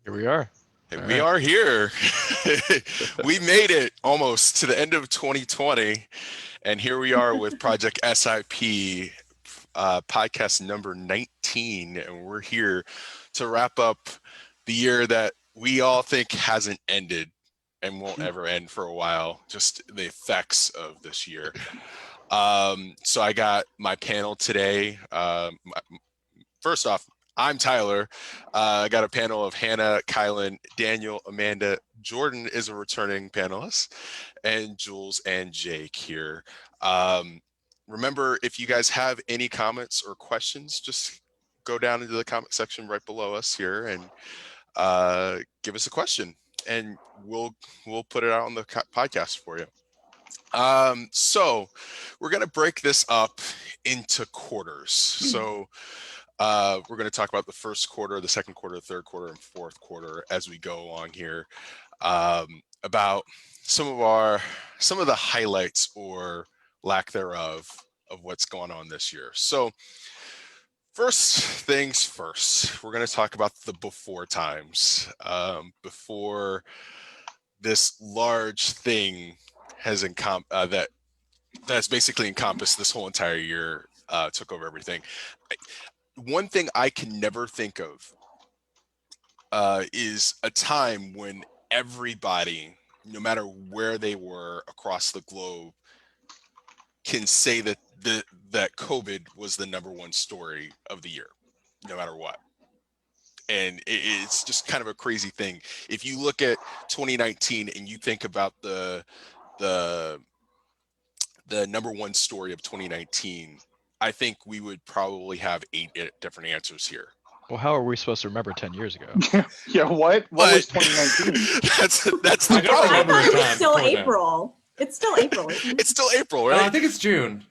Here we are. And All we right. are here. We made it almost to the end of 2020. And here we are with Project SIP, podcast number 19. And we're here to wrap up the year that we all think hasn't ended and won't ever end for a while, just the effects of this year. So I got my panel today. First off, I'm Tyler. I got a panel of Hannah, Kylan, Daniel, Amanda. Jordan is a returning panelist, and Jules and Jake here. Um, Remember, if you guys have any comments or questions, just go down into the comment section right below us here and give us a question, and we'll put it out on the podcast for you. So we're gonna break this up into quarters. So we're going to talk about the first quarter, the second quarter, the third quarter, and fourth quarter as we go along here. About some of the highlights or lack thereof of what's going on this year. So first things first, we're going to talk about the before times. Before this large thing has that's basically encompassed this whole entire year, took over everything. One thing I can never think of is a time when everybody, no matter where they were across the globe, can say that that COVID was the number one story of the year, no matter what. And it's just kind of a crazy thing. If you look at 2019 and you think about the number one story of 2019, I think we would probably have 8 different answers here. Well, how are we supposed to remember 10 years ago? Yeah, what? What was 2019? That's I the don't problem. remember I a thought it time was still before then. April. It's still April. Isn't it? It's still April, I right? think it's June.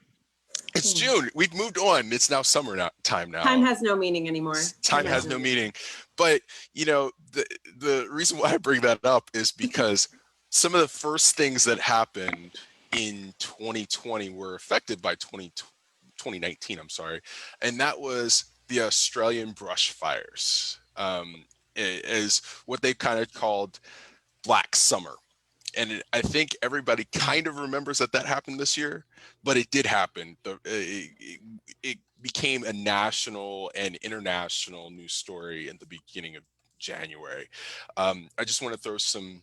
It's June. We've moved on. It's now summer time now. Time has no meaning anymore. Time has no meaning. But you know, the reason why I bring that up is because some of the first things that happened in 2020 were affected by 2019. I'm sorry, and that was the Australian brush fires, as what they kind of called Black Summer. And I think everybody kind of remembers that happened this year, but it did happen. It became a national and international news story in the beginning of January. I just want to throw some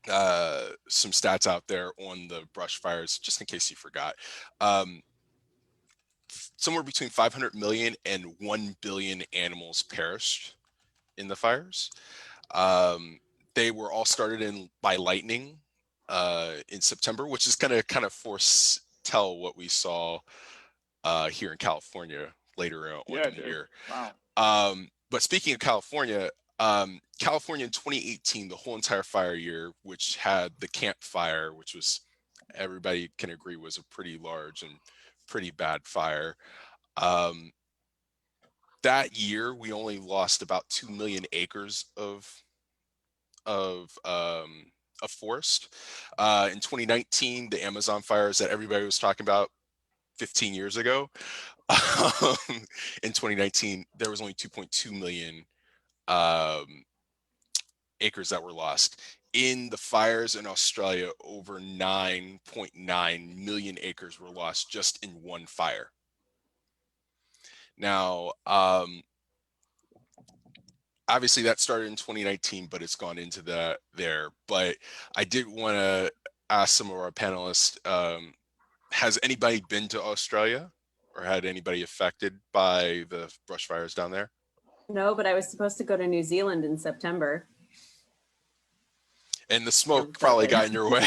stats out there on the brush fires, just in case you forgot. Somewhere between 500 million and 1 billion animals perished in the fires. They were all started by lightning in September, which is kind of foretell what we saw here in California later on in the year. Wow. But speaking of California, California in 2018, the whole entire fire year, which had the Camp Fire, which was, everybody can agree, was a pretty large and pretty bad fire. That year, we only lost about 2 million acres of forest. In 2019, the Amazon fires that everybody was talking about 15 years ago, in 2019, there was only 2.2 million acres that were lost. In the fires in Australia, over 9.9 million acres were lost just in one fire. Now, obviously that started in 2019, but it's gone into there. But I did want to ask some of our panelists, has anybody been to Australia or had anybody affected by the brush fires down there? No, but I was supposed to go to New Zealand in September. And the smoke probably got in your way.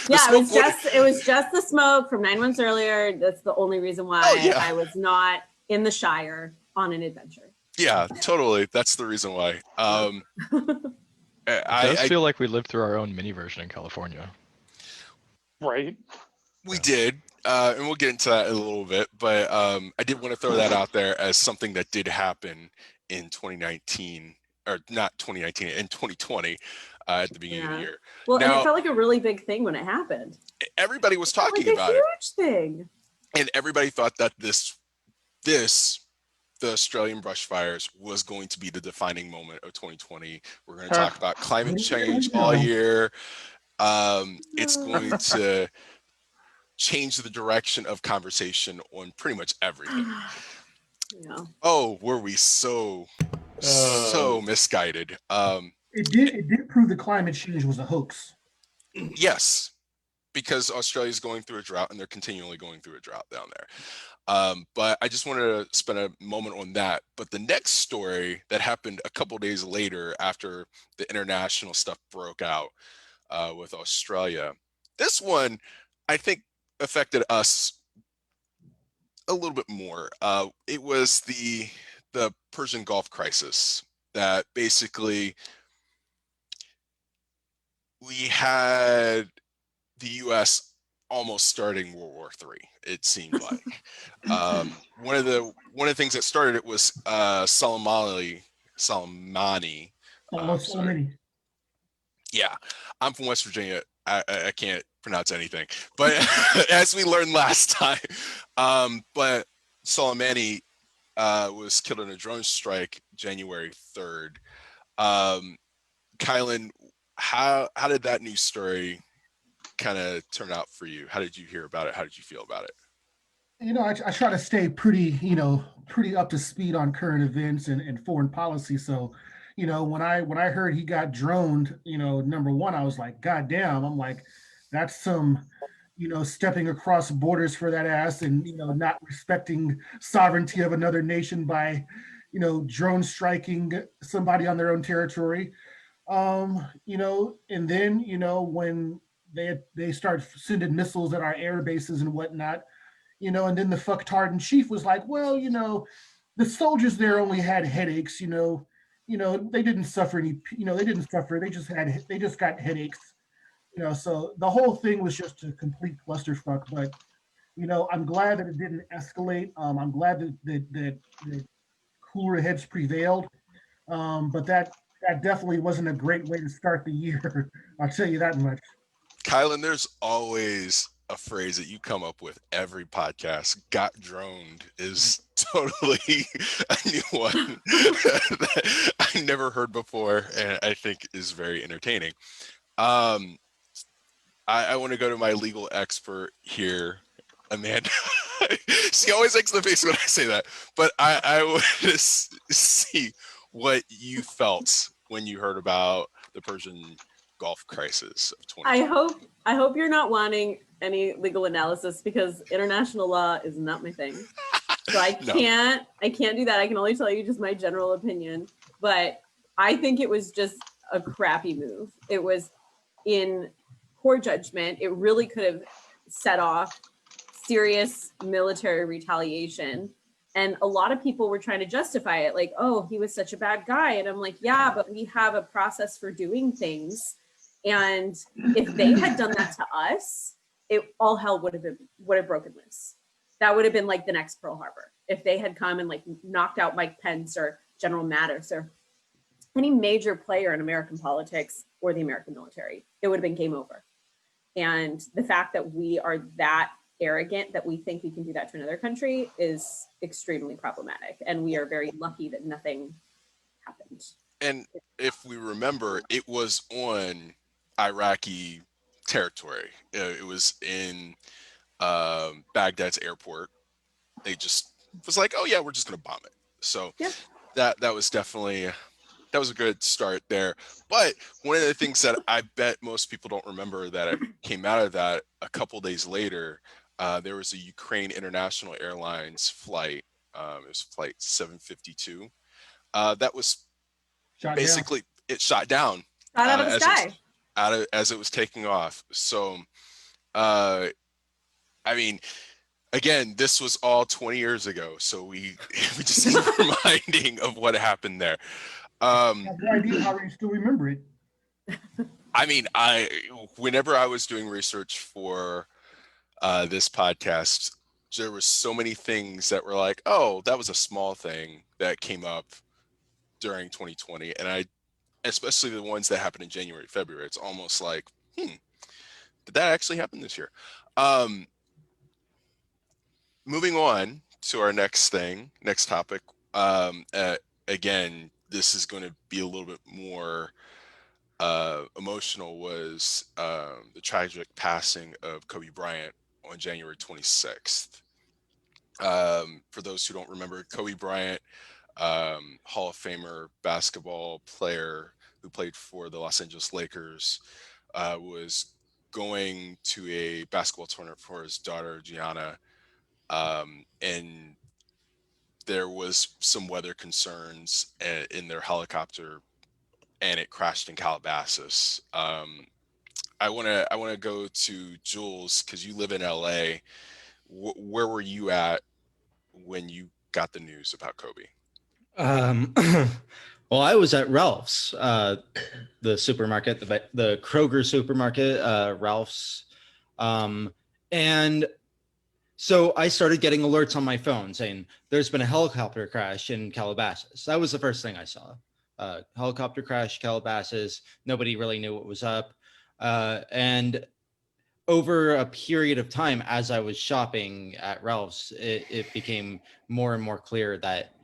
Yeah, it was just the smoke from 9 months earlier. That's the only reason why I was not in the Shire on an adventure. Yeah, totally. That's the reason why. It does feel like we lived through our own mini version in California. Right. We did. And we'll get into that in a little bit. But I did want to throw that out there as something that did happen in 2019, or not 2019, in 2020 at the beginning of the year. Well, and it felt like a really big thing when it happened. Everybody was talking like about a huge thing. And everybody thought that this the Australian brush fires was going to be the defining moment of 2020. We're going to talk about climate change all year. It's going to change the direction of conversation on pretty much everything. Yeah. Oh, were we so misguided? It did prove that climate change was a hoax. Yes, because Australia's going through a drought and they're continually going through a drought down there. But I just wanted to spend a moment on that. But the next story that happened a couple days later after the international stuff broke out with Australia, this one I think affected us a little bit more. It was the Persian Gulf crisis that basically we had the U.S. almost starting World War III. It seemed like one of the things that started it was Soleimani. Yeah, I'm from West Virginia. I can't pronounce anything, but as we learned last time, but Soleimani was killed in a drone strike January 3rd. Kylan, how did that news story kind of turn out for you? How did you hear about it? How did you feel about it? I try to stay pretty up to speed on current events and foreign policy. So, when I heard he got droned, number one, I was like, God damn, I'm like, that's some, stepping across borders for that ass and, not respecting sovereignty of another nation by, drone striking somebody on their own territory. And then, when they start sending missiles at our air bases and whatnot, and then the fucktard in chief was like, well, the soldiers there only had headaches, they didn't suffer any, they didn't suffer. They just got headaches, so the whole thing was just a complete clusterfuck. But, I'm glad that it didn't escalate. I'm glad that cooler heads prevailed. But that definitely wasn't a great way to start the year. I'll tell you that much. Kylan, there's always a phrase that you come up with every podcast. Got droned is totally a new one that I never heard before, and I think is very entertaining. I want to go to my legal expert here, Amanda. She always makes the face when I say that, but I want to see what you felt when you heard about the Persian Gulf crisis of 2020. I hope you're not wanting any legal analysis, because international law is not my thing. So I can't do that. I can only tell you just my general opinion. But I think it was just a crappy move. It was in poor judgment. It really could have set off serious military retaliation. And a lot of people were trying to justify it, like, oh, he was such a bad guy. And I'm like, yeah, but we have a process for doing things. And if they had done that to us, all hell would have broken loose. That would have been like the next Pearl Harbor. If they had come and like knocked out Mike Pence or General Mattis or any major player in American politics or the American military, it would have been game over. And the fact that we are that arrogant that we think we can do that to another country is extremely problematic. And we are very lucky that nothing happened. And if we remember, it was on Iraqi territory. It was in Baghdad's airport. They just was like, oh yeah, we're just gonna bomb it. So that was definitely, that was a good start there. But one of the things that I bet most people don't remember that came out of that a couple days later, there was a Ukraine International Airlines flight. It was flight 752. That was basically it shot down. Shot out of the sky. As it was taking off. So, I mean, again, this was all 20 years ago. So we just need a reminding of what happened there. I have no idea how you still remember it. I mean, whenever I was doing research for this podcast, there were so many things that were like, oh, that was a small thing that came up during 2020. And especially the ones that happened in January, February, it's almost like, did that actually happen this year? Moving on to our next topic, Again, this is going to be a little bit more emotional, was the tragic passing of Kobe Bryant on January 26th. For those who don't remember, Kobe Bryant, Hall of Famer basketball player who played for the Los Angeles Lakers, was going to a basketball tournament for his daughter Gianna, and there was some weather concerns in their helicopter, and it crashed in Calabasas. I wanna go to Jules, because you live in LA. Where were you at when you got the news about Kobe? Well, I was at Ralph's, the supermarket, the Kroger supermarket, Ralph's. And so I started getting alerts on my phone saying there's been a helicopter crash in Calabasas. That was the first thing I saw. Helicopter crash, Calabasas. Nobody really knew what was up. And over a period of time, as I was shopping at Ralph's, it became more and more clear that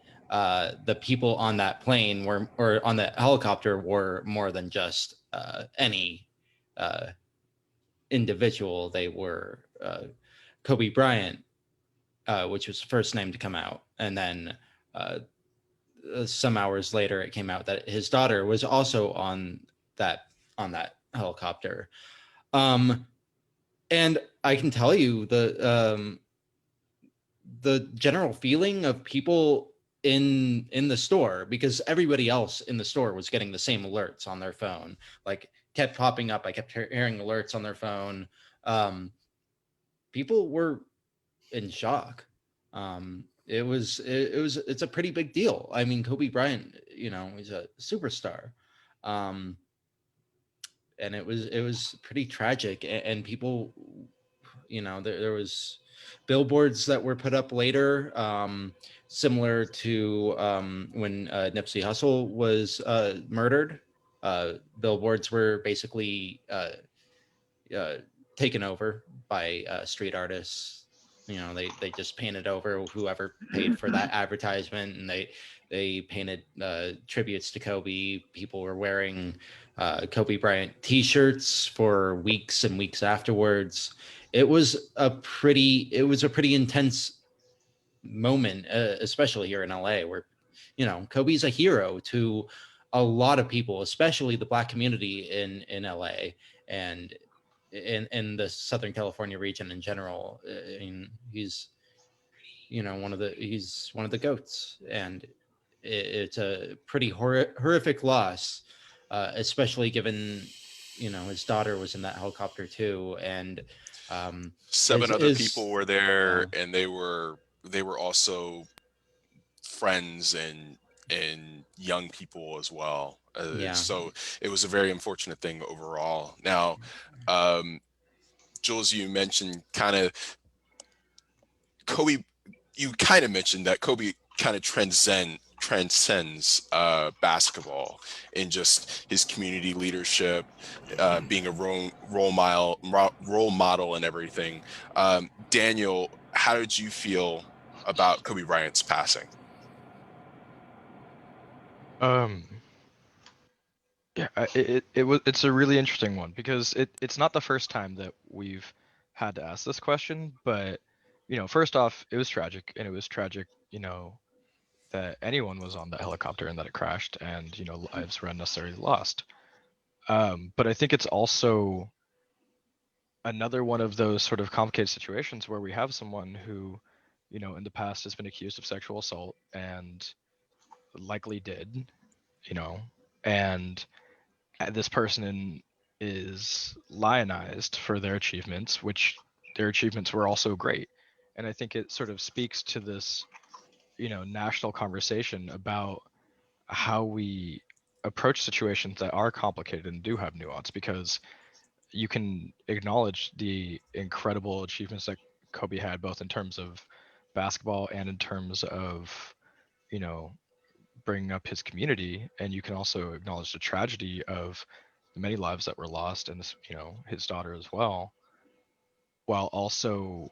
the people on that plane or on the helicopter were more than just any individual. They were Kobe Bryant, which was the first name to come out. And then some hours later, it came out that his daughter was also on that helicopter. And I can tell you the general feeling of people in the store, because everybody else in the store was getting the same alerts on their phone, like kept popping up. I kept hearing alerts on their phone. People were in shock. It's a pretty big deal. I mean, Kobe Bryant, he's a superstar. And it was pretty tragic, and people, there was billboards that were put up later, similar to when Nipsey Hussle was murdered. Billboards were basically taken over by street artists. They just painted over whoever paid for that advertisement, and they painted tributes to Kobe. People were wearing Kobe Bryant T-shirts for weeks and weeks afterwards. It was a pretty intense moment, especially here in LA, where Kobe's a hero to a lot of people, especially the Black community in LA and in the Southern California region in general. I mean, he's one of the GOATs, and it's a pretty horrific loss, especially given his daughter was in that helicopter too, and Seven other people were there, and they were also friends and young people as well. So it was a very unfortunate thing overall. Now, Jules, you mentioned Kobe. You kind of mentioned that Kobe kind of transcends basketball in just his community leadership, being a role model and everything. Daniel, how did you feel about Kobe Bryant's passing? Yeah, it's a really interesting one, because it's not the first time that we've had to ask this question, but first off, it was tragic, and it was tragic, that anyone was on that helicopter and that it crashed, and lives were unnecessarily lost. But I think it's also another one of those sort of complicated situations where we have someone who, in the past has been accused of sexual assault and likely did, and this person is lionized for their achievements, which their achievements were also great. And I think it sort of speaks to this, national conversation about how we approach situations that are complicated and do have nuance, because you can acknowledge the incredible achievements that Kobe had, both in terms of basketball and in terms of, bringing up his community, and you can also acknowledge the tragedy of the many lives that were lost, and his daughter as well, while also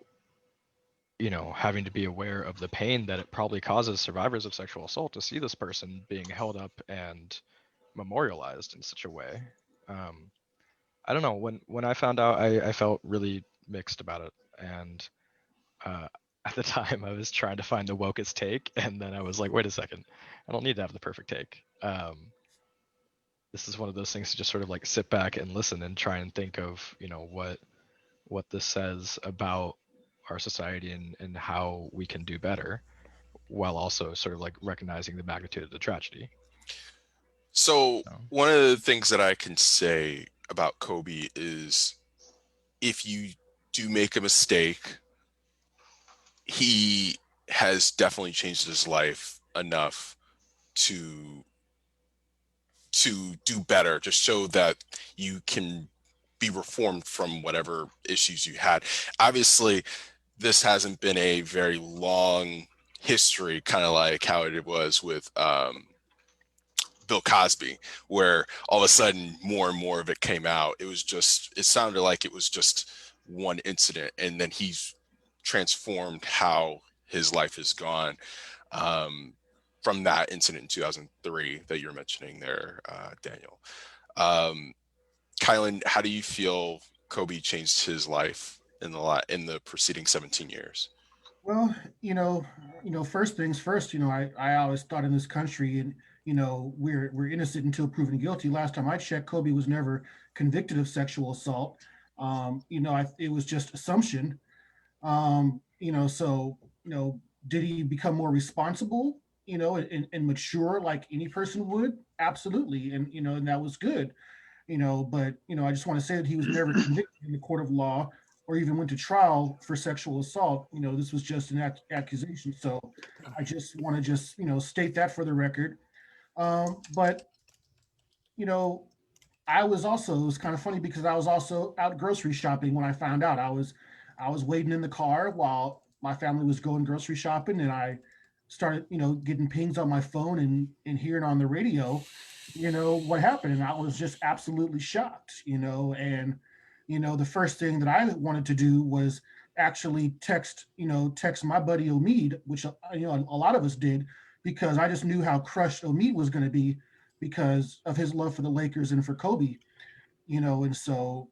having to be aware of the pain that it probably causes survivors of sexual assault to see this person being held up and memorialized in such a way. I don't know. When I found out, I felt really mixed about it, and uh, at the time I was trying to find the wokest take, and then I was like, wait a second, I don't need to have the perfect take. This is one of those things to just sort of like sit back and listen and try and think of what this says about our society and how we can do better, while also sort of like recognizing the magnitude of the tragedy. So one of the things that I can say about Kobe is, if you do make a mistake, he has definitely changed his life enough to do better, to show that you can be reformed from whatever issues you had. Obviously, this hasn't been a very long history, kind of like how it was with Bill Cosby, where all of a sudden more and more of it came out. It sounded like it was just one incident, and then he's transformed how his life has gone from that incident in 2003 that you're mentioning there, Daniel. Kylan, how do you feel Kobe changed his life in the preceding 17 years? Well, first things first. I always thought in this country, and we're innocent until proven guilty. Last time I checked, Kobe was never convicted of sexual assault. It was just assumption. So did he become more responsible? And mature like any person would? Absolutely, and that was good. But I just want to say that he was never convicted in the court of law or even went to trial for sexual assault. This was just an accusation. So I just want to state that for the record. But I was also, it was kind of funny because I was also out grocery shopping when I found out. I was waiting in the car while my family was going grocery shopping, and I started, getting pings on my phone and hearing on the radio, what happened. And I was just absolutely shocked, and the first thing that I wanted to do was actually text my buddy Omid, which a lot of us did, because I just knew how crushed Omid was going to be because of his love for the Lakers and for Kobe, and so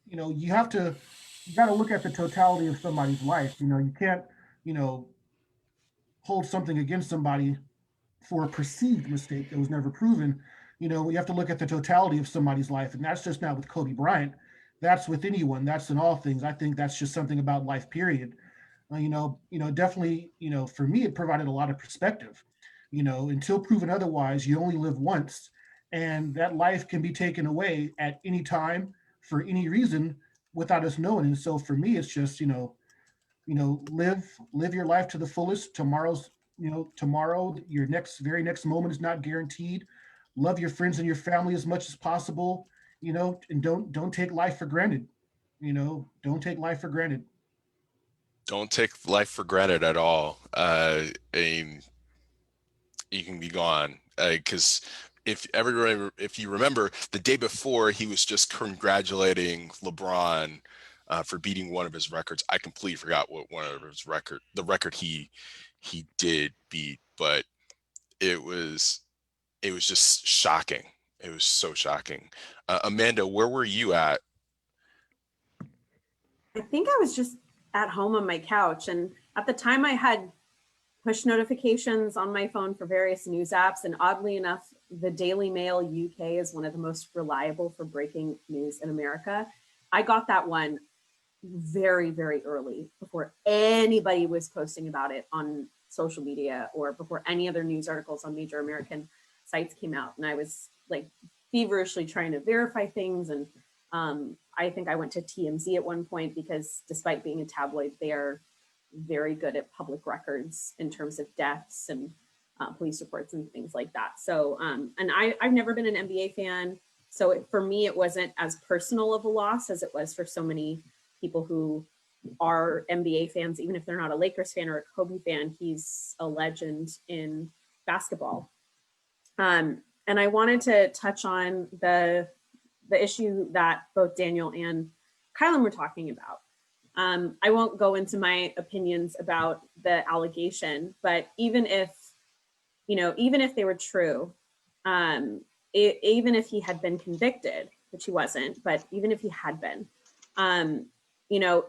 you got to look at the totality of somebody's life. You can't you know hold something against somebody for a perceived mistake that was never proven. You have to look at the totality of somebody's life, and that's just not with Kobe Bryant. That's with anyone. That's in all things. I think that's just something about life, period. Definitely, for me, it provided a lot of perspective. Until proven otherwise, you only live once, and that life can be taken away at any time for any reason without us knowing. And so, for me, it's just live your life to the fullest. Tomorrow, your very next moment is not guaranteed. Love your friends and your family as much as possible. And don't take life for granted. Don't take life for granted. Don't take life for granted at all. And you can be gone, because if you remember, the day before, he was just congratulating LeBron for beating one of his records. I completely forgot what one of his the record he did beat, but it was just shocking. It was so shocking. Amanda, where were you at? I think I was just at home on my couch, and at the time I had push notifications on my phone for various news apps, and oddly enough, the Daily Mail UK is one of the most reliable for breaking news in America. I got that one very, very early, before anybody was posting about it on social media or before any other news articles on major American sites came out. And I was like feverishly trying to verify things. And I think I went to TMZ at one point, because despite being a tabloid, they are very good at public records in terms of deaths and police reports and things like that. So, and I've never been an NBA fan. So for me, it wasn't as personal of a loss as it was for so many people who are NBA fans. Even if they're not a Lakers fan or a Kobe fan, he's a legend in basketball. And I wanted to touch on the issue that both Daniel and Kylan were talking about. I won't go into my opinions about the allegation, but even if they were true, even if he had been convicted, which he wasn't, but even if he had been, you know,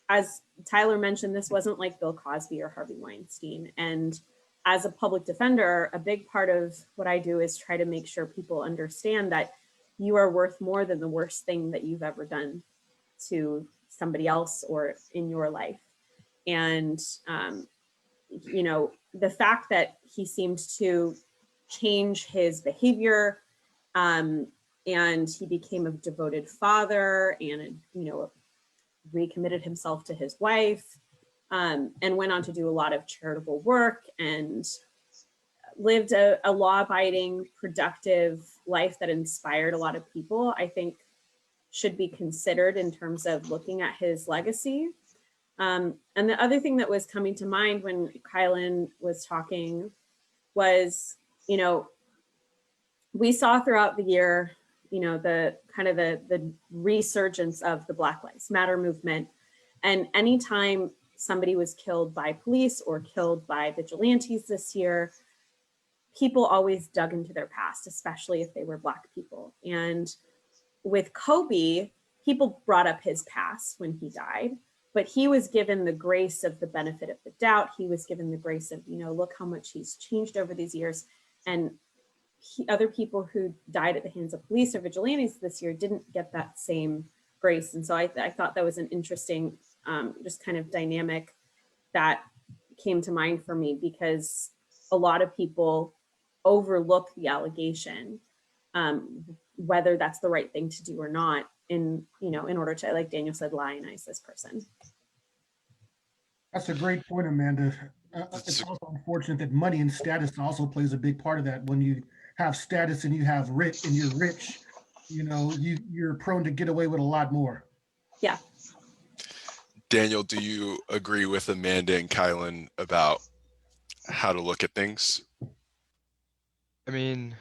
as Tyler mentioned, this wasn't like Bill Cosby or Harvey Weinstein. And as a public defender, a big part of what I do is try to make sure people understand that you are worth more than the worst thing that you've ever done to somebody else or in your life. And, the fact that he seemed to change his behavior, and he became a devoted father and, recommitted himself to his wife, and went on to do a lot of charitable work and lived a law-abiding, productive life that inspired a lot of people, I think should be considered in terms of looking at his legacy. And the other thing that was coming to mind when Kylan was talking was, we saw throughout the year, the kind of the resurgence of the Black Lives Matter movement. And anytime somebody was killed by police or killed by vigilantes this year, people always dug into their past, especially if they were Black people. And with Kobe, people brought up his past when he died, but he was given the grace of the benefit of the doubt. He was given the grace of, look how much he's changed over these years. And other people who died at the hands of police or vigilantes this year didn't get that same grace. And so I thought that was an interesting, just kind of dynamic that came to mind for me, because a lot of people overlook the allegation, whether that's the right thing to do or not, in order to, like Daniel said, lionize this person. That's a great point, Amanda. It's also unfortunate that money and status also plays a big part of that. When you have status and you're rich, you're prone to get away with a lot more. Yeah. Daniel, do you agree with Amanda and Kylan about how to look at things? I mean,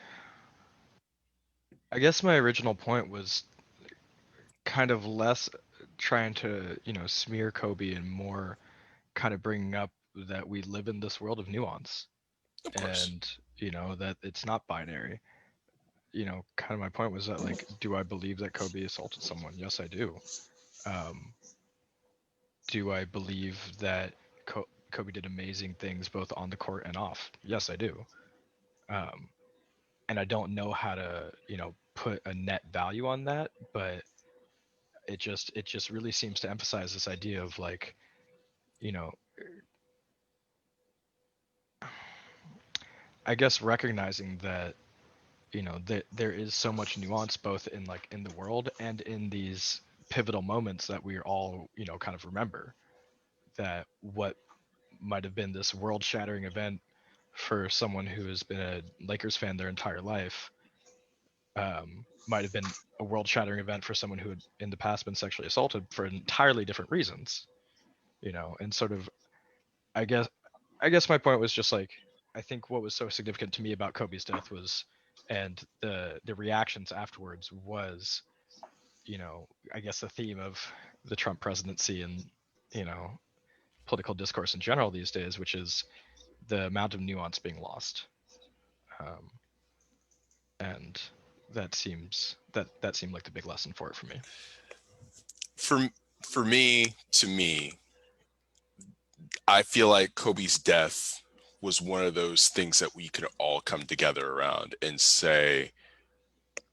I guess my original point was kind of less trying to, smear Kobe and more kind of bringing up that we live in this world of nuance. Of course. And, that it's not binary. Kind of my point was that, like, do I believe that Kobe assaulted someone? Yes, I do. Do I believe that Kobe did amazing things both on the court and off? Yes, I do. And I don't know how to, put a net value on that, but it just really seems to emphasize this idea of, like, I guess recognizing that, that there is so much nuance both in the world and in these pivotal moments that we all, kind of remember, that what might have been this world-shattering event for someone who has been a Lakers fan their entire life, might have been a world-shattering event for someone who had in the past been sexually assaulted for entirely different reasons, and sort of, I guess my point was just like, I think what was so significant to me about Kobe's death was, and the reactions afterwards was, I guess the theme of the Trump presidency and, political discourse in general these days, which is the amount of nuance being lost. And that seemed like the big lesson for it for me. For me, I feel like Kobe's death was one of those things that we could all come together around and say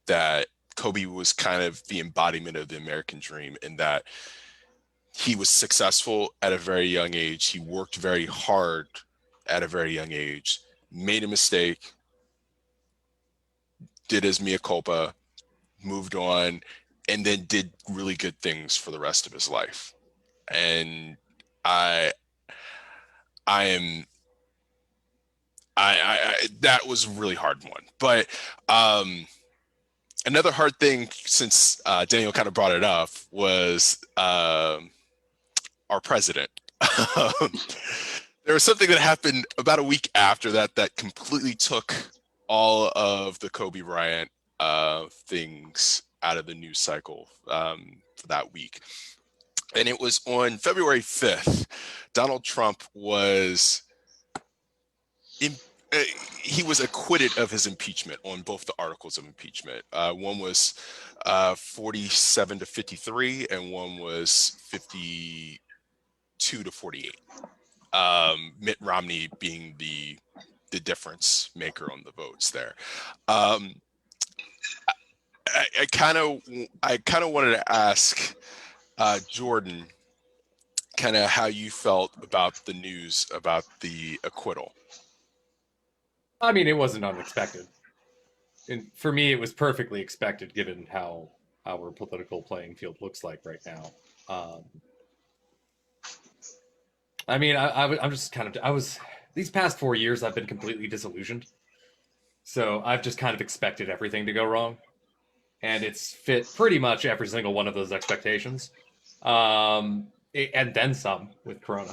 that Kobe was kind of the embodiment of the American dream, in that he was successful at a very young age. He worked very hard at a very young age, made a mistake, did his mea culpa, moved on, and then did really good things for the rest of his life. And that was a really hard one. But another hard thing, since Daniel kind of brought it up, was our president. There was something that happened about a week after that completely took all of the Kobe Bryant things out of the news cycle for that week. And it was on February 5th. Donald Trump was he was acquitted of his impeachment on both the articles of impeachment. One was 47 to 53, and one was 52 to 48. Mitt Romney being the difference maker on the votes there. I kind of wanted to ask Jordan kind of how you felt about the news about the acquittal. I mean, it wasn't unexpected. And for me, it was perfectly expected given how our political playing field looks like right now. I mean, I'm just kind of, these past 4 years, I've been completely disillusioned. So I've just kind of expected everything to go wrong. And it's fit pretty much every single one of those expectations. And then some with Corona.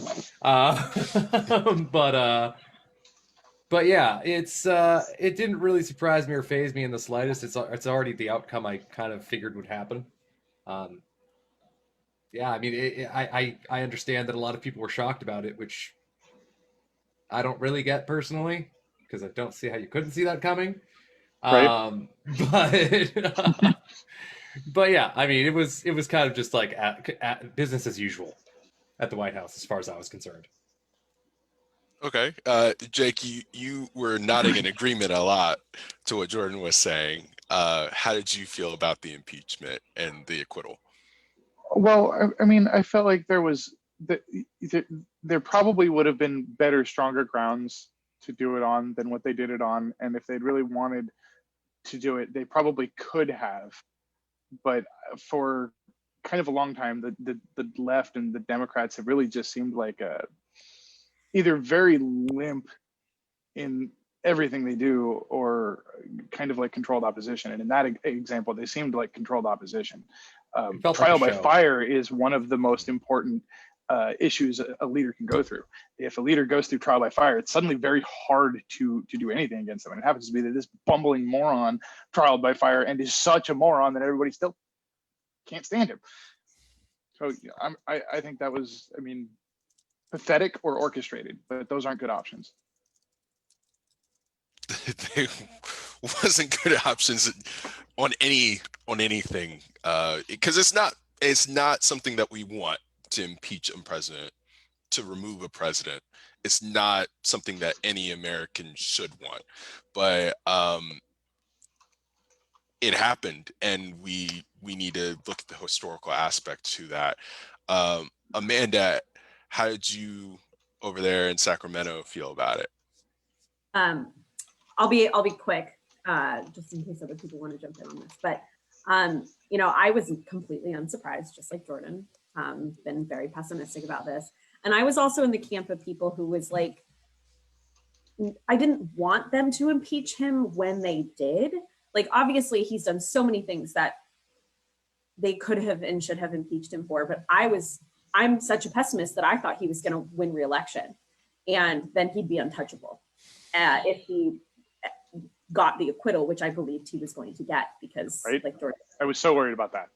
But yeah, it didn't really surprise me or faze me in the slightest. It's already the outcome I kind of figured would happen. Yeah, I mean, I understand that a lot of people were shocked about it, which I don't really get personally, because I don't see how you couldn't see that coming. Right. But yeah, I mean, it was kind of just like business as usual at the White House, as far as I was concerned. Okay. Jake, you were nodding in agreement a lot to what Jordan was saying. How did you feel about the impeachment and the acquittal? Well, I mean, I felt like there probably would have been better, stronger grounds to do it on than what they did it on. And if they'd really wanted to do it, they probably could have. But for kind of a long time, the left and the Democrats have really just seemed like either very limp in everything they do or kind of like controlled opposition. And in that example, they seemed like controlled opposition. Trial by fire is one of the most important issues a leader can go through. If a leader goes through trial by fire, it's suddenly very hard to do anything against them. And it happens to be that this bumbling moron trial by fire and is such a moron that everybody still can't stand him. So I think that was, I mean, pathetic or orchestrated, but those aren't good options. They wasn't good options on anything, because it's not something that we want to impeach a president, to remove a president. It's not something that any American should want, but it happened, and we need to look at the historical aspect to that. Amanda, how did you over there in Sacramento feel about it? I'll be quick, just in case other people want to jump in on this. But I was completely unsurprised, just like Jordan. Been very pessimistic about this, and I was also in the camp of people who was like, I didn't want them to impeach him when they did. Like, obviously, he's done so many things that they could have and should have impeached him for. But I'm such a pessimist that I thought he was going to win re-election, and then he'd be untouchable if he got the acquittal, which I believed he was going to get, because right? Like Jordan, I was so worried about that.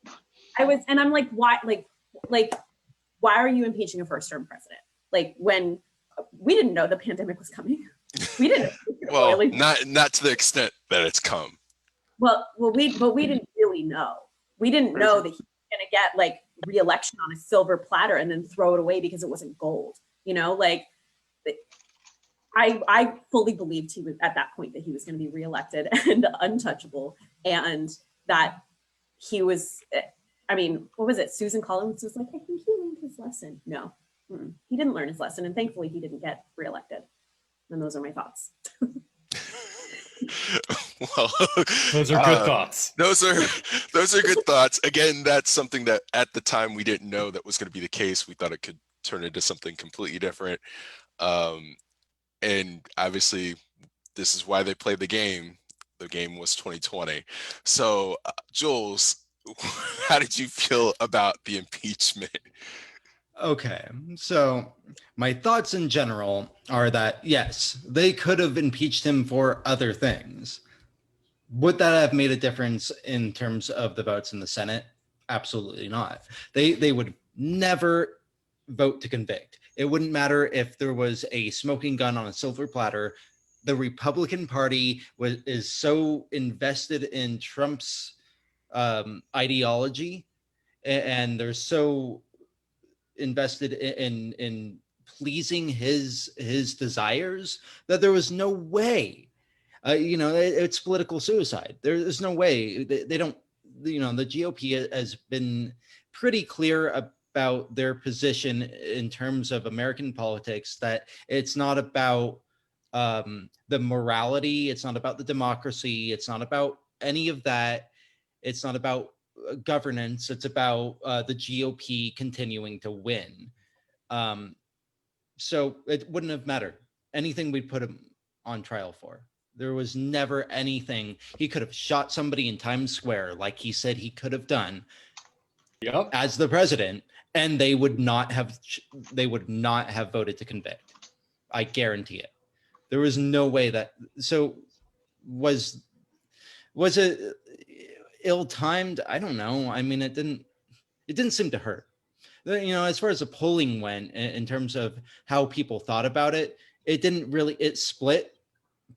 And I'm like, why? Like, why are you impeaching a first-term president? Like, when we didn't know the pandemic was coming, we didn't. Well, not to the extent that it's come. Well, we didn't really know. We didn't know that he was going to get like re-election on a silver platter and then throw it away because it wasn't gold. Like, I fully believed he was at that point that he was going to be reelected and untouchable, and that he was. I mean, what was it? Susan Collins was like, I think he learned his lesson. No, he didn't learn his lesson, and thankfully he didn't get reelected. And those are my thoughts. Well, those are good thoughts. Those are good thoughts. Again, that's something that at the time we didn't know that was going to be the case. We thought it could turn into something completely different. And obviously, this is why they played the game. The game was 2020. So, Jules, how did you feel about the impeachment? Okay, so my thoughts in general are that, yes, they could have impeached him for other things. Would that have made a difference in terms of the votes in the Senate? Absolutely not. They would never vote to convict. It wouldn't matter if there was a smoking gun on a silver platter. The Republican Party is so invested in Trump's ideology, and they're so invested in pleasing his desires that there was no way. It's political suicide. There's no way. They don't. The GOP has been pretty clear about their position in terms of American politics, that it's not about the morality, it's not about the democracy, it's not about any of that. It's not about governance. It's about the GOP continuing to win. So it wouldn't have mattered anything we put him on trial for. There was never anything. He could have shot somebody in Times Square like he said he could have done as the president, and they would not have voted to convict. I guarantee it. There was no way that. So was it ill-timed? I don't know. I mean, it didn't seem to hurt. As far as the polling went, in terms of how people thought about it, it split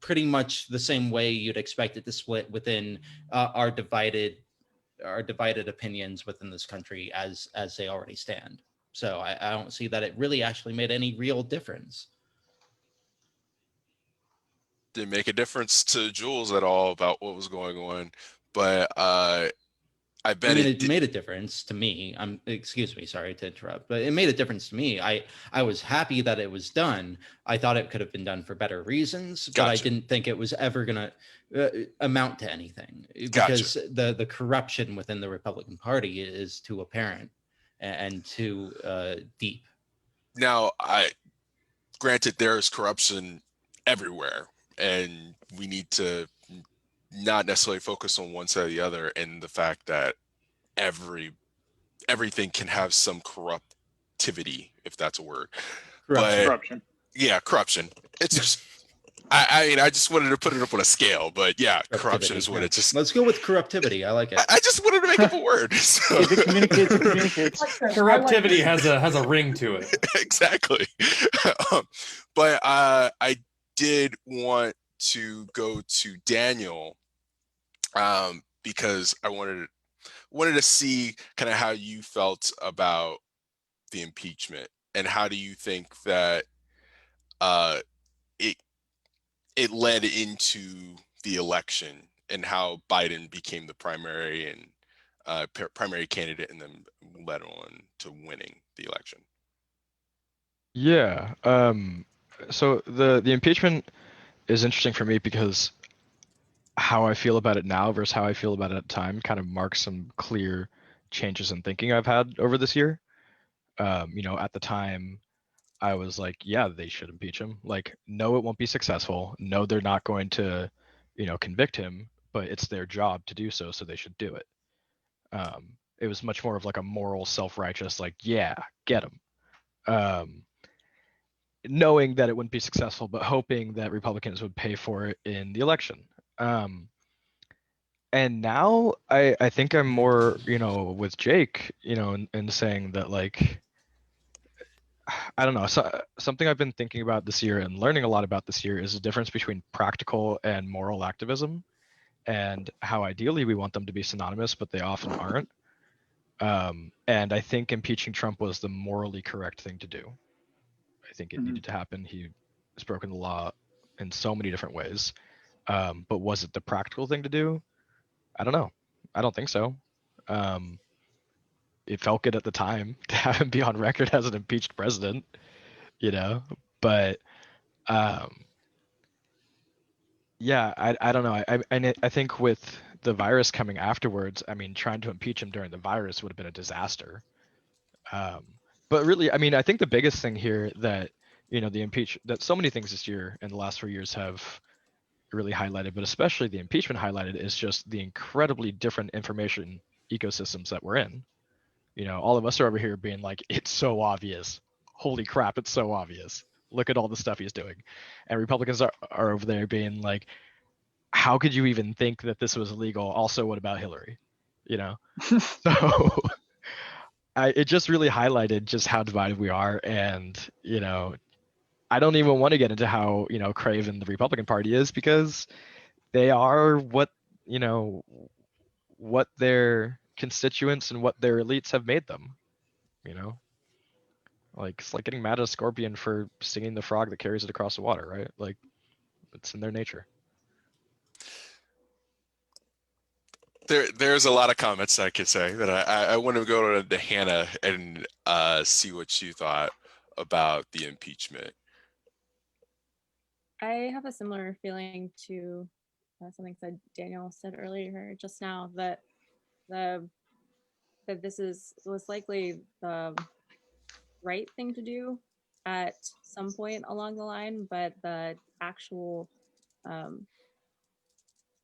pretty much the same way you'd expect it to split within our divided opinions within this country as they already stand. So I don't see that it really actually made any real difference. Didn't make a difference to Jules at all about what was going on, but I bet it made a difference to me. Excuse me, sorry to interrupt, but it made a difference to me. I was happy that it was done. I thought it could have been done for better reasons, but I didn't think it was ever going to amount to anything, because the corruption within the Republican Party is too apparent and too deep. Now, granted, there's corruption everywhere, and we need to not necessarily focus on one side or the other, and the fact that everything can have some corruptivity, if that's a word. Corruption. Yeah, corruption. It's just, I just wanted to put it up on a scale, but yeah, corruption is what it just. Let's go with corruptivity. I like it. I just wanted to make up a word. So. If it communicates, it communicates. Corruptivity has a ring to it. Exactly. But I did want to go to Daniel, because I wanted to see kind of how you felt about the impeachment, and how do you think that it led into the election, and how Biden became the primary and primary candidate, and then led on to winning the election. Yeah. So the impeachment is interesting for me because how I feel about it now versus how I feel about it at the time kind of marks some clear changes in thinking I've had over this year. At the time, I was like, yeah, they should impeach him. Like, no, it won't be successful. No, they're not going to, convict him, but it's their job to do so, so they should do it. It was much more of like a moral, self-righteous, like, yeah, get him. Knowing that it wouldn't be successful, but hoping that Republicans would pay for it in the election. And now I think I'm more, with Jake, and saying that, like, I don't know. So, something I've been thinking about this year and learning a lot about this year is the difference between practical and moral activism, and how ideally we want them to be synonymous, but they often aren't. And I think impeaching Trump was the morally correct thing to do. I think it needed to happen. He has broken the law in so many different ways. But was it the practical thing to do? I don't know. I don't think so. It felt good at the time to have him be on record as an impeached president, but yeah, I don't know. I think with the virus coming afterwards, I mean, trying to impeach him during the virus would have been a disaster. But really, I mean, I think the biggest thing here that, that so many things this year and the last 4 years have really highlighted, but especially the impeachment highlighted, is just the incredibly different information ecosystems that we're in. All of us are over here being like, it's so obvious. Holy crap, it's so obvious. Look at all the stuff he's doing. And Republicans are over there being like, how could you even think that this was illegal? Also, what about Hillary? So it just really highlighted just how divided we are, and I don't even want to get into how craven the Republican Party is, because they are you know what their constituents and what their elites have made them. Like, it's like getting mad at a scorpion for stinging the frog that carries it across the water, right? Like, it's in their nature. There's a lot of comments I could say, but I want to go to Hannah and see what you thought about the impeachment. I have a similar feeling to something that Daniel said earlier just now, that this was likely the right thing to do at some point along the line, but the actual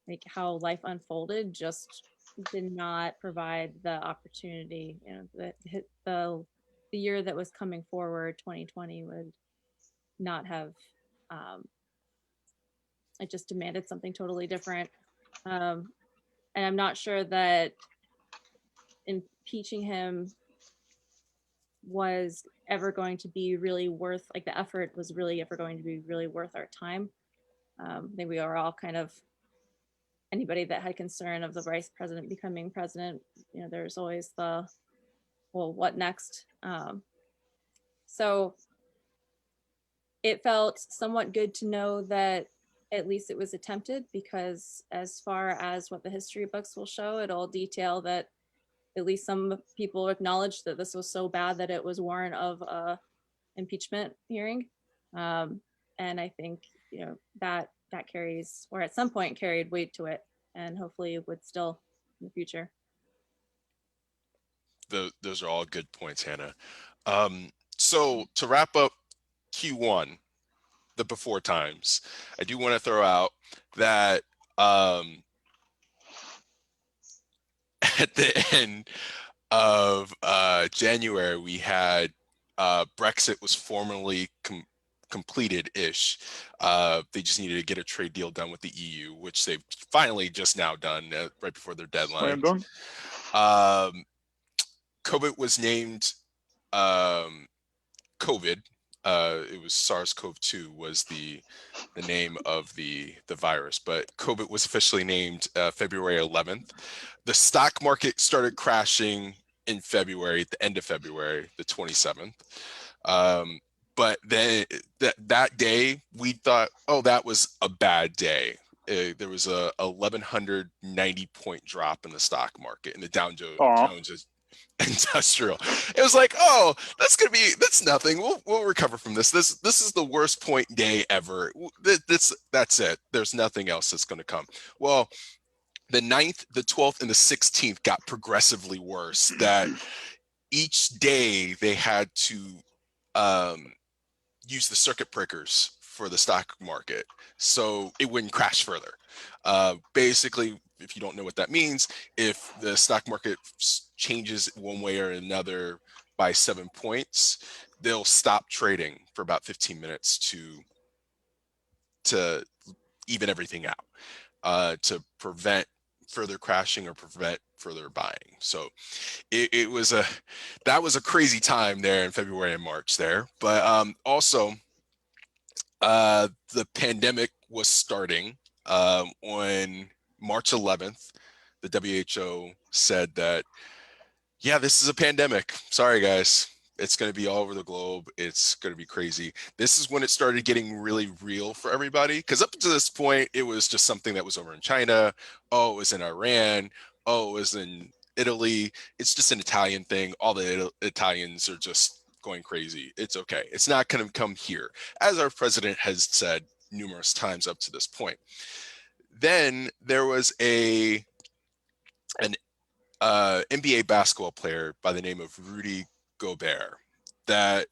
like how life unfolded just did not provide the opportunity. The year that was coming forward, 2020, would not have it just demanded something totally different. And I'm not sure that impeaching him was ever going to be really worth, like, the effort was really ever going to be really worth our time. I think we are all kind of, anybody that had concern of the vice president becoming president, there's always the, well, what next? So it felt somewhat good to know that at least it was attempted, because as far as what the history books will show, it'll detail that at least some people acknowledged that this was so bad that it was warrant of a impeachment hearing. And I think, that carries, or at some point carried weight to it, and hopefully it would still in the future. Those are all good points, Hannah. So to wrap up Q1, the before times, I do want to throw out that at the end of January, we had Brexit was formally completed-ish. They just needed to get a trade deal done with the EU, which they've finally just now done right before their deadline. Slam dunk. COVID was named COVID. It was SARS-CoV-2 was the name of the virus, but COVID was officially named February 11th. The stock market started crashing in February, at the end of February, the 27th. But then that day, we thought, oh, that was a bad day. There was a 1,190 point drop in the stock market, and the Dow Jones Industrial. It was like, oh, that's nothing. We'll recover from this. This is the worst point day ever. That's it. There's nothing else that's going to come. Well, the 9th, the 12th, and the 16th got progressively worse. That each day they had to use the circuit breakers for the stock market so it wouldn't crash further. Basically, if you don't know what that means, if the stock market changes one way or another by 7 points, they'll stop trading for about 15 minutes to even everything out, to prevent further crashing or prevent further buying. So that was a crazy time there in February and March there. But also the pandemic was starting on March 11th. The WHO said that, yeah, this is a pandemic. Sorry, guys. It's going to be all over the globe. It's going to be crazy. This is when it started getting really real for everybody, because up to this point, it was just something that was over in China. Oh, it was in Iran. Oh, it was in Italy. It's just an Italian thing. All the Italians are just going crazy. It's okay. It's not going to come here, as our president has said numerous times up to this point. Then there was an NBA basketball player by the name of Rudy Gobert that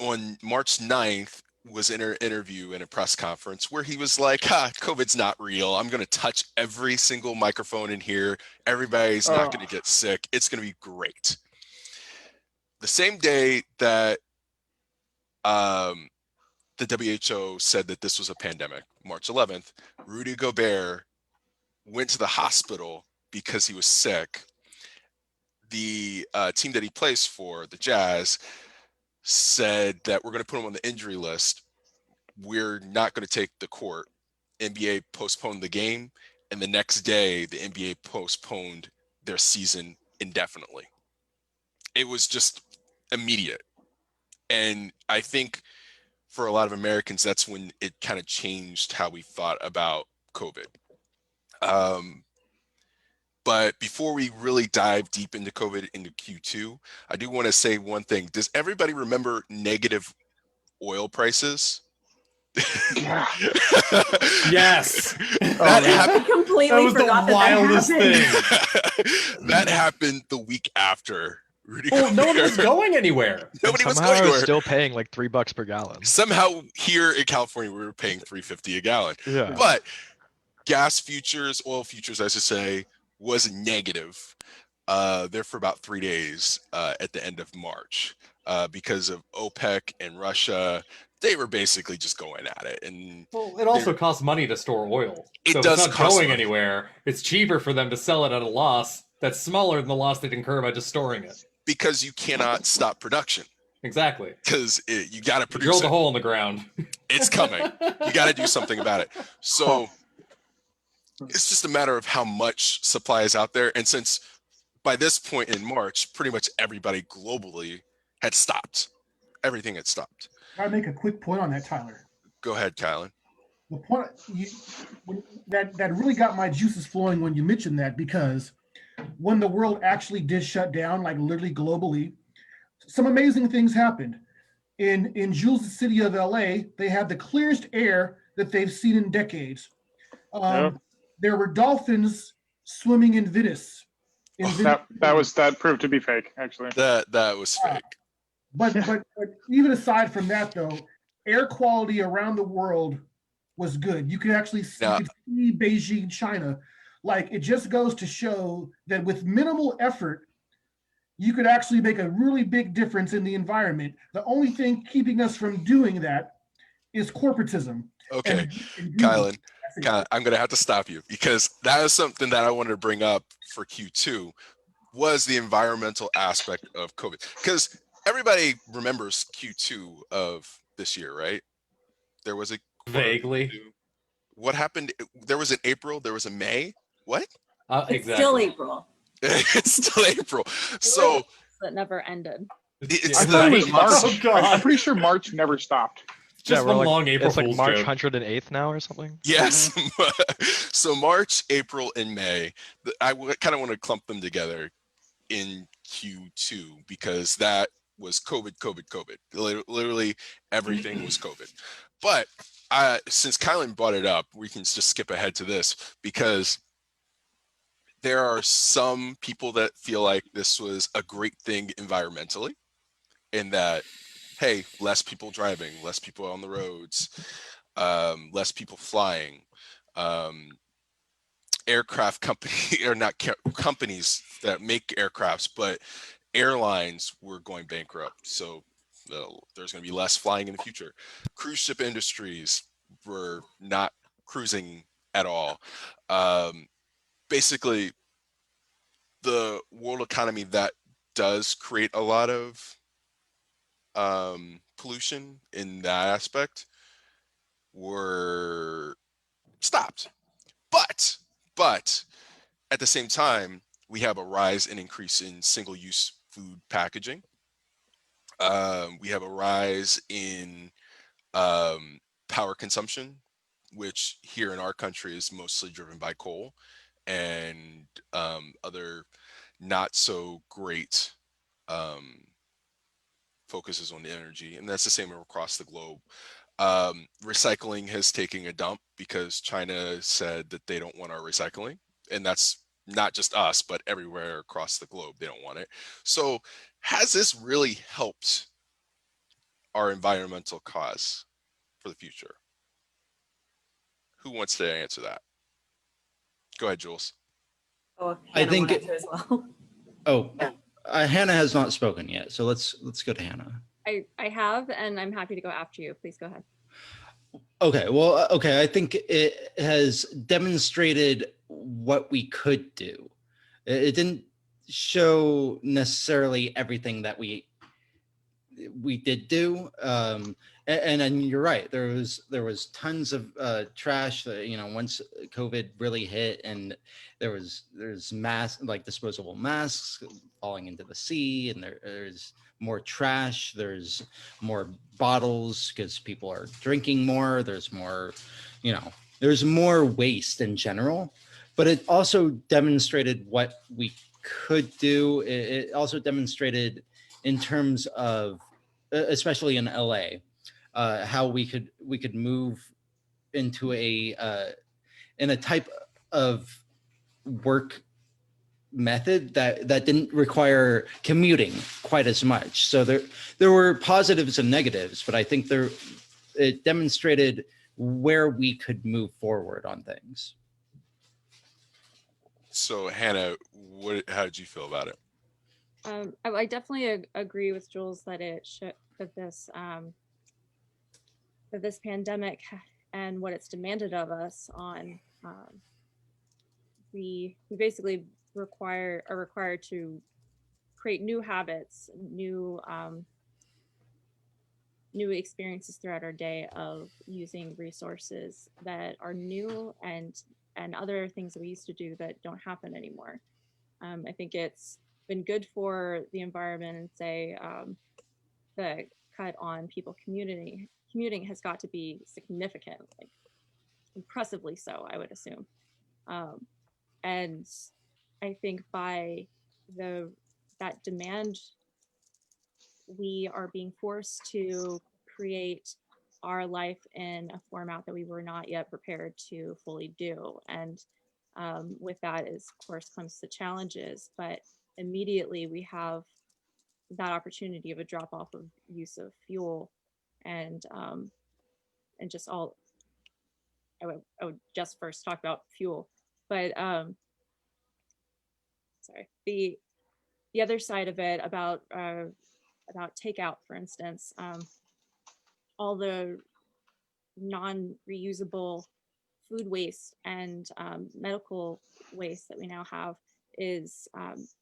on March 9th was in an interview in a press conference where he was like, COVID's not real. I'm going to touch every single microphone in here. Everybody's not going to get sick. It's going to be great. The same day that the WHO said that this was a pandemic, March 11th, Rudy Gobert went to the hospital because he was sick. the team that he plays for, the Jazz, said that we're going to put him on the injury list. We're not going to take the court. NBA postponed the game, and the next day, the NBA postponed their season indefinitely. It was just immediate. And I think for a lot of Americans, that's when it kind of changed how we thought about COVID. But before we really dive deep into COVID into Q2, I do want to say one thing. Does everybody remember negative oil prices? Yeah. Yes. That happened. I completely That was the forgot wildest that thing. That happened the week after Rudy Well, no one Gobert. was going anywhere. Nobody was Somehow going I was anywhere. still paying like $3 per gallon. Somehow here in California, we were paying $3.50 a gallon. Yeah. But gas futures, oil futures, I should say, was negative there for about 3 days at the end of March because of OPEC and Russia. They were basically just going at it. And Well, it also costs money to store oil. It So if does it's not cost going money. anywhere, it's cheaper for them to sell it at a loss that's smaller than the loss they'd incur by just storing it. because you cannot stop production Exactly. because you got to You produce drilled it. a hole in the ground. It's coming. You got to do something about it. So it's just a matter of how much supply is out there. And since by this point in March, pretty much everybody globally had stopped. Everything had stopped. Can I make a quick point on that, Tyler? Go ahead, Kylan. The point that really got my juices flowing when you mentioned that, because when the world actually did shut down, like literally globally, some amazing things happened. In Jules' city of LA, they had the clearest air that they've seen in decades. Yep. There were dolphins swimming in Venice. That proved to be fake, actually. That was fake. But even aside from that, though, air quality around the world was good. You could actually see, Now- you could see Beijing, China. Like, it just goes to show that with minimal effort, you could actually make a really big difference in the environment. The only thing keeping us from doing that is corporatism. Okay, And Kylan, That's it. I'm going to have to stop you because that is something that I wanted to bring up for Q2 was the environmental aspect of COVID. Because everybody remembers Q2 of this year, right? There was a Vaguely. What happened? There was an April, there was a May. What? It's Exactly. still April. It's still April. So That never ended. it's I thought it was Right. March. Oh, God. I'm pretty sure March never stopped. Just we're one like, long April it's like Fool's March joke. 108th now or something. yes. So March, April, and May. I kind of want to clump them together in Q2 because that was COVID. Literally everything was COVID. But since Kylan brought it up, we can just skip ahead to this because there are some people that feel like this was a great thing environmentally in that, hey, less people driving, less people on the roads, less people flying. Aircraft company or not companies that make aircrafts, but airlines were going bankrupt. So there's going to be less flying in the future. Cruise ship industries were not cruising at all. Basically, the world economy that does create a lot of pollution in that aspect were stopped. But at the same time, we have a rise and increase in single-use food packaging. We have a rise in power consumption, which here in our country is mostly driven by coal and other not so great focuses on the energy. And that's the same across the globe. Recycling has taken a dump because China said that they don't want our recycling. And that's not just us, but everywhere across the globe, they don't want it. So has this really helped our environmental cause for the future? Who wants to answer that? Go ahead, Jules. Oh, I Hannah think wanted to as well. Oh, Hannah has not spoken yet, so let's go to Hannah. I have, and I'm happy to go after you. Please go ahead. Okay, well, okay, I think it has demonstrated what we could do. It didn't show necessarily everything that we did do. And you're right. There was tons of trash that, once COVID really hit, and there's like disposable masks falling into the sea, and there's more trash. There's more bottles because people are drinking more. There's more, there's more waste in general. But it also demonstrated what we could do. It also demonstrated in terms of, especially in LA, how we could move into in a type of work method that didn't require commuting quite as much. So there were positives and negatives, but I think it demonstrated where we could move forward on things. So Hannah, how did you feel about it? I definitely agree with Jules that this pandemic and what it's demanded of us we basically are required to create new habits, new experiences throughout our day of using resources that are new and other things that we used to do that don't happen anymore. I think it's been good for the environment, and say the cut on people commuting has got to be significant, like impressively so, I would assume. And I think by that demand, we are being forced to create our life in a format that we were not yet prepared to fully do. And with that is, of course, comes the challenges, but immediately we have that opportunity of a drop off of use of fuel and just all. I would just first talk about fuel, but sorry, the other side of it about takeout, for instance, all the non-reusable food waste and medical waste that we now have is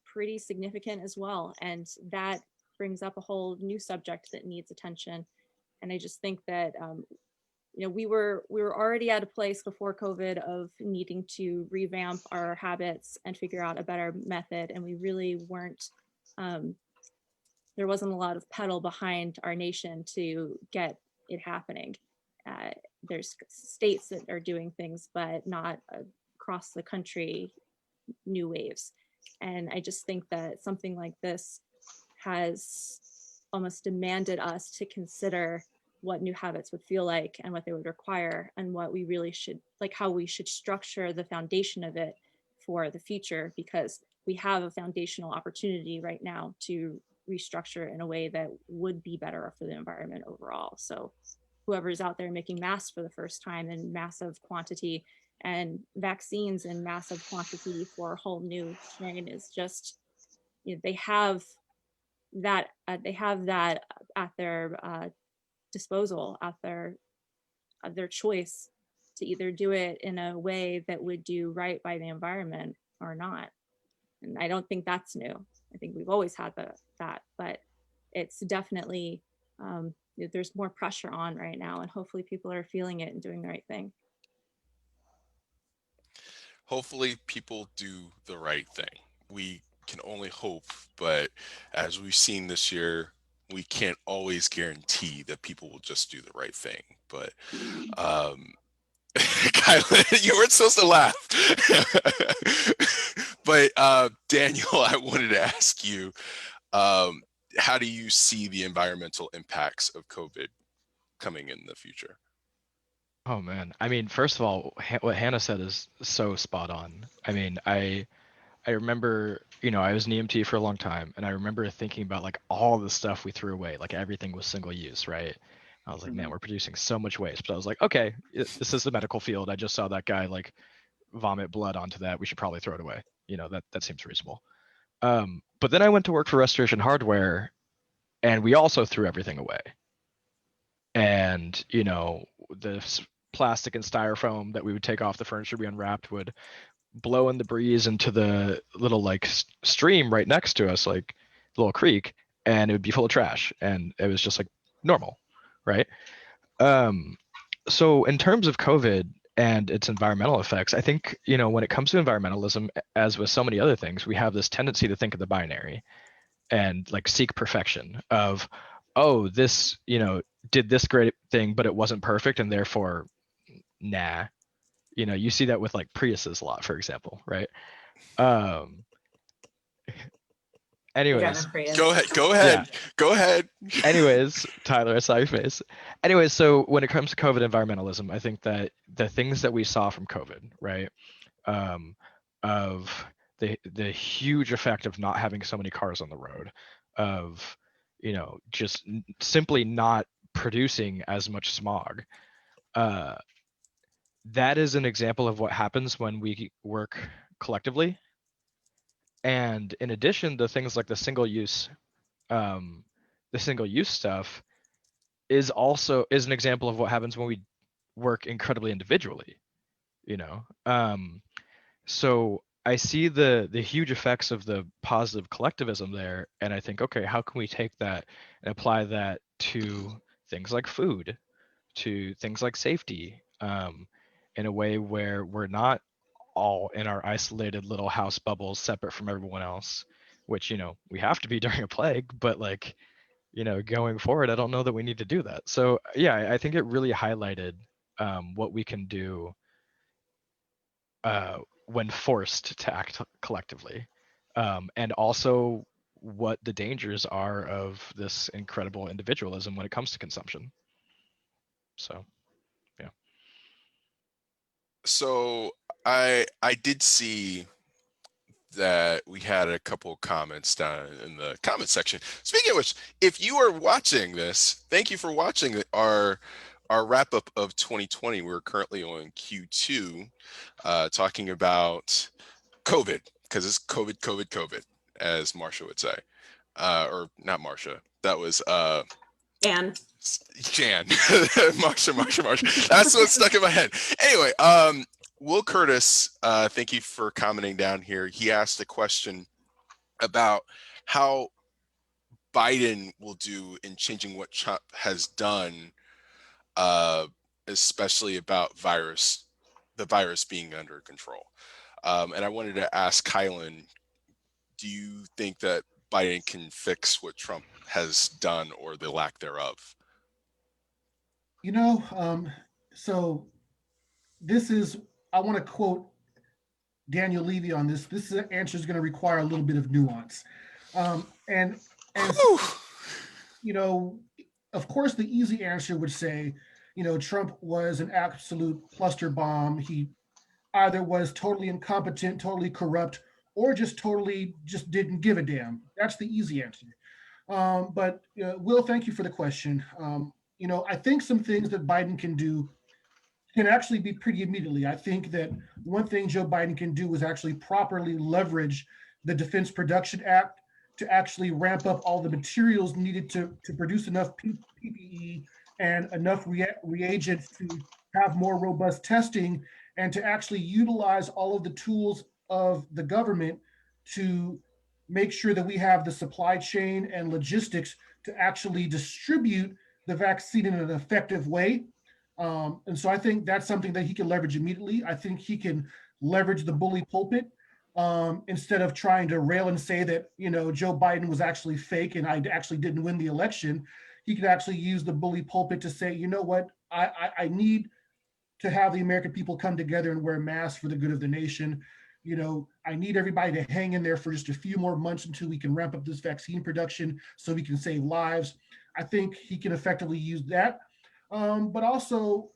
pretty significant as well, and that brings up a whole new subject that needs attention. And I just think that we were already at a place before COVID of needing to revamp our habits and figure out a better method, and we really weren't. There wasn't a lot of pedal behind our nation to get it happening. There's states that are doing things, but not across the country new waves. And I just think that something like this has almost demanded us to consider what new habits would feel like and what they would require, and what we really should, like how we should structure the foundation of it for the future, because we have a foundational opportunity right now to restructure in a way that would be better for the environment overall. So whoever's out there making masks for the first time in massive quantity and vaccines in massive quantity for a whole new strain is just, they have that at their disposal, at their choice to either do it in a way that would do right by the environment or not. And I don't think that's new. I think we've always had that, but it's definitely there's more pressure on right now, and hopefully people are feeling it and doing the right thing. Hopefully people do the right thing. We can only hope, but as we've seen this year, we can't always guarantee that people will just do the right thing. But Kyla, you weren't supposed to laugh. But Daniel, I wanted to ask you, how do you see the environmental impacts of COVID coming in the future? Oh man, I mean, first of all, what Hannah said is so spot on. I mean, I remember, I was an EMT for a long time, and I remember thinking about like all the stuff we threw away, like everything was single use, right? I was like, man, we're producing so much waste. But I was like, okay, this is the medical field. I just saw that guy like vomit blood onto that. We should probably throw it away. That seems reasonable. But then I went to work for Restoration Hardware, and we also threw everything away. And the plastic and styrofoam that we would take off the furniture we unwrapped would blow in the breeze into the little like stream right next to us, like little creek, and it would be full of trash, and it was just like normal, right? Um, so in terms of COVID and its environmental effects, I think, when it comes to environmentalism, as with so many other things, we have this tendency to think of the binary and like seek perfection of, oh, this, did this great thing, but it wasn't perfect, and therefore, nah. You see that with like Priuses a lot, for example, right? Um, I drive a anyways, Prius. Go yeah. ahead. Go ahead. Anyways, Tyler, I saw your face. Anyways, so when it comes to COVID environmentalism, I think that the things that we saw from COVID, right, um, of the huge effect of not having so many cars on the road, of just simply not producing as much smog. Uh, that is an example of what happens when we work collectively. And in addition to things like um, the single use stuff is an example of what happens when we work incredibly individually. You know, so I see the huge effects of the positive collectivism there, and I think, okay, how can we take that and apply that to things like food, to things like safety, in a way where we're not all in our isolated little house bubbles separate from everyone else, which, we have to be during a plague, but like, going forward, I don't know that we need to do that. So yeah, I think it really highlighted what we can do uh, when forced to act collectively, and also what the dangers are of this incredible individualism when it comes to consumption. So yeah. So I did see that we had a couple of comments down in the comment section. Speaking of which, if you are watching this, thank you for watching our wrap up of 2020. We're currently on Q2, talking about COVID, because it's COVID, as Marsha would say, or not Marsha. That was And Jan. Marsha. That's what stuck in my head. Anyway, Will Curtis, thank you for commenting down here. He asked a question about how Biden will do in changing what Trump has done, uh, especially about the virus being under control. And I wanted to ask Kylan, do you think that Biden can fix what Trump has done or the lack thereof? You know, so this is, I want to quote Daniel Levy on this. This answer is going to require a little bit of nuance. And Whew. you know, of course, the easy answer would say, Trump was an absolute cluster bomb. He either was totally incompetent, totally corrupt, or just totally just didn't give a damn. That's the easy answer. But Will, thank you for the question. I think some things that Biden can do can actually be pretty immediately. I think that one thing Joe Biden can do is actually properly leverage the Defense Production Act to actually ramp up all the materials needed to produce enough PPE and enough reagents to have more robust testing and to actually utilize all of the tools of the government to make sure that we have the supply chain and logistics to actually distribute the vaccine in an effective way. And so I think that's something that he can leverage immediately. I think he can leverage the bully pulpit instead of trying to rail and say that, Joe Biden was actually fake and I actually didn't win the election. He could actually use the bully pulpit to say, you know what, I need to have the American people come together and wear masks for the good of the nation. I need everybody to hang in there for just a few more months until we can ramp up this vaccine production so we can save lives. I think he can effectively use that. But also,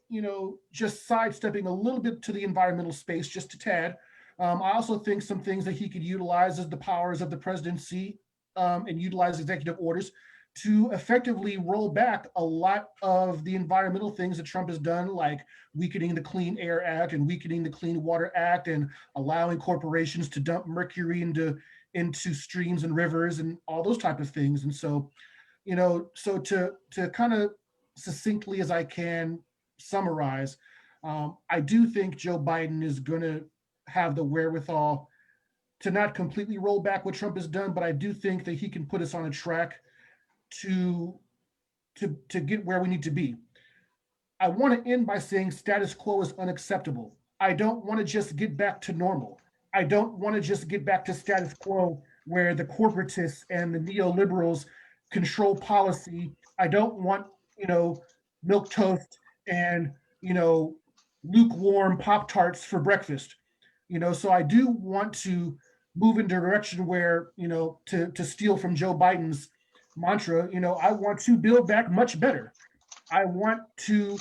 just sidestepping a little bit to the environmental space, just a tad. I also think some things that he could utilize as the powers of the presidency and utilize executive orders to effectively roll back a lot of the environmental things that Trump has done, like weakening the Clean Air Act and weakening the Clean Water Act and allowing corporations to dump mercury into streams and rivers and all those type of things. And so, so to kind of succinctly as I can summarize, I do think Joe Biden is going to have the wherewithal to not completely roll back what Trump has done, but I do think that he can put us on a track to get where we need to be. I want to end by saying status quo is unacceptable. I don't want to just get back to normal. I don't want to just get back to status quo where the corporatists and the neoliberals control policy. I don't want, milk toast and, lukewarm Pop-Tarts for breakfast. So I do want to move in a direction where, to steal from Joe Biden's mantra, I want to build back much better. I want to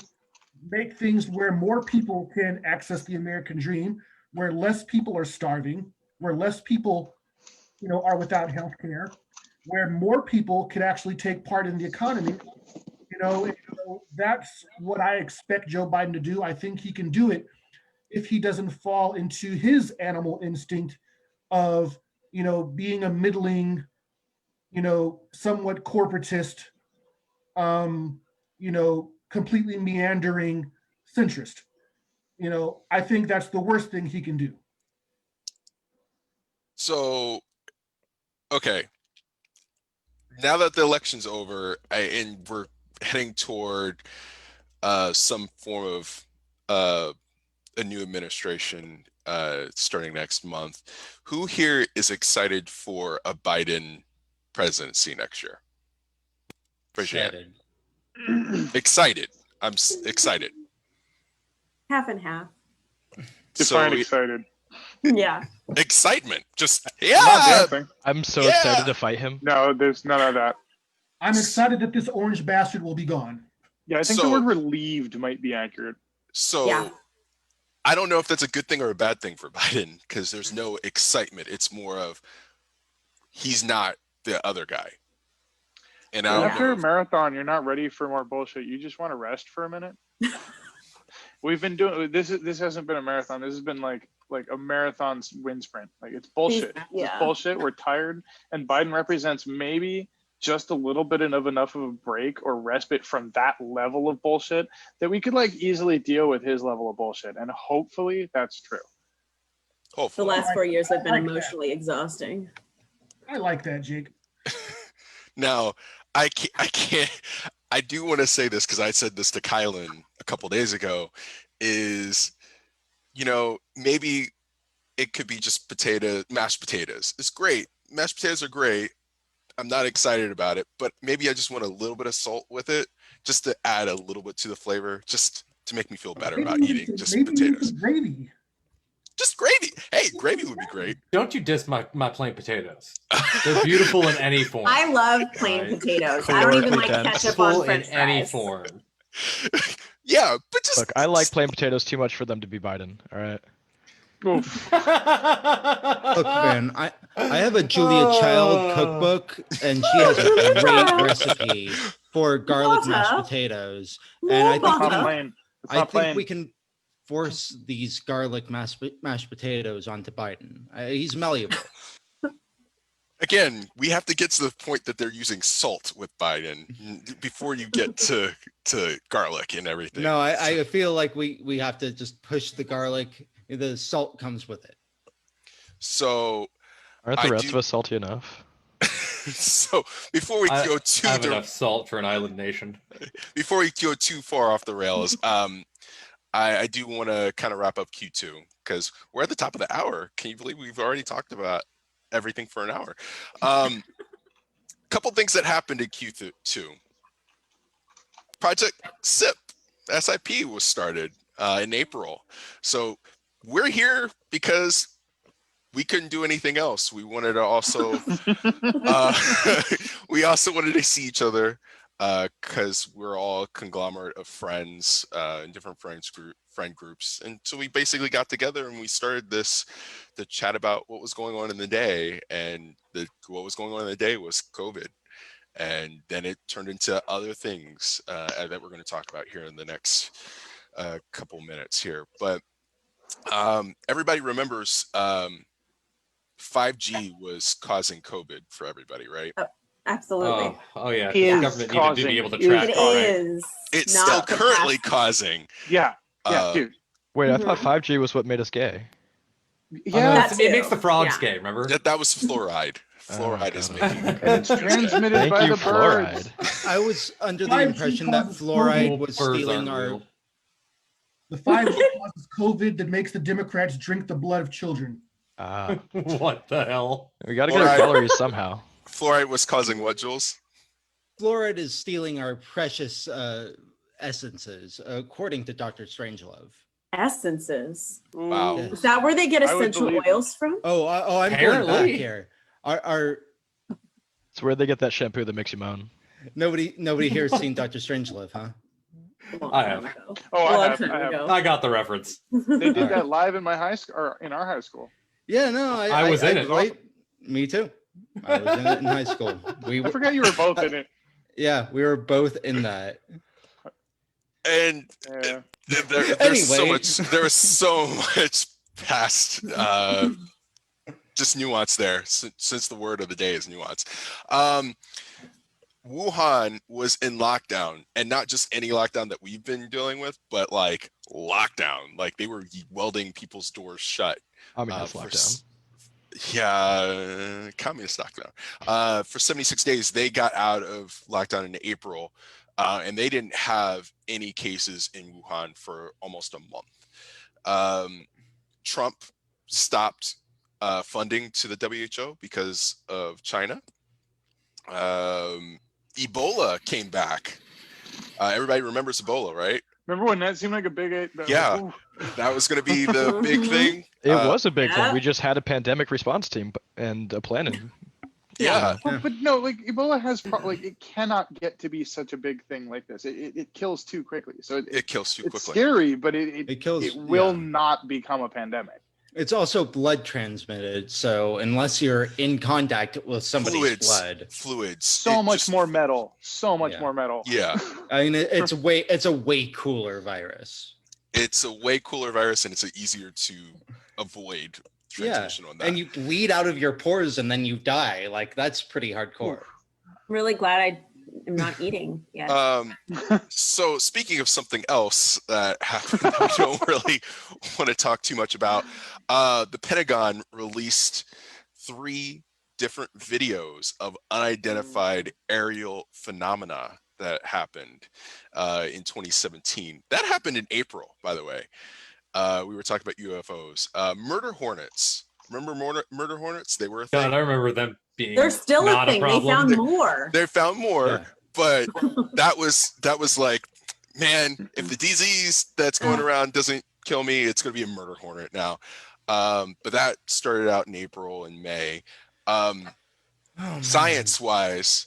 make things where more people can access the American dream, where less people are starving, where less people, are without health care, where more people could actually take part in the economy. That's what I expect Joe Biden to do. I think he can do it if he doesn't fall into his animal instinct of, being a middling, somewhat corporatist, completely meandering centrist. I think that's the worst thing he can do. So, okay. Now that the election's over and we're heading toward some form of a new administration starting next month, who here is excited for a Biden presidency next year? Excited. Excited. I'm excited. Half and half. Define excited. Yeah. Excitement. Just, Not yeah. dancing. I'm so Yeah. excited to fight him. No, there's none of that. I'm excited that this orange bastard will be gone. Yeah, I think the word relieved might be accurate. So Yeah. I don't know if that's a good thing or a bad thing for Biden, because there's no excitement. It's more of he's not the other guy. And I don't After know a marathon, you're not ready for more bullshit. You just want to rest for a minute. We've been doing this. This hasn't been a marathon. This has been like a marathon wind sprint. Like, it's bullshit. Yeah. It's bullshit. We're tired, and Biden represents maybe just a little bit of enough of a break or respite from that level of bullshit that we could easily deal with his level of bullshit. And hopefully that's true. The hopefully. last 4 years have been like that. emotionally exhausting. I like that, Jake. Now, I do want to say this, because I said this to Kylan a couple days ago, is, maybe it could be just mashed potatoes. It's great. Mashed potatoes are great. I'm not excited about it, but maybe I just want a little bit of salt with it, just to add a little bit to the flavor, just to make me feel better about eating just potatoes. Gravy. Just gravy. Hey, gravy would be great. Don't you diss my plain potatoes. They're beautiful in any form. I love plain potatoes. I don't even like ketchup on Beautiful French in any fries. form. Yeah, but just Look, I like plain potatoes too much for them to be Biden. All right. Oof. Look, man, I have a Julia Child cookbook, and she has a great recipe for garlic mashed potatoes. And I It's not think plain. It's not plain. we can force these garlic mashed potatoes onto Biden. He's malleable. Again, we have to get to the point that they're using salt with Biden before you get to garlic and everything. No, I feel like we have to just push the garlic. The salt comes with it. So Aren't the rest of us salty enough? So before we go I have enough salt for an island nation. Before we go too far off the rails, I do want to kind of wrap up Q2, because we're at the top of the hour. Can you believe we've already talked about everything for an hour? Couple things that happened in Q2. Project SIP was started in April. So we're here because we couldn't do anything else. We wanted to also, we also wanted to see each other because we're all a conglomerate of friends in different friend groups. And so we basically got together and we started to chat about what was going on in the day. And what was going on in the day was COVID. And then it turned into other things that we're going to talk about here in the next couple minutes here. But everybody remembers 5G was causing COVID for everybody, right? Absolutely. Oh yeah. Is The government needed to be able to track It it. is. It's not still the currently past. causing. Yeah, dude. Wait, I thought 5G was what made us gay. Yeah, That it makes too. the frogs Yeah. gay. Remember? That was fluoride. Fluoride is got it. making. and it's transmitted Thank by you, the birds. fluoride. I was under the 5G impression that causes fluoride COVID. was Birds stealing aren't our. real. The 5G causes COVID that makes the Democrats drink the blood of children. Ah, What the hell? we got to get our Fluoride. calories somehow. Fluoride was causing what, Jules? Fluoride is stealing our precious essences, according to Dr. Strangelove. Essences. Wow. Yes. Is that where they get I would essential believe oils from? I'm going Apparently. back here. Our It's where they get that shampoo that makes you moan. nobody here has seen Dr. Strangelove, huh? I have. Oh, I Long have. time I have. ago. I got the reference. They did Alright. that live in my high school, or in our high school. Yeah, no, I was in it. Right? Me too. I was in it in high school. We I were, forgot you were both in it. yeah, we were both in that. And Yeah. there's so Anyway. much. There was so much past just nuance there. Since the word of the day is nuance. Wuhan was in lockdown, and not just any lockdown that we've been dealing with, but like lockdown. Like they were welding people's doors shut. Communist for lockdown. Yeah, communist lockdown. For 76 days, they got out of lockdown in April, and they didn't have any cases in Wuhan for almost a month. Trump stopped funding to the WHO because of China. Ebola came back. Everybody remembers Ebola, right? Remember when that seemed like a big? Yeah. Ooh. That was going to be the big thing. It was a big yeah. thing. We just had a pandemic response team and a planning. Yeah. Well, but no, like Ebola has like it cannot get to be such a big thing like this. It kills too quickly. So It kills too it's quickly. scary, but it kills. will yeah. not become a pandemic. It's also blood transmitted, so unless you're in contact with somebody's blood, Fluids. So It much just- more metal. So much Yeah. more metal. Yeah. I mean, it's a way cooler virus. It's a way cooler virus, and it's easier to avoid transmission on that. And you bleed out of your pores and then you die. Like that's pretty hardcore. I'm really glad I am not eating yet. So speaking of something else that happened that we don't really want to talk too much about, the Pentagon released 3 different videos of unidentified aerial phenomena that happened in 2017. That happened in April, by the way. We were talking about UFOs. Murder hornets. Remember murder hornets? They were a thing. God, I remember them being. They're still not a thing. They problem. found more. They found more, Yeah. but that was like, man, if the disease that's going around doesn't kill me, it's going to be a murder hornet now. But that started out in April and May. Science-wise,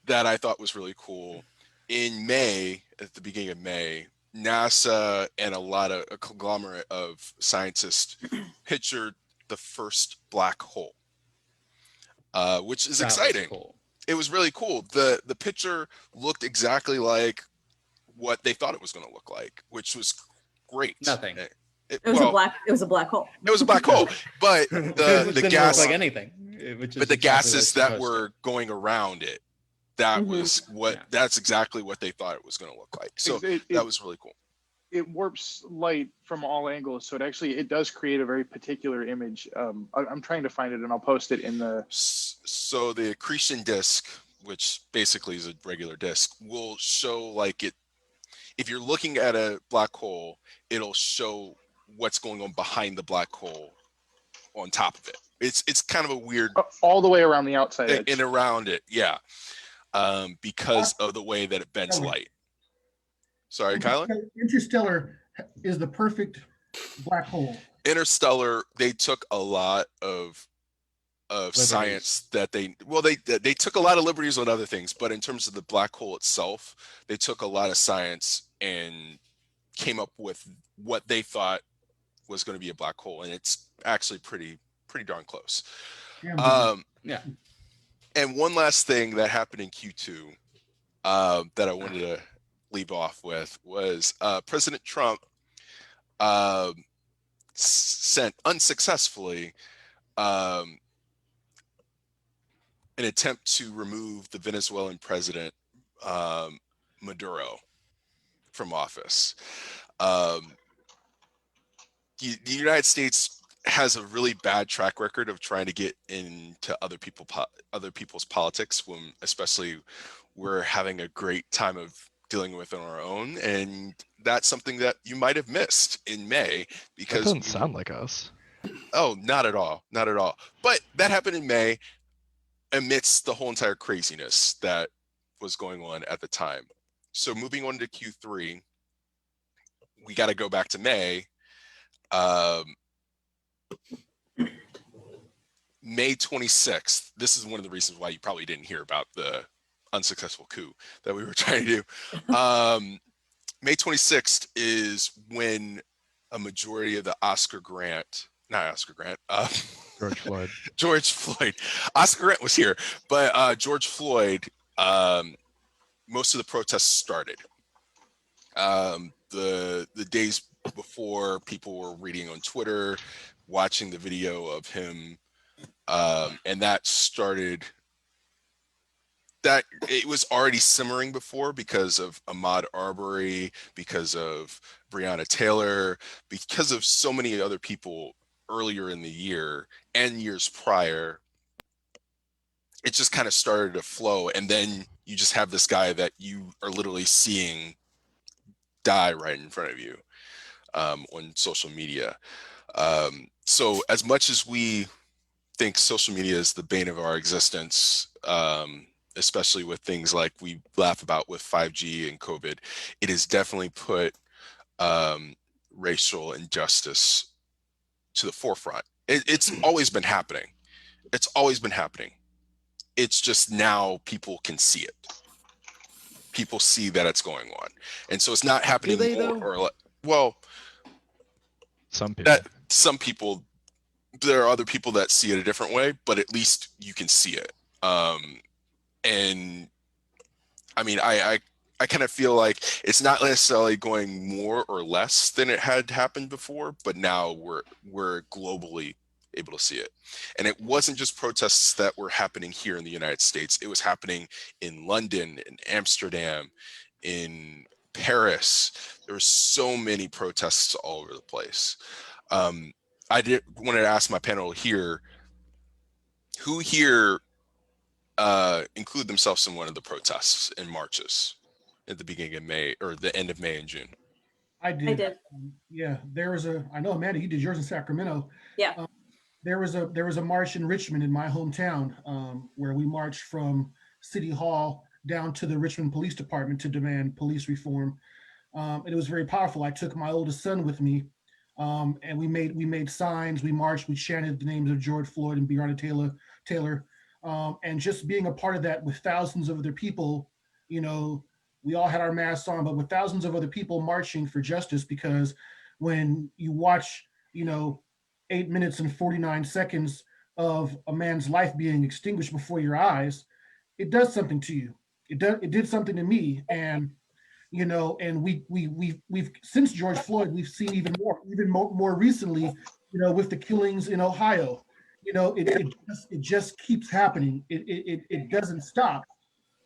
that I thought was really cool. In May, at the beginning of May, NASA and a conglomerate of scientists pictured the first black hole, which is That was exciting. cool. It was really cool. The picture looked exactly like what they thought it was going to look like, which was great. Nothing. It was a black hole. It was a black hole, but It the didn't gas, look like anything. but the gases that were going around it, that was what. Yeah. That's exactly what they thought it was going to look like. So that was really cool. It warps light from all angles, so it does create a very particular image. I'm trying to find it, and I'll post it in the. So the accretion disk, which basically is a regular disk, will show like it. If you're looking at a black hole, it'll show what's going on behind the black hole on top of it. It's kind of a weird All the way around the outside edge. and around it, yeah, because of the way that it bends light. Sorry, Kyler? Interstellar is the perfect black hole. Interstellar, they took a lot of science that they took a lot of liberties on other things, but in terms of the black hole itself, they took a lot of science and came up with what they thought was going to be a black hole, and it's actually pretty darn close. Yeah. And one last thing that happened in Q2 that I wanted to leave off with was President Trump sent unsuccessfully an attempt to remove the Venezuelan president Maduro from office. The United States has a really bad track record of trying to get into other people's politics, when especially we're having a great time of dealing with on our own. And that's something that you might have missed in May, That because doesn't sound like us. oh, not at all, not at all. But that happened in May amidst the whole entire craziness that was going on at the time. So moving on to Q3, we got to go back to May. May 26th, this is one of the reasons why you probably didn't hear about the unsuccessful coup that we were trying to do. May 26th is when a majority of the George Floyd. George Floyd. Oscar Grant was here, but George Floyd, most of the protests started. The days before, people were reading on Twitter, watching the video of him, and that started. That it was already simmering before because of Ahmaud Arbery, because of Breonna Taylor, because of so many other people earlier in the year and years prior. It just kind of started to flow, and then you just have this guy that you are literally seeing die right in front of you on social media. So as much as we think social media is the bane of our existence, especially with things like we laugh about with 5G and COVID, it has definitely put racial injustice to the forefront. It's always been happening. It's always been happening. It's just now people can see it. People see that it's going on. And so it's not happening Do they, more though? or well, Some people. some people, there are other people that see it a different way, but at least you can see it. And I mean, I kind of feel like it's not necessarily going more or less than it had happened before, but now we're globally able to see it. And it wasn't just protests that were happening here in the United States. It was happening in London, in Amsterdam, in Paris. There were so many protests all over the place. I wanted to ask my panel here, who here include themselves in one of the protests and marches at the beginning of May or the end of May and June? I did. I did. Yeah, there was a. I know, Amanda, you did yours in Sacramento. Yeah. There was a march in Richmond, in my hometown, where we marched from City Hall down to the Richmond Police Department to demand police reform. And it was very powerful. I took my oldest son with me, and we made signs. We marched. We chanted the names of George Floyd and Breonna Taylor, and just being a part of that with thousands of other people. You know, we all had our masks on, but with thousands of other people marching for justice. Because when you watch, 8 minutes and 49 seconds of a man's life being extinguished before your eyes, it does something to you. It did something to me. And and we've since George Floyd, we've seen even more recently, with the killings in Ohio. It just keeps happening. It doesn't stop.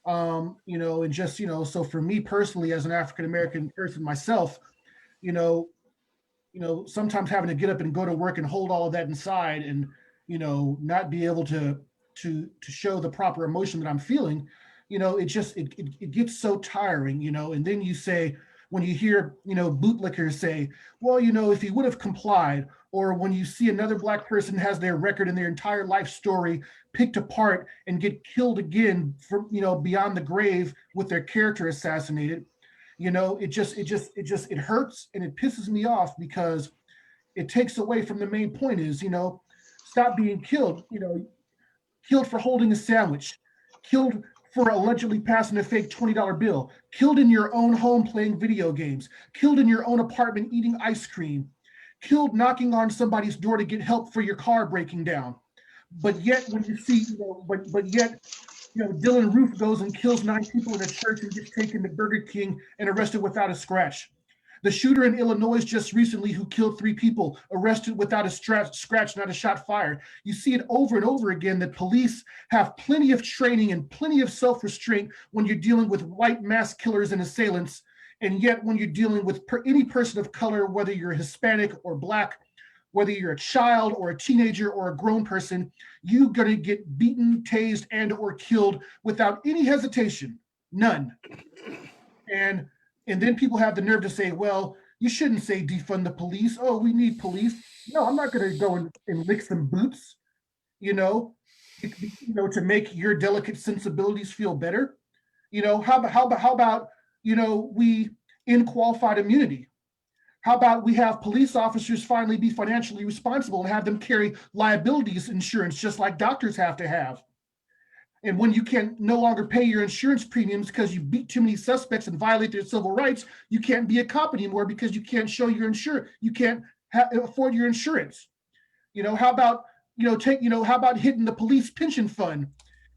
And just, so for me personally, as an African American person myself, sometimes having to get up and go to work and hold all of that inside, and not be able to show the proper emotion that I'm feeling, it gets so tiring, and then you say, when you hear bootlickers say, well, if he would have complied, or when you see another Black person has their record and their entire life story picked apart and get killed again from beyond the grave with their character assassinated, it hurts and it pisses me off, because it takes away from the main point is, stop being killed, killed for holding a sandwich, killed for allegedly passing a fake $20 bill, killed in your own home playing video games, killed in your own apartment eating ice cream, killed knocking on somebody's door to get help for your car breaking down. But yet when you see, Dylan Roof goes and kills 9 people in a church and gets taken to Burger King and arrested without a scratch. The shooter in Illinois just recently, who killed 3 people, arrested without a scratch, not a shot fired. You see it over and over again that police have plenty of training and plenty of self-restraint when you're dealing with white mass killers and assailants. And yet when you're dealing with any person of color, whether you're Hispanic or Black, whether you're a child or a teenager or a grown person, you're going to get beaten, tased, and or killed without any hesitation, none. And then people have the nerve to say, well, you shouldn't say defund the police. Oh, we need police. No, I'm not going to go and lick some boots, to make your delicate sensibilities feel better. How about we end qualified immunity? How about we have police officers finally be financially responsible and have them carry liabilities insurance just like doctors have to have? And when you can no longer pay your insurance premiums because you beat too many suspects and violate their civil rights, you can't be a cop anymore because you can't show your insurance. You can't afford your insurance. How about how about hitting the police pension fund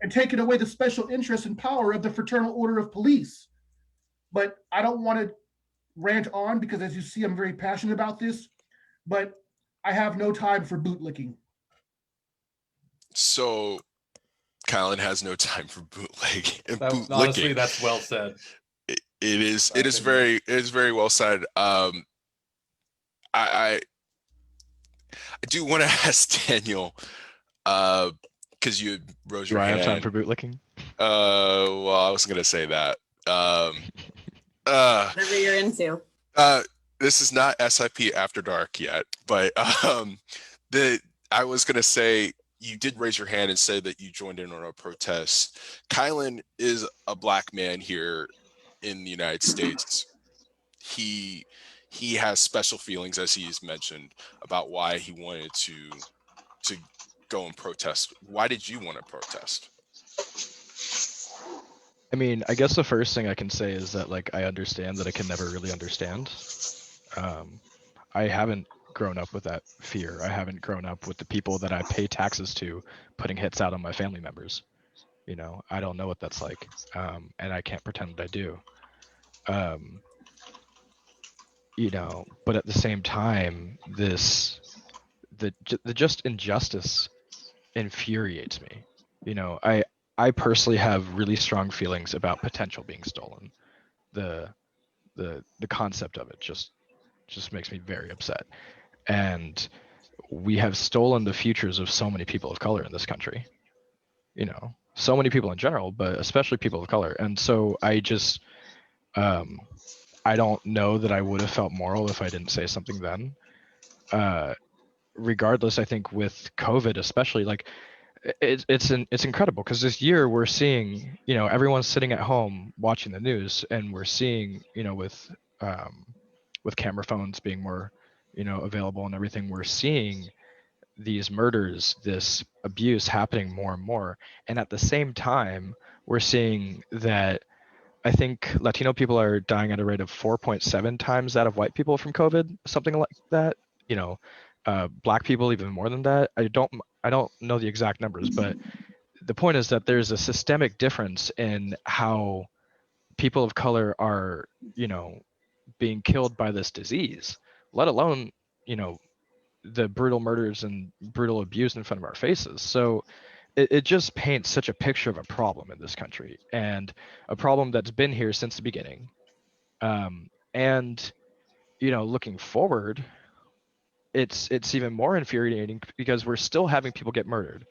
and taking away the special interest and power of the Fraternal Order of Police? But I don't want to rant on because, as you see, I'm very passionate about this, but I have no time for bootlicking. So Kylan has no time for bootlegging and bootlicking. Honestly, that's well said. It is very well said. I do want to ask Daniel, because you rose your hand. Do I have time for bootlicking? Well, I was gonna say that. Whatever you're into. This is not SIP After Dark yet, but I was gonna say, you did raise your hand and say that you joined in on a protest. Kylan is a Black man here in the United States. He has special feelings, as he's mentioned, about why he wanted to go and protest. Why did you want to protest? I mean, I guess the first thing I can say is that, like, I understand that I can never really understand. I haven't grown up with that fear. I haven't grown up with the people that I pay taxes to putting hits out on my family members. I don't know what that's like, and I can't pretend that I do. But at the same time, the just injustice infuriates me. I personally have really strong feelings about potential being stolen. The concept of it just makes me very upset. And we have stolen the futures of so many people of color in this country. So many people in general, but especially people of color. And so I just I don't know that I would have felt moral if I didn't say something then. Regardless, I think with COVID especially, like, it's incredible because this year we're seeing, everyone's sitting at home watching the news, and we're seeing, with camera phones being more, available and everything, we're seeing these murders, this abuse happening more and more. And at the same time, we're seeing that I think Latino people are dying at a rate of 4.7 times that of white people from COVID, something like that. Black people even more than that. I don't know the exact numbers, but the point is that there's a systemic difference in how people of color are, being killed by this disease, let alone, the brutal murders and brutal abuse in front of our faces. So it just paints such a picture of a problem in this country, and a problem that's been here since the beginning. And looking forward, it's even more infuriating because we're still having people get murdered,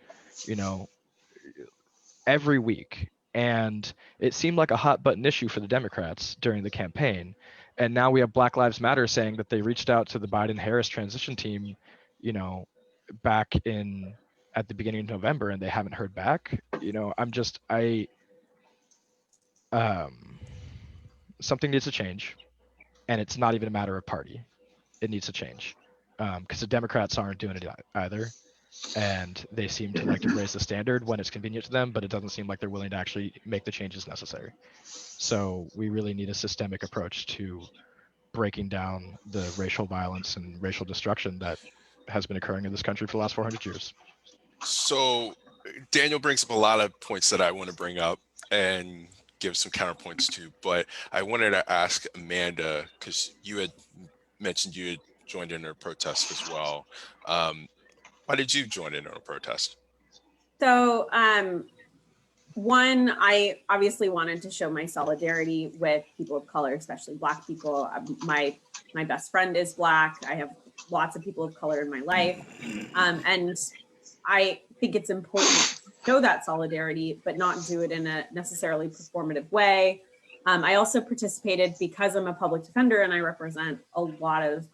every week. And it seemed like a hot button issue for the Democrats during the campaign. And now we have Black Lives Matter saying that they reached out to the Biden-Harris transition team, back at the beginning of November, and they haven't heard back. Something needs to change, and it's not even a matter of party. It needs to change, because the Democrats aren't doing it either, and they seem to like to raise the standard when it's convenient to them, but it doesn't seem like they're willing to actually make the changes necessary. So we really need a systemic approach to breaking down the racial violence and racial destruction that has been occurring in this country for the last 400 years. So Daniel brings up a lot of points that I want to bring up and give some counterpoints to, but I wanted to ask Amanda, because you had mentioned you had joined in a protest as well. Why did you join in on a protest? So, one, I obviously wanted to show my solidarity with people of color, especially Black people. My best friend is Black. I have lots of people of color in my life. And I think it's important to show that solidarity, but not do it in a necessarily performative way. I also participated because I'm a public defender and I represent a lot of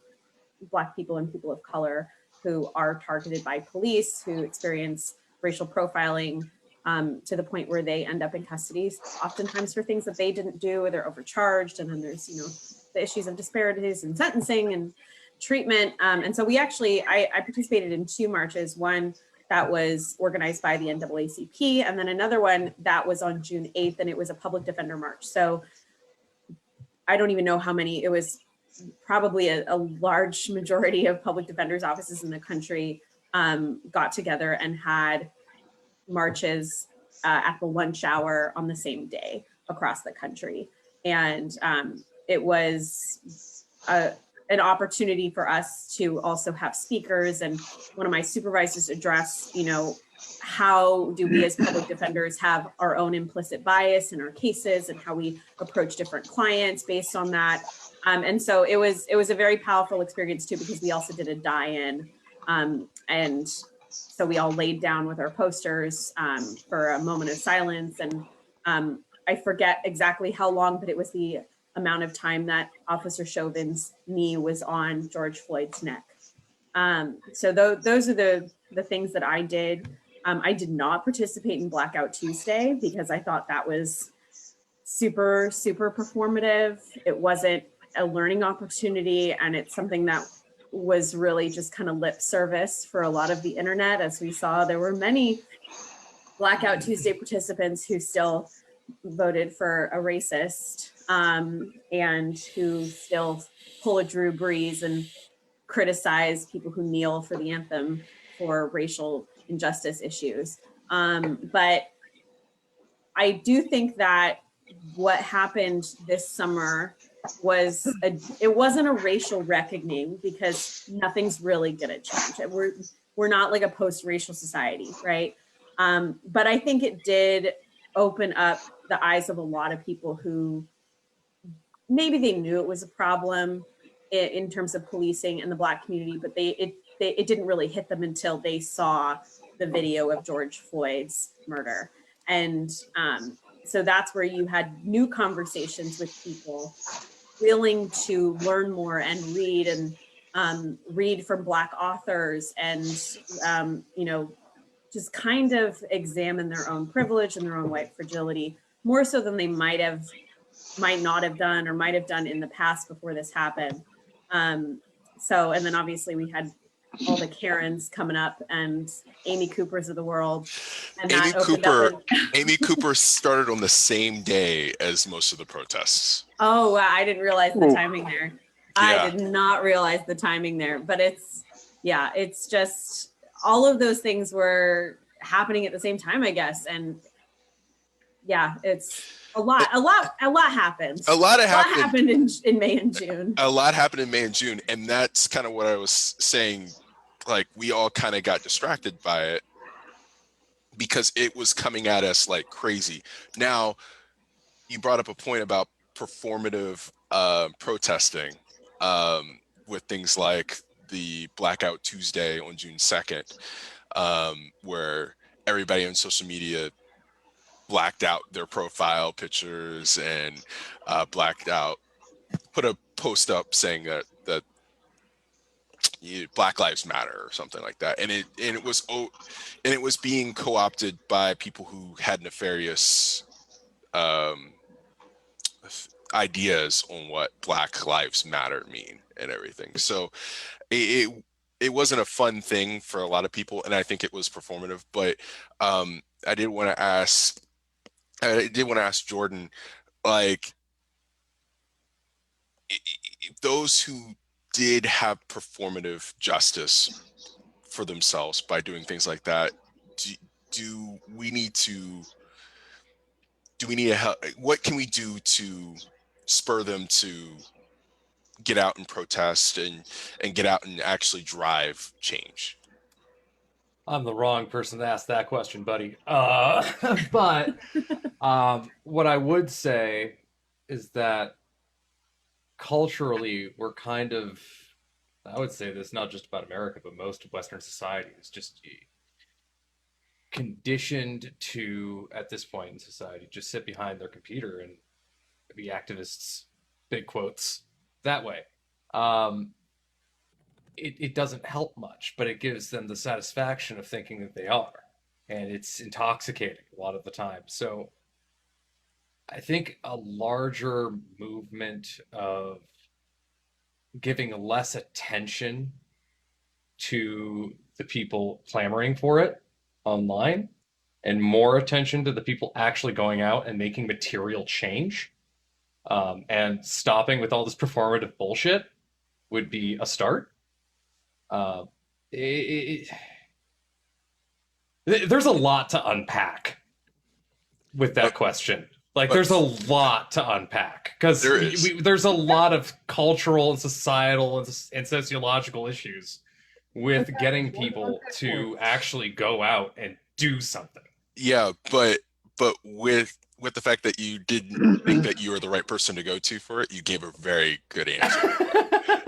Black people and people of color who are targeted by police, who experience racial profiling to the point where they end up in custody, oftentimes for things that they didn't do, or they're overcharged. And then there's, the issues of disparities in sentencing and treatment. And so I participated in 2 marches, one that was organized by the NAACP, and then another one that was on June 8th, and it was a public defender march. So I don't even know how many, it was probably a large majority of public defenders offices in the country got together and had marches at the lunch hour on the same day across the country. And it was an opportunity for us to also have speakers, and one of my supervisors addressed, how do we as public defenders have our own implicit bias in our cases and how we approach different clients based on that. And so it was a very powerful experience too, because we also did a die-in. And so we all laid down with our posters for a moment of silence. And I forget exactly how long, but it was the amount of time that Officer Chauvin's knee was on George Floyd's neck. So those are the things that I did. I did not participate in Blackout Tuesday because I thought that was super, super performative. It wasn't a learning opportunity, and it's something that was really just kind of lip service for a lot of the internet. As we saw, there were many Blackout Tuesday participants who still voted for a racist and who still pull a Drew Brees and criticize people who kneel for the anthem for racial injustice issues. But I do think that what happened this summer it wasn't a racial reckoning, because nothing's really gonna change. We're not like a post-racial society, right? But I think it did open up the eyes of a lot of people who maybe they knew it was a problem in terms of policing in the Black community, but it didn't really hit them until they saw the video of George Floyd's murder. And so that's where you had new conversations with people willing to learn more and read from Black authors and, just kind of examine their own privilege and their own white fragility, more so than they might not have done or might have done in the past before this happened. And then obviously we had all the Karens coming up and Amy Coopers of the world. And Amy Cooper started on the same day as most of the protests. Oh, wow. I didn't realize the timing there. Yeah. I did not realize the timing there, but it's just all of those things were happening at the same time, I guess. And yeah, it's a lot happened. A lot happened in May and June. A lot happened in May and June. And that's kind of what I was saying. Like, we all kind of got distracted by it because it was coming at us like crazy. Now, you brought up a point about performative protesting with things like the Blackout Tuesday on June 2nd, where everybody on social media blacked out their profile pictures and put a post up saying that Black Lives Matter or something like that, and it was being co-opted by people who had nefarious ideas on what Black Lives Matter mean and everything. So it wasn't a fun thing for a lot of people, and I think it was performative. But I did want to ask Jordan, like, those who did have performative justice for themselves by doing things like that, do we need to help? What can we do to spur them to get out and protest and get out and actually drive change? I'm the wrong person to ask that question, buddy. But what I would say is that culturally, we're kind of I would say this not just about America, but most of Western society is just conditioned to, at this point in society, just sit behind their computer and be activists, big quotes, that way. Um, it doesn't help much, but it gives them the satisfaction of thinking that they are. And it's intoxicating a lot of the time. So I think a larger movement of giving less attention to the people clamoring for it online and more attention to the people actually going out and making material change, and stopping with all this performative bullshit would be a start. Uh, it, there's a lot to unpack with that question. Like, there's a lot to unpack because there's a lot of cultural and societal and sociological issues with getting people to actually go out and do something. Yeah, but with the fact that you didn't think that you were the right person to go to for it, you gave a very good answer.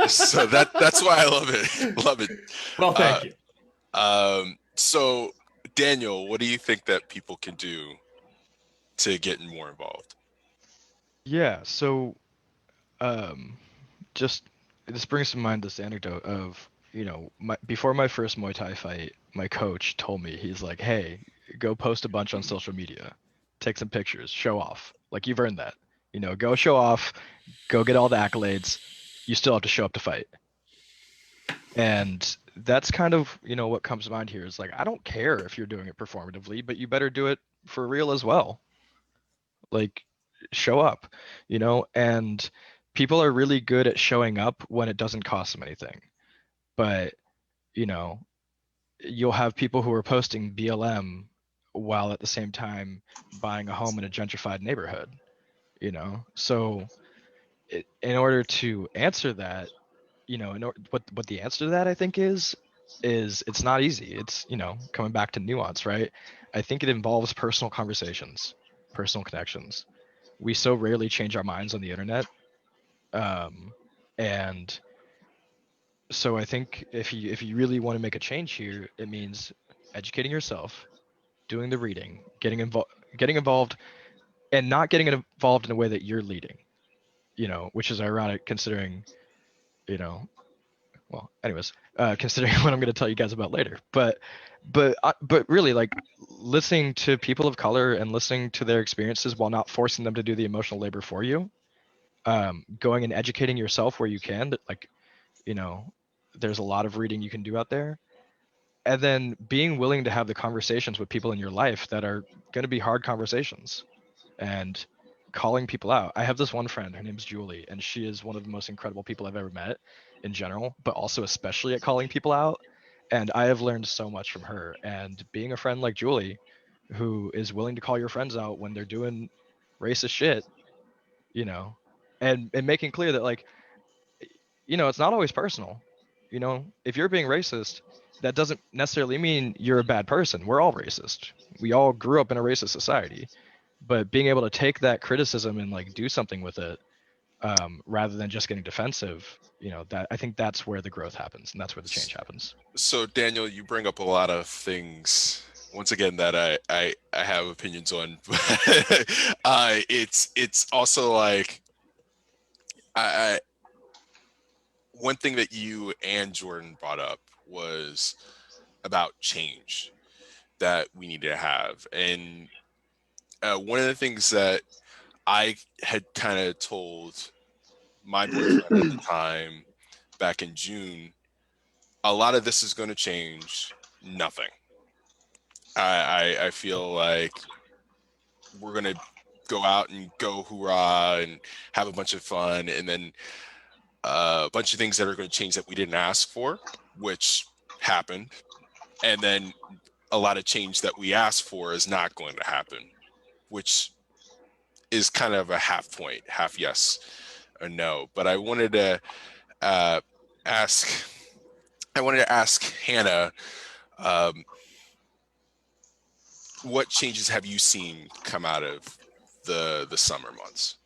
So that's why I love it. Love it. Well, thank you. So Daniel, what do you think that people can do to get more involved? Yeah, so just this brings to mind this anecdote of, before my first Muay Thai fight, my coach told me, he's like, hey, go post a bunch on social media, take some pictures, show off. Like, you've earned that. Go show off, go get all the accolades. You still have to show up to fight. And that's kind of, what comes to mind here is like, I don't care if you're doing it performatively, but you better do it for real as well. Like, show up, and people are really good at showing up when it doesn't cost them anything. But, you'll have people who are posting BLM while at the same time buying a home in a gentrified neighborhood, So in order to answer that, what the answer to that I think is it's not easy. It's, coming back to nuance, right? I think it involves personal conversations, personal connections. We so rarely change our minds on the internet. And so I think if you really want to make a change here, it means educating yourself, doing the reading, getting involved, and not getting involved in a way that you're leading, which is ironic considering, well, anyways, considering what I'm going to tell you guys about later. But really, like, listening to people of color and listening to their experiences while not forcing them to do the emotional labor for you, going and educating yourself where you can, like, there's a lot of reading you can do out there, and then being willing to have the conversations with people in your life that are going to be hard conversations, and calling people out. I have this one friend, her name's Julie, and she is one of the most incredible people I've ever met in general, but also especially at calling people out. And I have learned so much from her. And being a friend like Julie, who is willing to call your friends out when they're doing racist shit, and making clear that, like, it's not always personal. If you're being racist, that doesn't necessarily mean you're a bad person. We're all racist. We all grew up in a racist society. But being able to take that criticism and, like, do something with it, rather than just getting defensive, that I think that's where the growth happens, and that's where the change happens. So Daniel, you bring up a lot of things once again that I have opinions on. It's also like I one thing that you and Jordan brought up was about change that we need to have. And one of the things that I had kind of told my boyfriend at the time back in June, a lot of this is going to change nothing. I feel like we're going to go out and go hoorah and have a bunch of fun, and then a bunch of things that are going to change that we didn't ask for, which happened. And then a lot of change that we asked for is not going to happen, which is kind of a half point, half yes or no. But I wanted to ask Hannah, what changes have you seen come out of the summer months?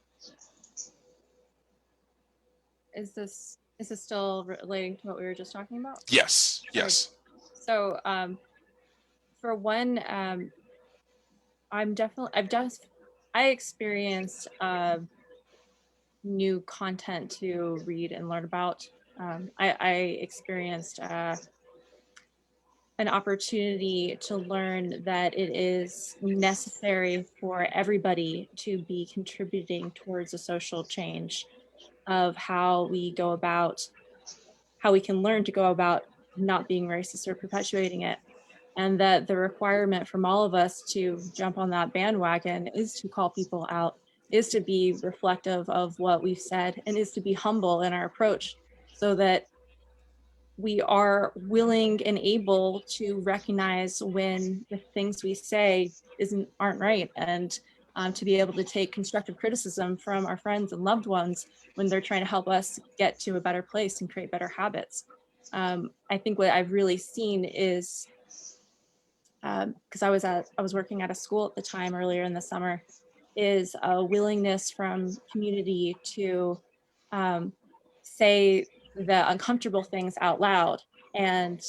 Is this Is this still relating to what we were just talking about? Yes, yes. So, for one, I experienced new content to read and learn about. I experienced an opportunity to learn that it is necessary for everybody to be contributing towards a social change of how we go about, how we can learn to go about not being racist or perpetuating it. And that the requirement from all of us to jump on that bandwagon is to call people out, is to be reflective of what we've said, and is to be humble in our approach so that we are willing and able to recognize when the things we say aren't right, and to be able to take constructive criticism from our friends and loved ones when they're trying to help us get to a better place and create better habits. I think what I've really seen is, because I was working at a school at the time earlier in the summer, is a willingness from community to say the uncomfortable things out loud, and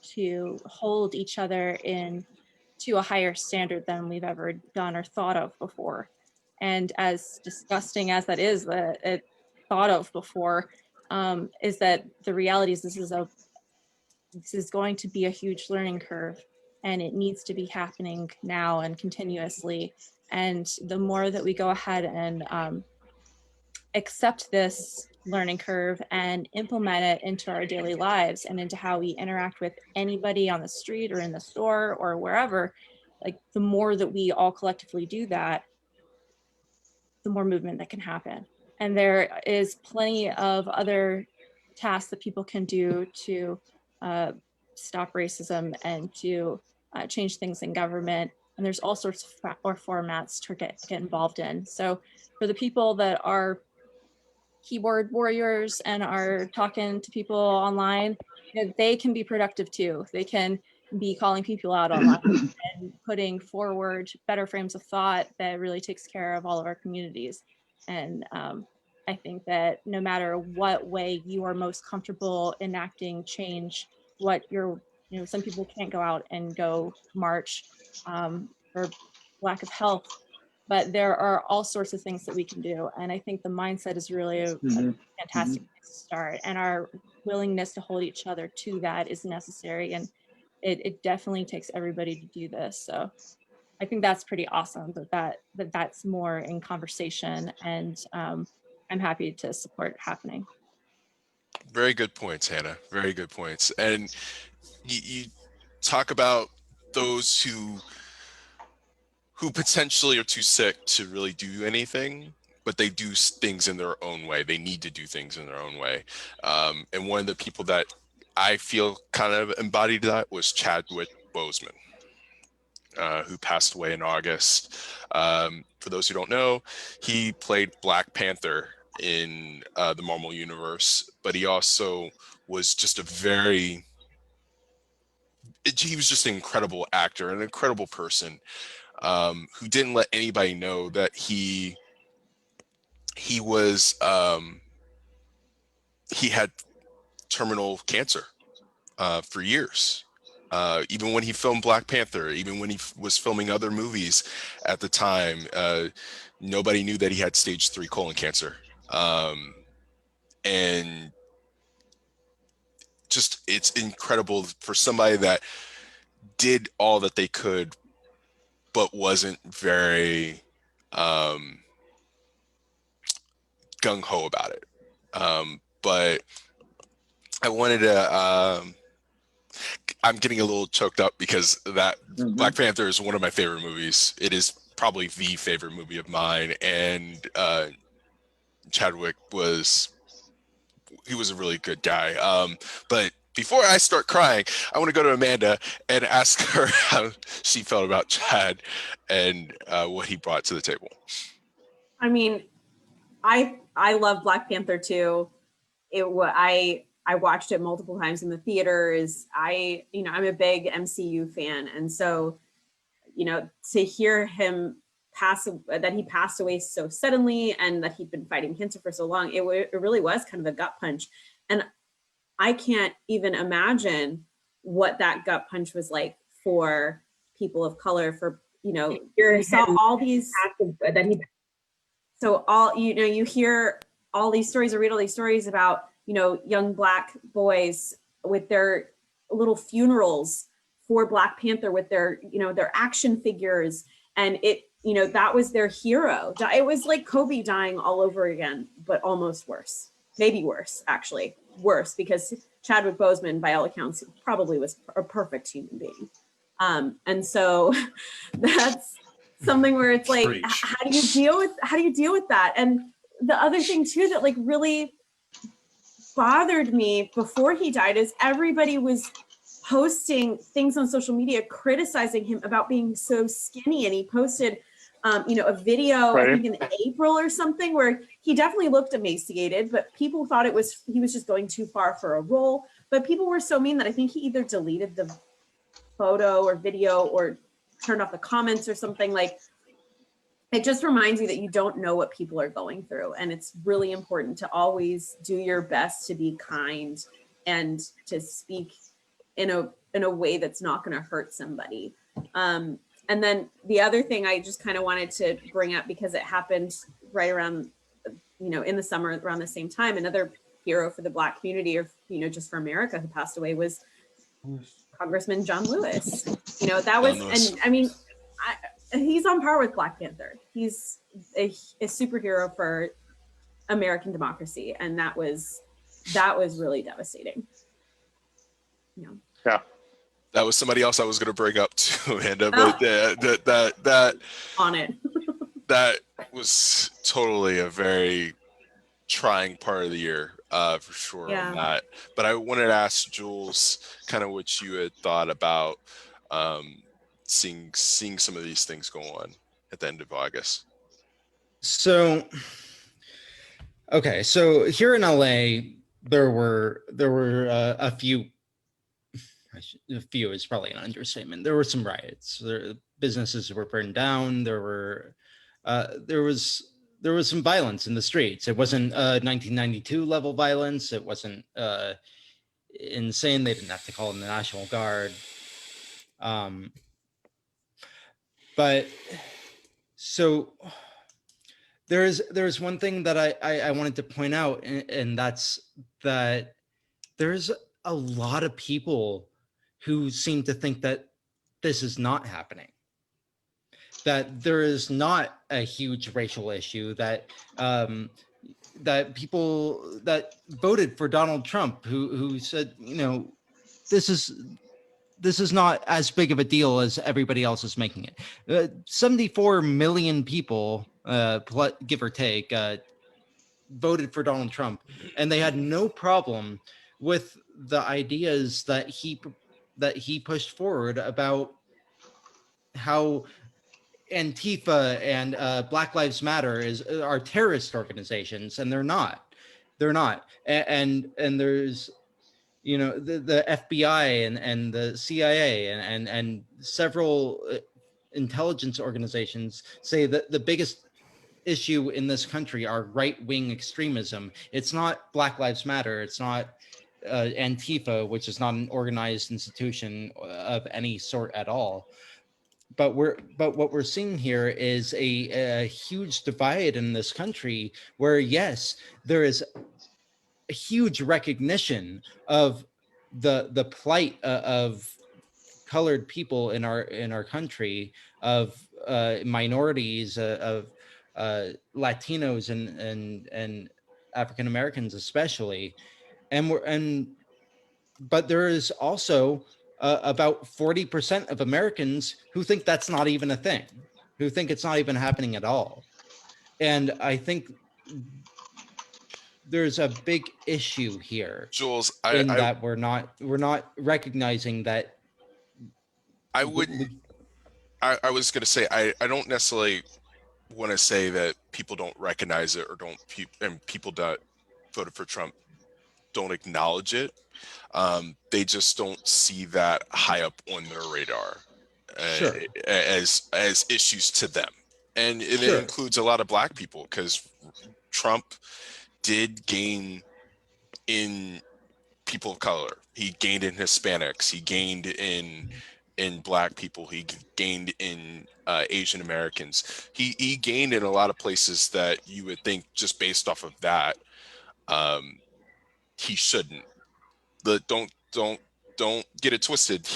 to hold each other in to a higher standard than we've ever done or thought of before. And as disgusting as that is, that it thought of before, is that the reality is this is going to be a huge learning curve, and it needs to be happening now and continuously. And the more that we go ahead and accept this learning curve and implement it into our daily lives and into how we interact with anybody on the street or in the store or wherever, like the more that we all collectively do that, the more movement that can happen. And there is plenty of other tasks that people can do to stop racism and to change things in government. And there's all sorts of formats to get involved in. So for the people that are keyboard warriors and are talking to people online, they can be productive too. They can be calling people out online and putting forward better frames of thought that really takes care of all of our communities. And I think that no matter what way you are most comfortable enacting change, some people can't go out and go march for lack of health, but there are all sorts of things that we can do. And I think the mindset is really a fantastic place to start. And our willingness to hold each other to that is necessary. And it definitely takes everybody to do this. So I think that's pretty awesome that's more in conversation. And I'm happy to support it happening. Very good points, Hannah. Very good points. And you talk about those who potentially are too sick to really do anything, but they do things in their own way. They need to do things in their own way. And one of the people that I feel kind of embodied that was Chadwick Boseman, who passed away in August. For those who don't know, he played Black Panther in the Marvel Universe, but he also was just he was just an incredible actor, an incredible person, who didn't let anybody know that he had terminal cancer for years. Even when he filmed Black Panther, even when he was filming other movies at the time, nobody knew that he had stage 3 colon cancer. And just, it's incredible for somebody that did all that they could, but wasn't very gung-ho about it. But I wanted to, I'm getting a little choked up because that Black Panther is one of my favorite movies. It is probably the favorite movie of mine. And Chadwick was a really good guy. But before I start crying, I want to go to Amanda and ask her how she felt about Chad and what he brought to the table. I mean, I love Black Panther too. I watched it multiple times in the theaters. I'm a big MCU fan, and so to hear him that he passed away so suddenly, and that he'd been fighting cancer for so long, it really was kind of a gut punch. And I can't even imagine what that gut punch was like for people of color, for, you saw all these, so all, you hear all these stories or read all these stories about, young Black boys with their little funerals for Black Panther with their, their action figures. And it, that was their hero. It was like Kobe dying all over again, but almost worse. Maybe worse, actually. Worse, because Chadwick Boseman, by all accounts, probably was a perfect human being. And so that's something where it's like, how do you deal with that? And the other thing too that like really bothered me before he died is everybody was posting things on social media criticizing him about being so skinny, and he posted a video, I think in April or something, where he definitely looked emaciated, but people thought he was just going too far for a role. But people were so mean that I think he either deleted the photo or video or turned off the comments or something. Like, it just reminds you that you don't know what people are going through. And it's really important to always do your best to be kind and to speak in a way that's not going to hurt somebody. And then the other thing I just kind of wanted to bring up, because it happened right around, in the summer around the same time, another hero for the Black community, or, just for America, who passed away was Congressman John Lewis. That was, and I mean, he's on par with Black Panther. He's a superhero for American democracy. And that was really devastating. Yeah. That was somebody else I was going to bring up too, Amanda. But that on it. That was totally a very trying part of the year, for sure. Yeah. On that. But I wanted to ask Jules kind of what you had thought about seeing some of these things go on at the end of August. So, okay, so here in LA, there were a few is probably an understatement. There were some riots. Businesses were burned down. There was some violence in the streets. It wasn't 1992 level violence. It wasn't insane. They didn't have to call in the National Guard. But so there's one thing that I wanted to point out, and that's that there's a lot of people who seem to think that this is not happening, that there is not a huge racial issue, that that people that voted for Donald Trump who said, this is not as big of a deal as everybody else is making it. 74 million people, give or take, voted for Donald Trump, and they had no problem with the ideas that he pushed forward about how Antifa and Black Lives Matter are terrorist organizations, and they're not. And there's the FBI and the CIA and several intelligence organizations say that the biggest issue in this country are right-wing extremism. It's not Black Lives Matter. It's not Antifa, which is not an organized institution of any sort at all. But what we're seeing here is a huge divide in this country where, yes, there is a huge recognition of the plight of colored people in our country, of minorities, of Latinos and African Americans especially, but there is also about 40% of Americans who think that's not even a thing, who think it's not even happening at all. And I think there's a big issue here, Jules, that we're not recognizing that. I wouldn't. I was going to say I don't necessarily want to say that people don't recognize it or and people that voted for Trump don't acknowledge it. They just don't see that high up on their radar as issues to them, and it includes a lot of Black people, because Trump did gain in people of color. He gained in Hispanics. He gained in Black people. He gained in Asian Americans. He gained in a lot of places that you would think just based off of that he shouldn't. Don't get it twisted.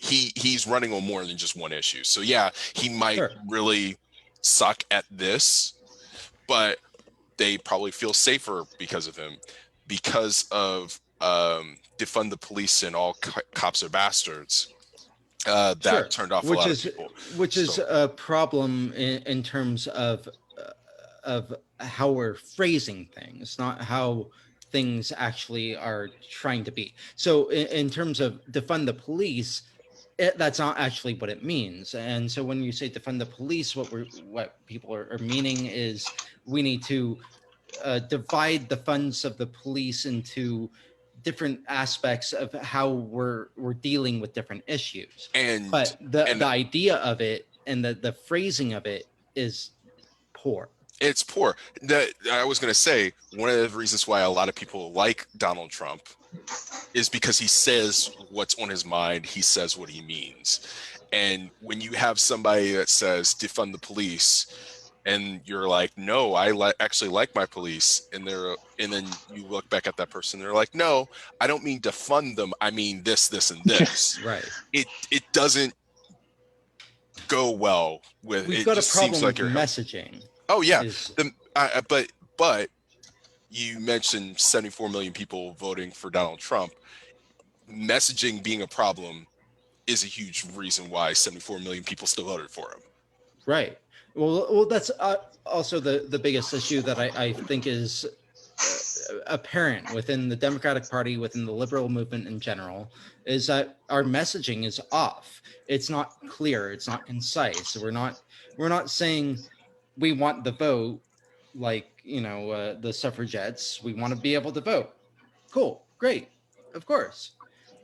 He's running on more than just one issue. So yeah, he might really suck at this, but they probably feel safer because of him, because of defund the police and all cops are bastards. That turned off a lot of people. Which is a problem in terms of how we're phrasing things, not how things actually are trying to be. So in terms of defund the police, that's not actually what it means. And so when you say defund the police, what people are meaning is we need to divide the funds of the police into different aspects of how we're dealing with different issues. But the idea of it and the phrasing of it is poor. It's poor. I was going to say, one of the reasons why a lot of people like Donald Trump is because he says what's on his mind. He says what he means. And when you have somebody that says defund the police, and you're like, no, I actually like my police, and then you look back at that person, they're like, no, I don't mean defund them. I mean this, and this. Right. It doesn't go well with. We've it got just a problem seems like with you're messaging. Oh yeah, but you mentioned 74 million people voting for Donald Trump. Messaging being a problem is a huge reason why 74 million people still voted for him. Right. Well, that's also the biggest issue that I think is apparent within the Democratic Party, within the liberal movement in general, is that our messaging is off. It's not clear. It's not concise. We're not saying we want the vote like, the suffragettes. We want to be able to vote. Cool. Great. Of course.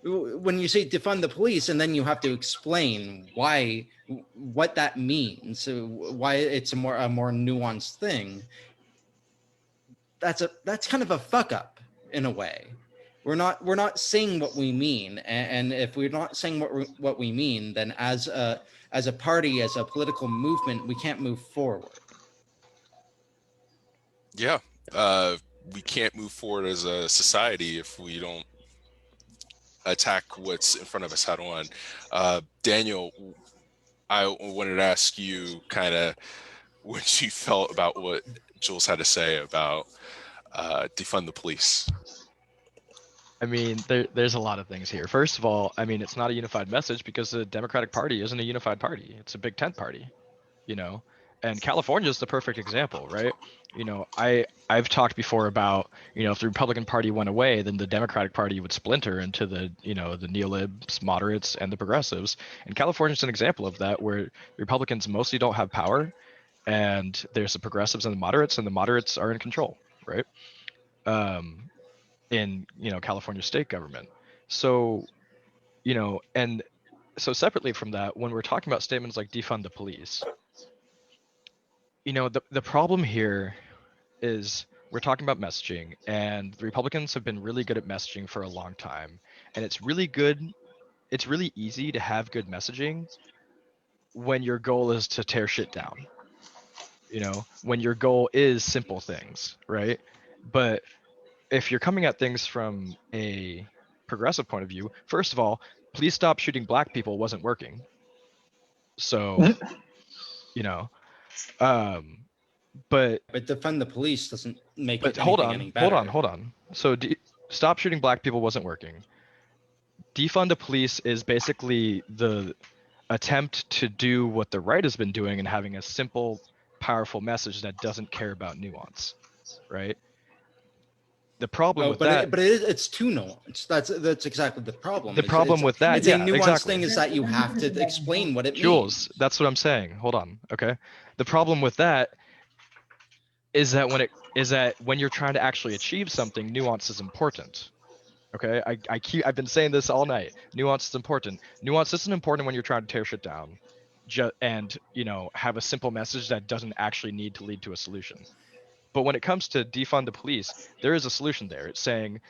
When you say defund the police and then you have to explain what that means, why it's a more nuanced thing, that's kind of a fuck up in a way. We're not saying what we mean, and if we're not saying what we mean, then as a party, as a political movement, we can't move forward. Yeah, we can't move forward as a society if we don't attack what's in front of us head on. Daniel, I wanted to ask you kind of what you felt about what Jules had to say about defund the police. I mean, there's a lot of things here. First of all, I mean, it's not a unified message because the Democratic Party isn't a unified party. It's a big tent party, and California is the perfect example, right? I've talked before about, if the Republican Party went away, then the Democratic Party would splinter into the neolibs, moderates, and the progressives. And California is an example of that, where Republicans mostly don't have power, and there's the progressives and the moderates are in control, right? In California state government. So, and so separately from that, when we're talking about statements like defund the police, the problem here is we're talking about messaging, and the Republicans have been really good at messaging for a long time, and it's really easy to have good messaging when your goal is to tear shit down, when your goal is simple things, right? But if you're coming at things from a progressive point of view, first of all, please stop shooting black people wasn't working. So, but defund the police doesn't make it any better. Hold on. So stop shooting black people wasn't working. Defund the police is basically the attempt to do what the right has been doing and having a simple, powerful message that doesn't care about nuance, right? The problem with that, it's too nuanced. That's exactly the problem. It's a nuanced thing is that you have to explain what it Jules, means. That's what I'm saying. Hold on, okay. The problem with that is that when you're trying to actually achieve something, nuance is important. Okay, I've been saying this all night. Nuance is important. Nuance isn't important when you're trying to tear shit down, and have a simple message that doesn't actually need to lead to a solution. But when it comes to defund the police, there is a solution there. It's saying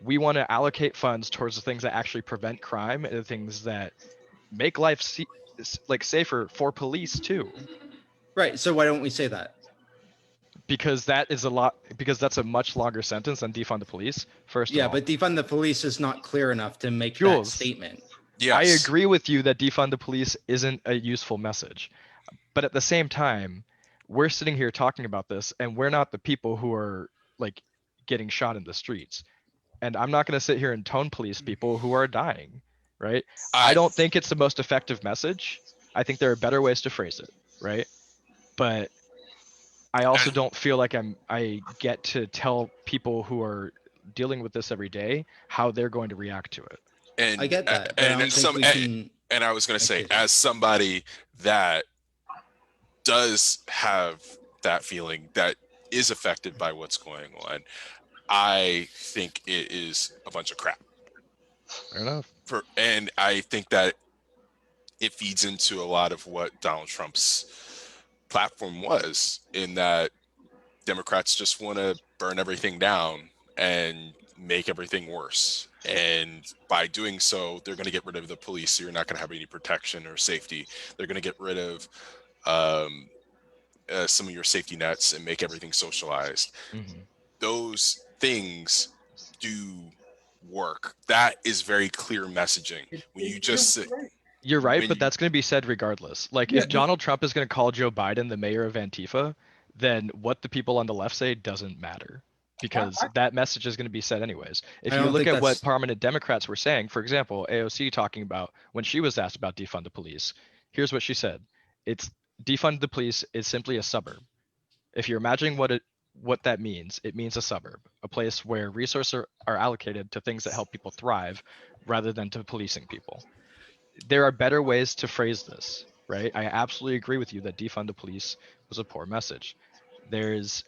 we want to allocate funds towards the things that actually prevent crime and the things that make life safer for police too. Right. So why don't we say that? Because that's a much longer sentence than defund the police. First of all. But defund the police is not clear enough to make Jules, that statement. Yes. I agree with you that defund the police isn't a useful message. But at the same time, we're sitting here talking about this, and we're not the people who are like getting shot in the streets. And I'm not going to sit here and tone police people who are dying, right? I don't think it's the most effective message. I think there are better ways to phrase it, right? But I also don't feel like I get to tell people who are dealing with this every day how they're going to react to it. And I get that. And I was going to say, as somebody that does have that feeling, that is affected by what's going on, I think it is a bunch of crap. Fair enough. And I think that it feeds into a lot of what Donald Trump's platform was, in that Democrats just want to burn everything down and make everything worse. And by doing so, they're going to get rid of the police. So you're not going to have any protection or safety. They're going to get rid of some of your safety nets and make everything socialized. Mm-hmm. Those things do work. That is very clear messaging. When you just say, you're right, but that's going to be said regardless. Like, if Donald Trump is going to call Joe Biden the mayor of Antifa, then what the people on the left say doesn't matter, because that message is going to be said anyways. If you look at what prominent Democrats were saying, for example, AOC talking about when she was asked about defund the police, here's what she said. It's defund the police is simply a suburb. If you're imagining what that means, it means a suburb, a place where resources are allocated to things that help people thrive rather than to policing people. There are better ways to phrase this, right? I absolutely agree with you that defund the police was a poor message. This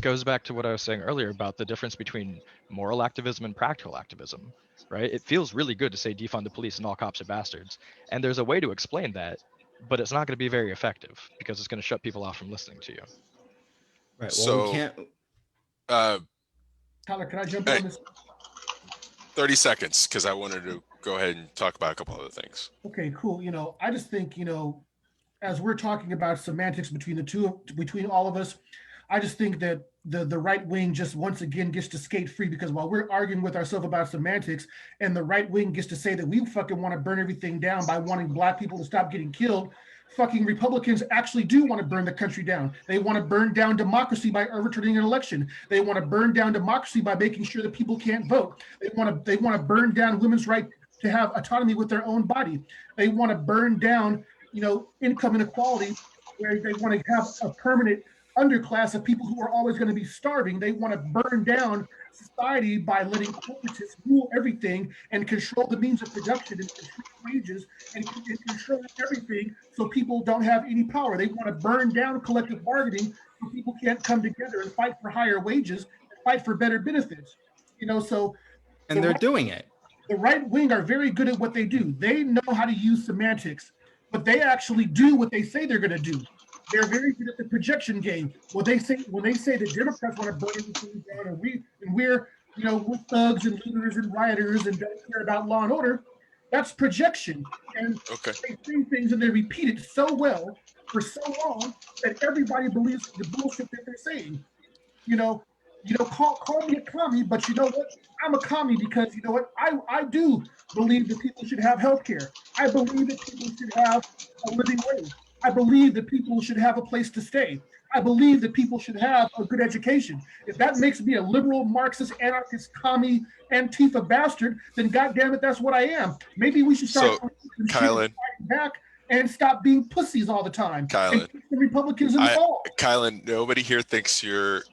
goes back to what I was saying earlier about the difference between moral activism and practical activism, right? It feels really good to say defund the police and all cops are bastards. And there's a way to explain that, but it's not going to be very effective because it's going to shut people off from listening to you. Right. Well, so, we can't. Tyler, can I jump in on this? 30 seconds, because I wanted to go ahead and talk about a couple other things. Okay, cool. I just think, as we're talking about semantics between all of us, I just think that the right wing just once again gets to skate free, because while we're arguing with ourselves about semantics, and the right wing gets to say that we fucking want to burn everything down by wanting Black people to stop getting killed, fucking Republicans actually do want to burn the country down. They want to burn down democracy by overturning an election. They want to burn down democracy by making sure that people can't vote. They want to burn down women's right to have autonomy with their own body. They want to burn down, income inequality, where they want to have a permanent underclass of people who are always going to be starving. They want to burn down society by letting corporatists rule everything and control the means of production and control wages and control everything, so people don't have any power. They want to burn down collective bargaining so people can't come together and fight for higher wages and fight for better benefits. And they're doing it. The right wing are very good at what they do. They know how to use semantics, but they actually do what they say they're going to do. They're very good at the projection game. When they say that Democrats want to burn everything down, and we're thugs and looters and rioters and don't care about law and order, that's projection. And they say things and they repeat it so well for so long that everybody believes the bullshit that they're saying. Call me a commie, but you know what? I'm a commie because you know what? I do believe that people should have health care. I believe that people should have a living wage. I believe that people should have a place to stay. I believe that people should have a good education. If that makes me a liberal, Marxist, anarchist, commie, Antifa bastard, then goddamn it, that's what I am. Maybe we should start fighting back and stop being pussies all the time. Kylan, and keep the Republicans involved. Kylan, nobody here thinks you're.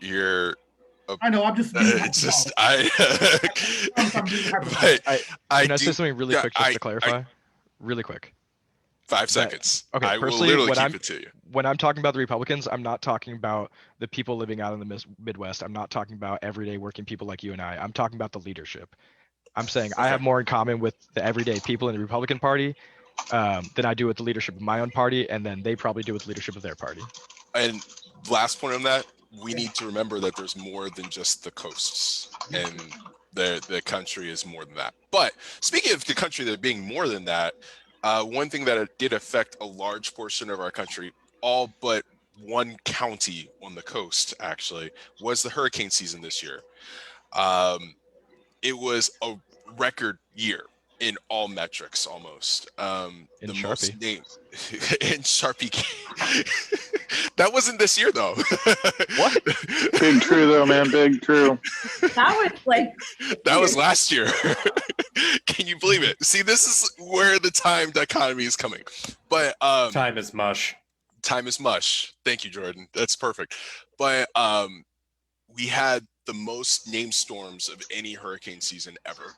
I know. I'm just. It's just I. Can I say something really quick just to clarify? Really quick. 5 seconds. Okay. I will literally keep it to you. When I'm talking about the Republicans, I'm not talking about the people living out in the Midwest. I'm not talking about everyday working people like you and I. I'm talking about the leadership. I'm saying I have more in common with the everyday people in the Republican Party than I do with the leadership of my own party, and then they probably do with the leadership of their party. And last point on that, we need to remember that there's more than just the coasts, and the country is more than that. But speaking of the country that being more than that, one thing that did affect a large portion of our country, all but one county on the coast actually, was the hurricane season this year. It was a record year in all metrics almost. In The Sharpie. most name in Sharpie. That wasn't this year though. What? Big true though, man. Big true. That was like That was last year. Can you believe it? See, this is where the time dichotomy is coming. But Time is mush. time is mush. Thank you, Jordan. That's perfect. But we had the most named storms of any hurricane season ever.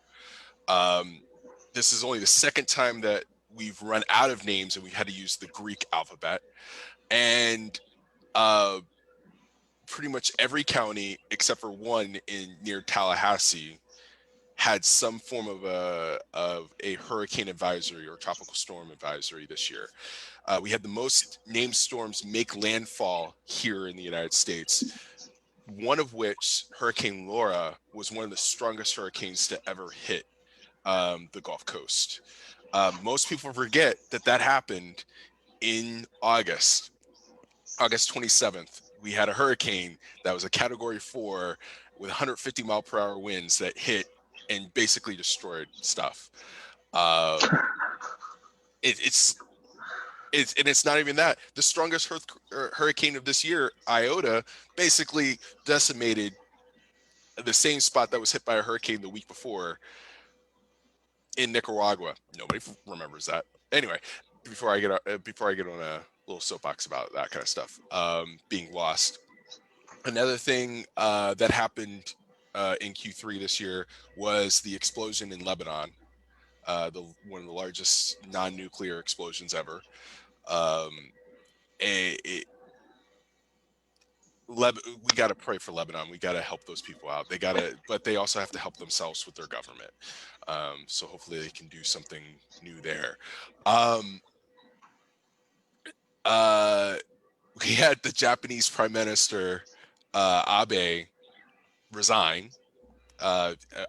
This is only the second time that we've run out of names and we had to use the Greek alphabet. And pretty much every county except for one near Tallahassee had some form of a hurricane advisory or tropical storm advisory this year. We had the most named storms make landfall here in the United States, one of which, Hurricane Laura, was one of the strongest hurricanes to ever hit the Gulf Coast. Most people forget that happened in August 27th. We had a hurricane that was a Category 4 with 150 mile per hour winds that hit and basically destroyed stuff. It's not even that. The strongest hurricane of this year, Iota, basically decimated the same spot that was hit by a hurricane the week before in Nicaragua. Nobody remembers that. Anyway, before I get on a little soapbox about that kind of stuff, being lost. Another thing that happened in Q3 this year was the explosion in Lebanon, one of the largest non-nuclear explosions ever. We got to pray for Lebanon. We got to help those people out. But they also have to help themselves with their government. So hopefully they can do something new there. We had the Japanese Prime Minister Abe resign.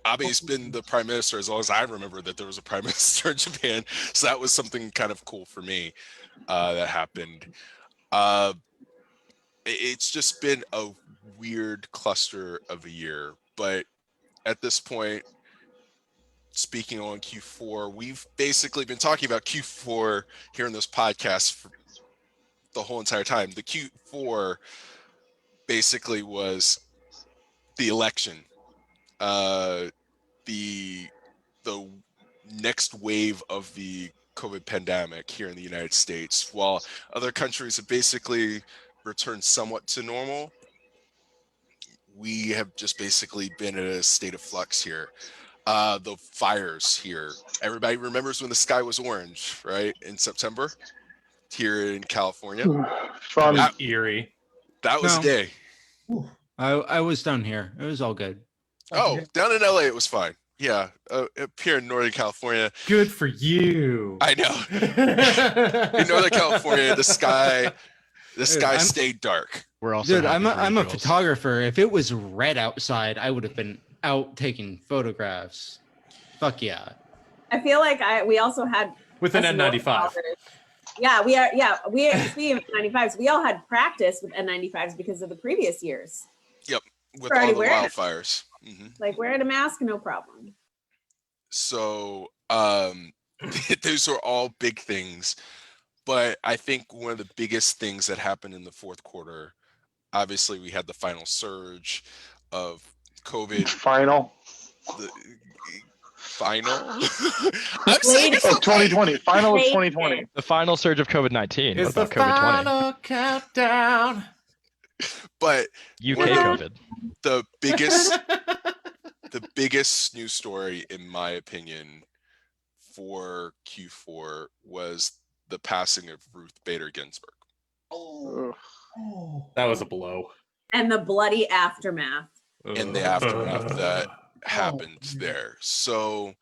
Abe's been the prime minister as long as I remember that there was a prime minister in Japan, so that was something kind of cool for me that happened. It's just been a weird cluster of a year, but at this point, speaking on Q4, we've basically been talking about Q4 here in this podcast for the whole entire time. The Q4 basically was the election, the next wave of the COVID pandemic here in the United States. While other countries have basically returned somewhat to normal, we have just basically been in a state of flux here. The fires here. Everybody remembers when the sky was orange, right? In September here in California. Fun. Eerie. That was No. a day. I was down here. It was all good. Oh, down in LA, it was fine. Yeah, up here in Northern California. Good for you. I know. In Northern California, the sky stayed dark. We're also Dude, happy for I'm you a girls. photographer. If it was red outside, I would have been out taking photographs. Fuck yeah. I feel like we also had With an us N95. Northerners. Yeah, we are. Yeah, we speaking of N95s, we all had practice with N95s because of the previous years. Yep, with We're already all the wearing it. wildfires. Like wearing a mask, no problem. So those are all big things. But I think one of the biggest things that happened in the fourth quarter, obviously we had the final surge of COVID. Final. The final? I'm saying Of 2020. Final of 2020. The final surge of COVID-19. What It's the about COVID-20? final countdown. But UK one of COVID. the biggest news story, in my opinion, for Q4 was the passing of Ruth Bader Ginsburg. Ugh. That was a blow. And the bloody aftermath. And the aftermath that happened there. So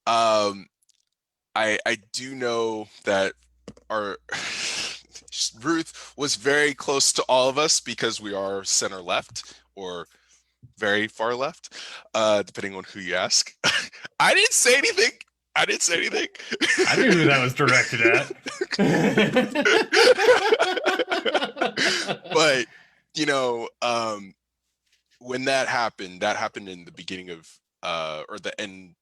I do know that our Ruth was very close to all of us because we are center left or very far left, depending on who you ask. I didn't say anything. I didn't say anything. I knew who that was directed at. But, you know, when that happened in the beginning of, or the end,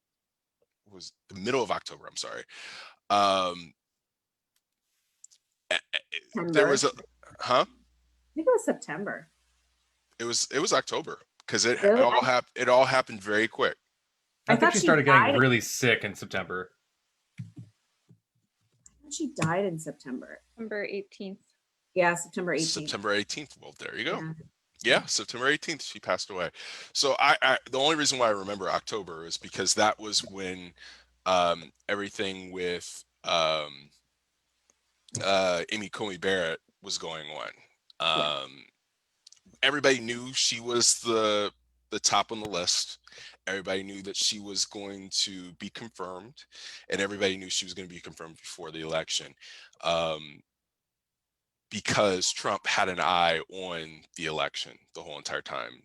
was the middle of October, I'm sorry. There was a, I think it was September. It was October because it Really? it all happened very quick. I think thought she she started getting died. really sick in September. She died in September. September 18th. Yeah, September 18th. September 18th. Well, there you go. Yeah. Yeah, September 18th, she passed away. So I the only reason why I remember October is because that was when everything with Amy Coney Barrett was going on. Everybody knew she was the top on the list. Everybody knew that she was going to be confirmed, and everybody knew she was going to be confirmed before the election. Because Trump had an eye on the election the whole entire time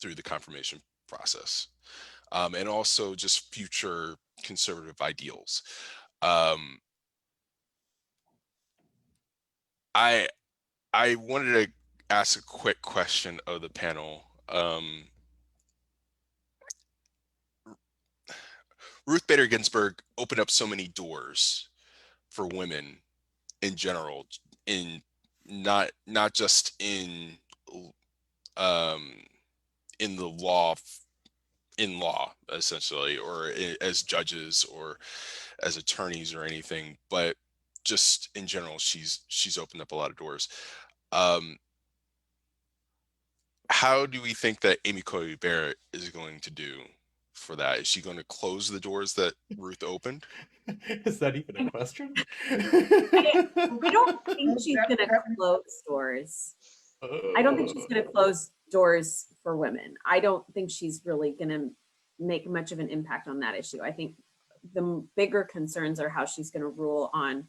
through the confirmation process, and also just future conservative ideals. I wanted to ask a quick question of the panel. Ruth Bader Ginsburg opened up so many doors for women in general, in not just in the law, essentially, or as judges or as attorneys or anything, but just in general, she's opened up a lot of doors. How do we think that Amy Coney Barrett is going to do for that? Is she going to close the doors that Ruth opened? Is that even a question? I don't think she's going to close doors. I don't think she's going to close doors for women. I don't think she's really going to make much of an impact on that issue. I think the bigger concerns are how she's going to rule on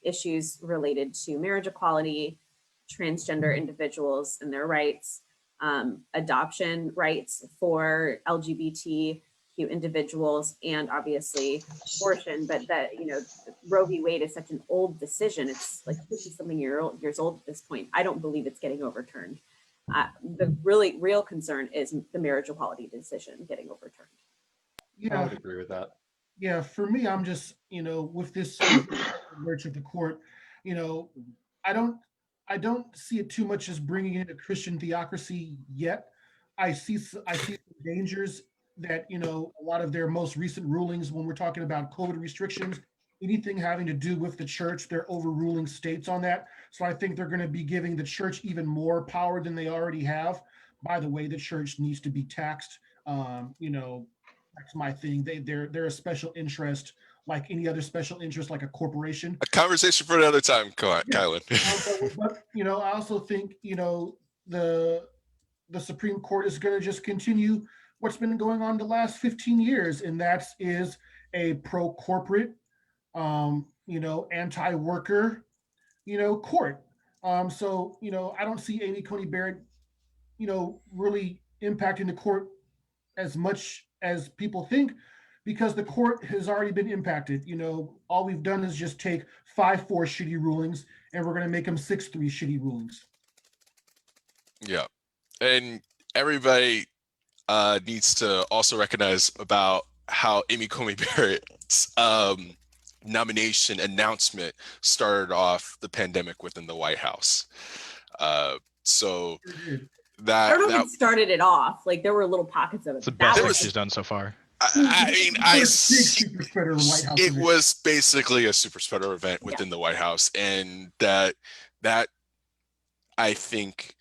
issues related to marriage equality, transgender individuals and their rights, adoption rights for LGBTQ individuals, and obviously abortion. But that, Roe v. Wade is such an old decision. It's like 50-something years old at this point. I don't believe it's getting overturned. The really real concern is the marriage equality decision getting overturned. I would agree with that. Yeah, for me, I'm just, with this merge of the court, I don't see it too much as bringing in a Christian theocracy yet. I see some dangers that, a lot of their most recent rulings, when we're talking about COVID restrictions, anything having to do with the church, they're overruling states on that. So I think they're going to be giving the church even more power than they already have. By the way, the church needs to be taxed. That's my thing. They're a special interest, like any other special interest, like a corporation. A conversation for another time, Kylan. But I also think the Supreme Court is going to just continue what's been going on the last 15 years, and that is a pro-corporate, anti-worker, court. So I don't see Amy Coney Barrett, really impacting the court as much as people think, because the court has already been impacted. All we've done is just take 5-4 shitty rulings, and we're going to make them 6-3 shitty rulings. Yeah. And everybody needs to also recognize about how Amy Coney Barrett's nomination announcement started off the pandemic within the White House. So I don't know if it started it off. Like, there were little pockets of it. It's the best thing she's done so far. It was basically a super spreader event within the White House, and that I think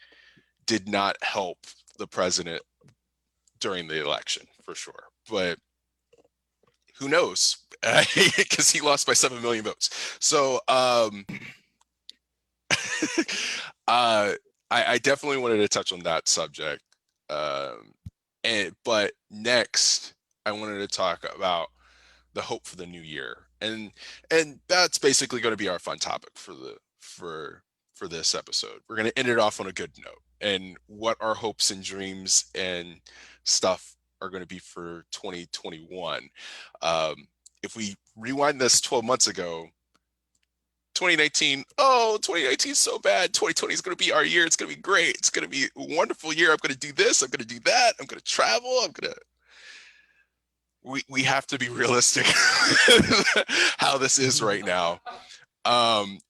did not help the president during the election, for sure. But who knows? Because he lost by 7 million votes. So I definitely wanted to touch on that subject. But next, I wanted to talk about the hope for the new year, and that's basically going to be our fun topic for for this episode. We're going to end it off on a good note, and what our hopes and dreams and stuff are going to be for 2021. If we rewind this 12 months ago, 2019, 2019 is so bad. 2020 is going to be our year. It's going to be great. It's going to be a wonderful year. I'm going to do this. I'm going to do that. I'm going to travel. We have to be realistic how this is right now.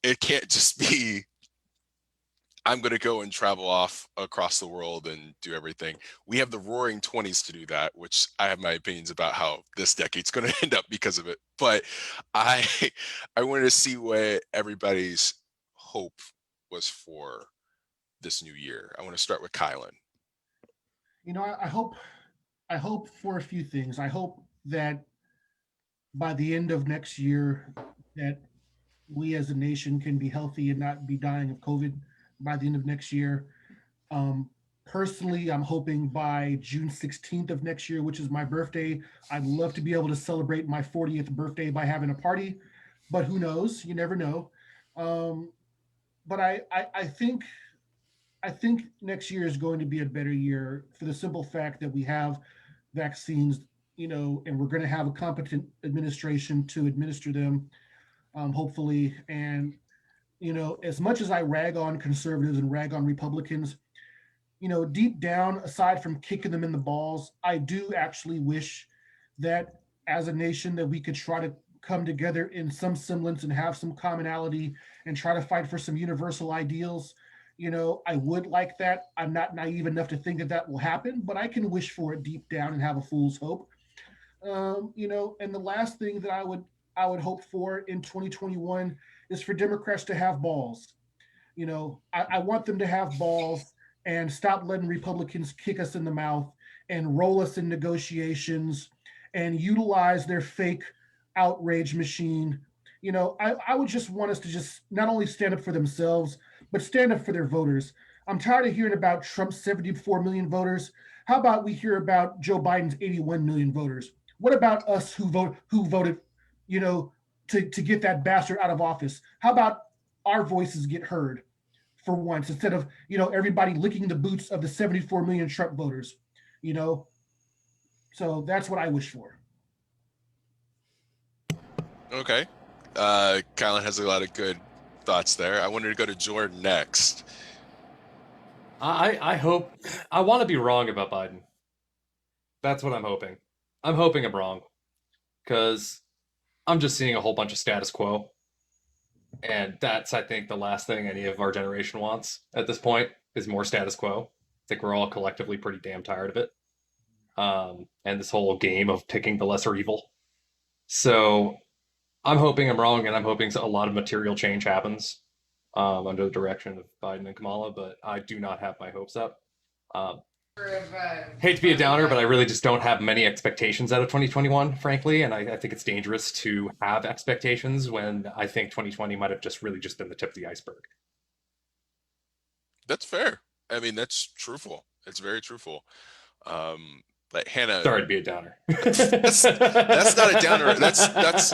It can't just be, I'm going to go and travel off across the world and do everything. We have the roaring 20s to do that, which I have my opinions about how this decade's going to end up because of it. But I wanted to see what everybody's hope was for this new year. I want to start with Kylan. You know, I hope for a few things. I hope that by the end of next year that we as a nation can be healthy and not be dying of COVID by the end of next year. Personally, I'm hoping by June 16th of next year, which is my birthday, I'd love to be able to celebrate my 40th birthday by having a party, but who knows? You never know. But I think next year is going to be a better year for the simple fact that we have vaccines, you know, and we're going to have a competent administration to administer them, hopefully. And, you know, as much as I rag on conservatives and rag on Republicans, you know, deep down, aside from kicking them in the balls, I do actually wish that as a nation that we could try to come together in some semblance and have some commonality and try to fight for some universal ideals. You know, I would like that. I'm not naive enough to think that that will happen, but I can wish for it deep down and have a fool's hope. You know, and the last thing that I would hope for in 2021 is for Democrats to have balls. You know, I want them to have balls and stop letting Republicans kick us in the mouth and roll us in negotiations and utilize their fake outrage machine. You know, I would just want us to just not only stand up for themselves, but stand up for their voters. I'm tired of hearing about Trump's 74 million voters. How about we hear about Joe Biden's 81 million voters? What about us who voted, you know, to get that bastard out of office? How about our voices get heard for once instead of, you know, everybody licking the boots of the 74 million Trump voters, you know? So that's what I wish for. Okay. Kylan has a lot of good thoughts there. I wanted to go to Jordan next. I hope, I want to be wrong about Biden. That's what I'm hoping. I'm hoping I'm wrong because I'm just seeing a whole bunch of status quo. And that's, I think, the last thing any of our generation wants at this point is more status quo. I think we're all collectively pretty damn tired of it. And this whole game of picking the lesser evil. So I'm hoping I'm wrong, and I'm hoping a lot of material change happens under the direction of Biden and Kamala, but I do not have my hopes up. Hate to be a downer, but I really just don't have many expectations out of 2021, frankly, and I think it's dangerous to have expectations when I think 2020 might have just really just been the tip of the iceberg. That's fair. I mean, that's truthful. It's very truthful. But Hannah, sorry to be a downer. that's not a downer. That's.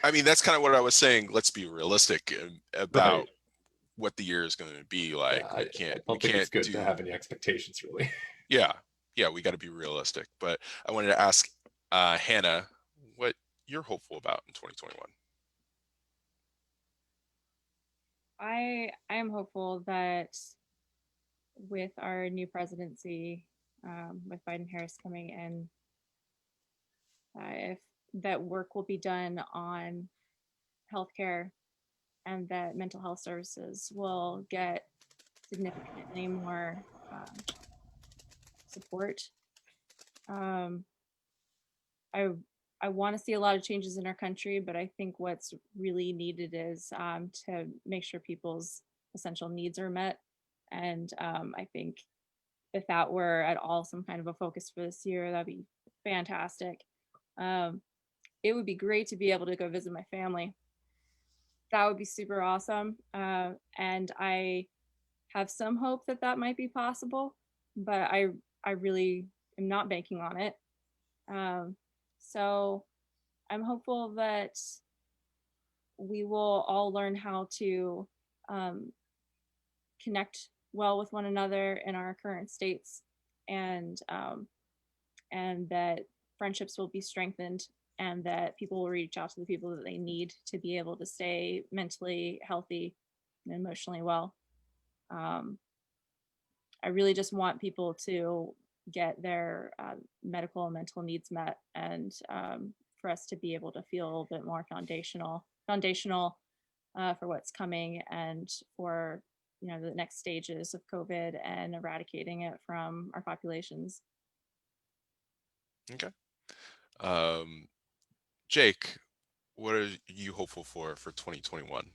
I mean, that's kind of what I was saying. Let's be realistic about Right. what the year is going to be like. Yeah, I don't think it's good to have any expectations, really. Yeah, we got to be realistic. But I wanted to ask Hannah what you're hopeful about in 2021. I am hopeful that with our new presidency, with Biden Harris coming in, if that work will be done on healthcare and that mental health services will get significantly more support. I want to see a lot of changes in our country, but I think what's really needed is to make sure people's essential needs are met. And I think if that were at all some kind of a focus for this year, that'd be fantastic. It would be great to be able to go visit my family. That would be super awesome. And I have some hope that that might be possible, but I really am not banking on it. So I'm hopeful that we will all learn how to connect well with one another in our current states, and that friendships will be strengthened, and that people will reach out to the people that they need to be able to stay mentally healthy and emotionally well. I really just want people to get their medical and mental needs met, and for us to be able to feel a little bit more foundational for what's coming, and for the next stages of COVID and eradicating it from our populations. Okay. Jake, what are you hopeful for 2021?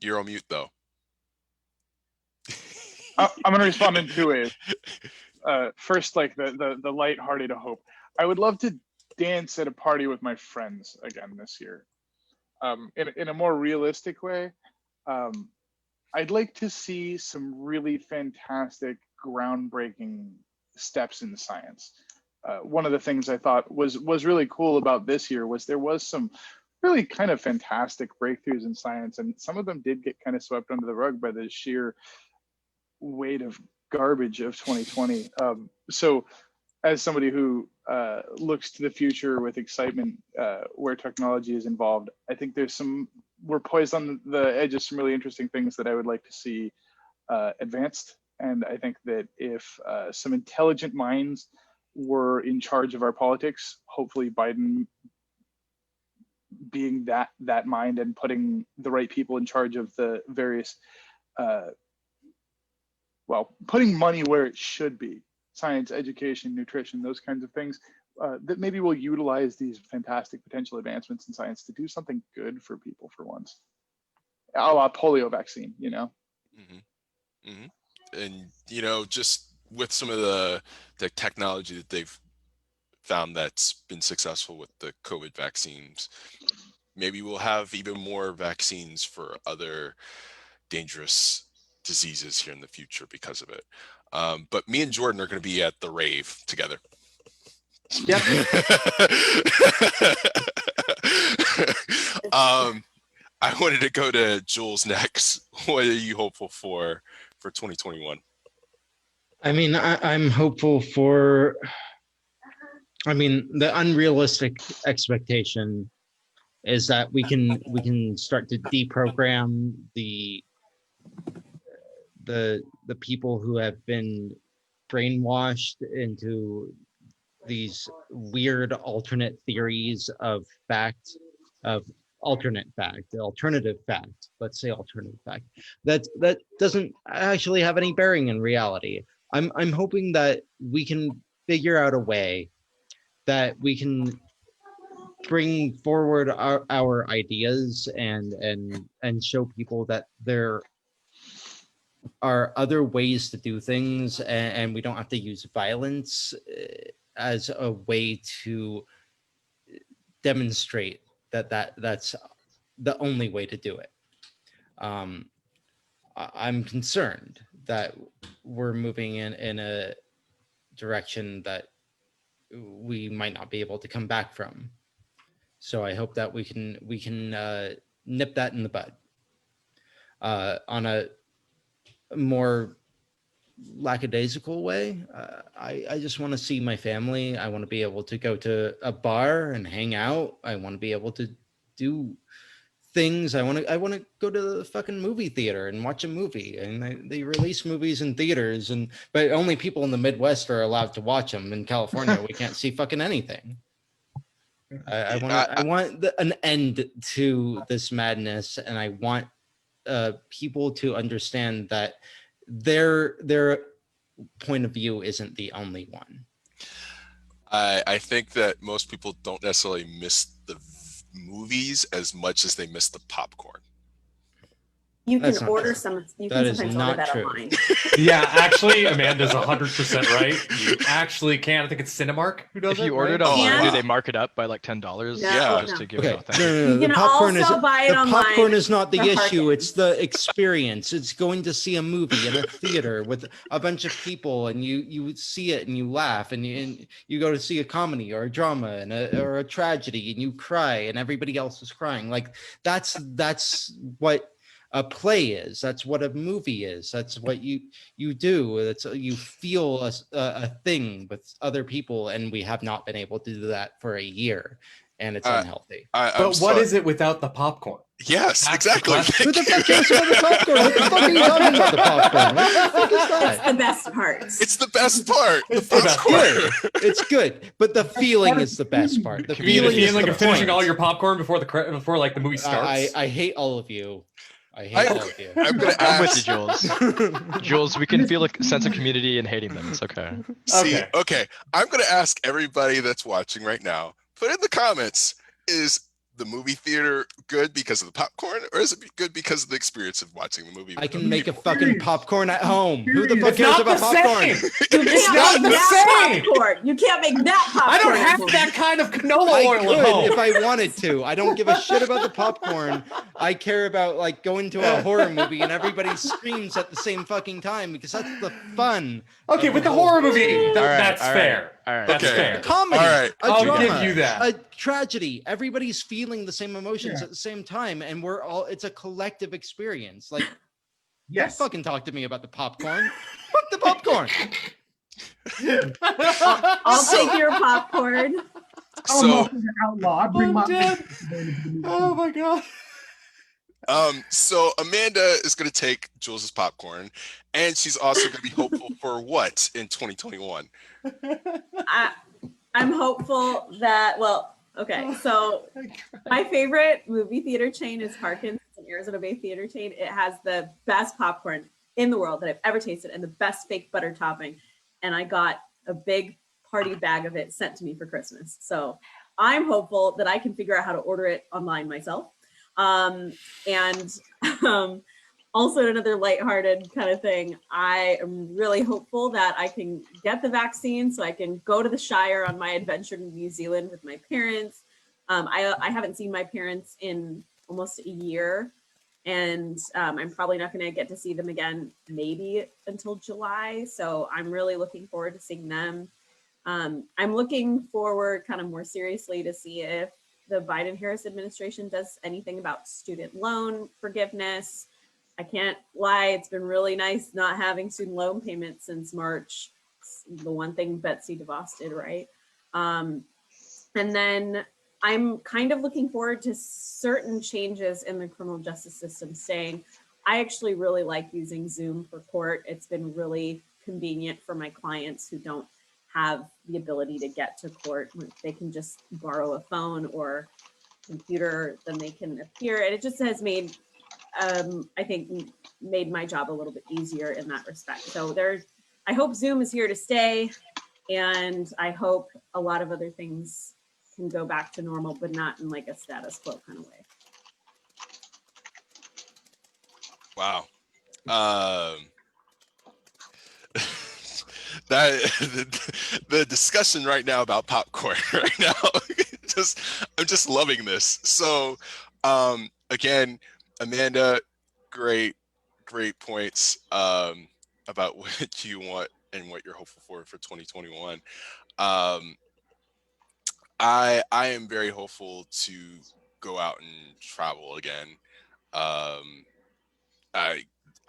You're on mute though. I'm going to respond in two ways. First, like the lighthearted hope. I would love to dance at a party with my friends again this year. In a more realistic way, I'd like to see some really fantastic, groundbreaking steps in science. One of the things I thought was really cool about this year was there was some really kind of fantastic breakthroughs in science, and some of them did get kind of swept under the rug by the sheer weight of garbage of 2020. So as somebody who looks to the future with excitement where technology is involved, I think we're poised on the edge of some really interesting things that I would like to see advanced. And I think that if some intelligent minds were in charge of our politics, hopefully Biden being that mind and putting the right people in charge of the various putting money where it should be, science, education, nutrition, those kinds of things, that maybe we'll utilize these fantastic potential advancements in science to do something good for people for once. A la polio vaccine, Mm-hmm. Mm-hmm. And, just with some of the technology that they've found that's been successful with the COVID vaccines, maybe we'll have even more vaccines for other dangerous diseases here in the future because of it. But me and Jordan are going to be at the rave together. Yep. I wanted to go to Jules next. What are you hopeful for 2021? I mean, I'm hopeful for, the unrealistic expectation is that we can start to deprogram the people who have been brainwashed into these weird alternate theories of fact, of alternative fact, let's say alternative fact, that doesn't actually have any bearing in reality. I'm hoping that we can figure out a way that we can bring forward our ideas and show people that there are other ways to do things, and we don't have to use violence as a way to demonstrate that's the only way to do it. I'm concerned that we're moving in a direction that we might not be able to come back from. So I hope that we can nip that in the bud. On a more lackadaisical way, I just want to see my family. I want to be able to go to a bar and hang out. I want to be able to do things. I want to go to the fucking movie theater and watch a movie. And they release movies in theaters, but only people in the Midwest are allowed to watch them. In California, we can't see fucking anything. I want an end to this madness, and I want people to understand that their point of view isn't the only one. I think that most people don't necessarily miss the movies as much as they miss the popcorn. You can That's not order true. some. You That can is sometimes not order that true. online. Yeah, actually, Amanda's 100% right. You actually can. I think it's Cinemark who does If it. you order right? it online, do wow. they mark it up by like $10 No, just no. to give Okay, it authentic? You the can popcorn is also buy it the popcorn online is not the for issue. It's Harkins. the experience. It's going to see a movie in a theater with a bunch of people, and you see it and you laugh, and you go to see a comedy or a drama or a tragedy, and you cry, and everybody else is crying. Like that's what a play is. That's what a movie is. That's what you do. It's you feel a thing with other people, and we have not been able to do that for a year, and it's unhealthy. But what is it without the popcorn? Yes, That's exactly. the question. Who the fuck cares about the popcorn? What the fuck are you talking about the popcorn? What the fuck is It's that? the best part. It's the best part. It's the best popcorn. part. It's good, but the feeling is the best part. The You mean the feeling is feeling the of finishing point. all your popcorn before like the movie starts? I hate all of you. I hate all of you. I'm gonna I'm with you, ask. Jules. Jules, we can feel a sense of community and hating them. It's okay. See, okay. I'm gonna ask everybody that's watching right now. Put in the comments: is the movie theater good because of the popcorn, or is it good because of the experience of watching the movie? I with can other make a people? fucking popcorn at home. Who the fuck It's cares not about the popcorn? same. You It's can't not make the that same. popcorn. You can't make that popcorn. I don't at have home. that kind of canola I oil at home. could if I wanted to. I don't give a shit about the popcorn. I care about like going to a horror movie and everybody screams at the same fucking time because that's the fun. Okay, of with the whole horror movie, All right, that's all right, fair. all right. That's Okay. fair. Comedy, All right. a I'll drama, give you that. a tragedy. Everybody's feeling the same emotions Yeah. at the same time, and we're all. It's a collective experience. Like, Yes. don't fucking talk to me about the popcorn. Fuck the popcorn. I'll take your popcorn. I'm So, also an outlaw. I bring I'm my dead. Oh my god. so Amanda is gonna take Jules's popcorn, and she's also gonna be hopeful for what in 2021? I'm hopeful that, well, okay, so my favorite movie theater chain is Harkins. It's an Arizona Bay theater chain. It has the best popcorn in the world that I've ever tasted and the best fake butter topping. And I got a big party bag of it sent to me for Christmas. So I'm hopeful that I can figure out how to order it online myself. Also, another lighthearted kind of thing, I am really hopeful that I can get the vaccine so I can go to the Shire on my adventure to New Zealand with my parents. I haven't seen my parents in almost a year, and I'm probably not going to get to see them again maybe until July. So I'm really looking forward to seeing them. I'm looking forward kind of more seriously to see if the Biden-Harris administration does anything about student loan forgiveness. I can't lie, it's been really nice not having student loan payments since March. It's the one thing Betsy DeVos did, right? And then I'm kind of looking forward to certain changes in the criminal justice system saying, I actually really like using Zoom for court. It's been really convenient for my clients who don't have the ability to get to court. They can just borrow a phone or computer, then they can appear. And it just has made, I think, made my job a little bit easier in that respect. So I hope Zoom is here to stay, and I hope a lot of other things can go back to normal, but not in like a status quo kind of way. Wow. That the discussion right now about popcorn right now, I'm just loving this. So, again, Amanda, great points about what you want and what you're hopeful for 2021. I am very hopeful to go out and travel again.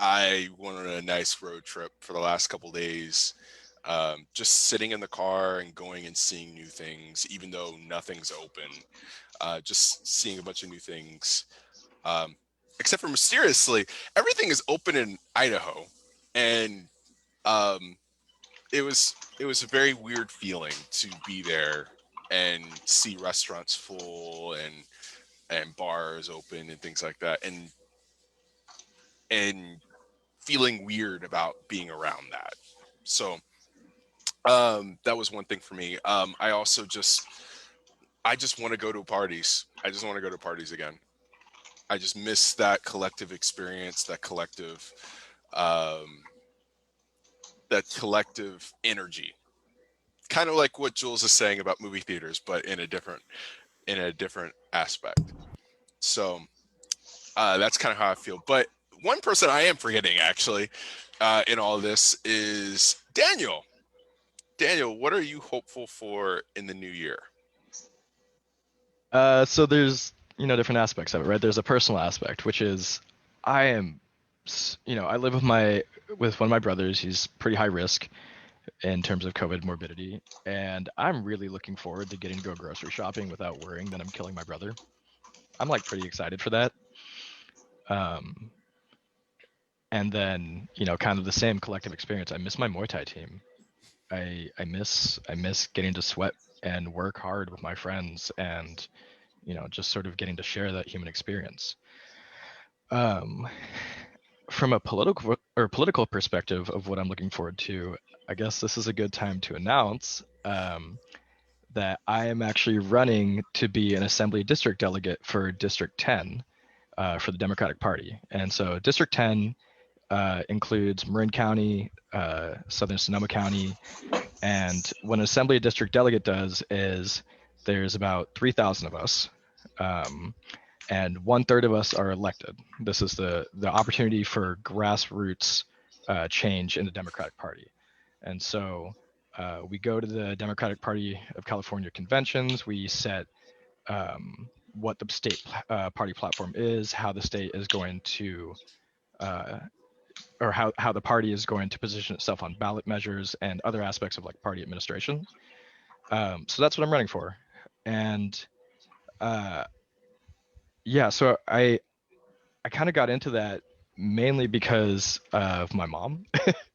I went on a nice road trip for the last couple days, just sitting in the car and going and seeing new things, even though nothing's open, just seeing a bunch of new things, except for mysteriously, everything is open in Idaho. And it was a very weird feeling to be there and see restaurants full and bars open and things like that, and feeling weird about being around that. So that was one thing for me. I also just want to go to parties. I just want to go to parties again. I just miss that collective experience, um, that collective energy. Kind of like what Jules is saying about movie theaters, but in a different aspect. So that's kind of how I feel. But one person I am forgetting actually in all of this is Daniel. Daniel, what are you hopeful for in the new year? So there's, different aspects of it, right? There's a personal aspect, which is I am, I live with one of my brothers. He's pretty high risk in terms of COVID morbidity, and I'm really looking forward to getting to go grocery shopping without worrying that I'm killing my brother. I'm like pretty excited for that. Um, and then, kind of the same collective experience. I miss my Muay Thai team. I miss getting to sweat and work hard with my friends and, just sort of getting to share that human experience. Um, from a political perspective of what I'm looking forward to, I guess this is a good time to announce that I am actually running to be an assembly district delegate for District 10 for the Democratic Party. And so District 10 includes Marin County, Southern Sonoma County, and what an assembly district delegate does is there's about 3,000 of us, and 1/3 of us are elected. This is the opportunity for grassroots change in the Democratic Party. And so we go to the Democratic Party of California conventions. We set what the state party platform is, how the state is going to, or how the party is going to position itself on ballot measures and other aspects of like party administration. So that's what I'm running for. And yeah, so I kind of got into that mainly because of my mom,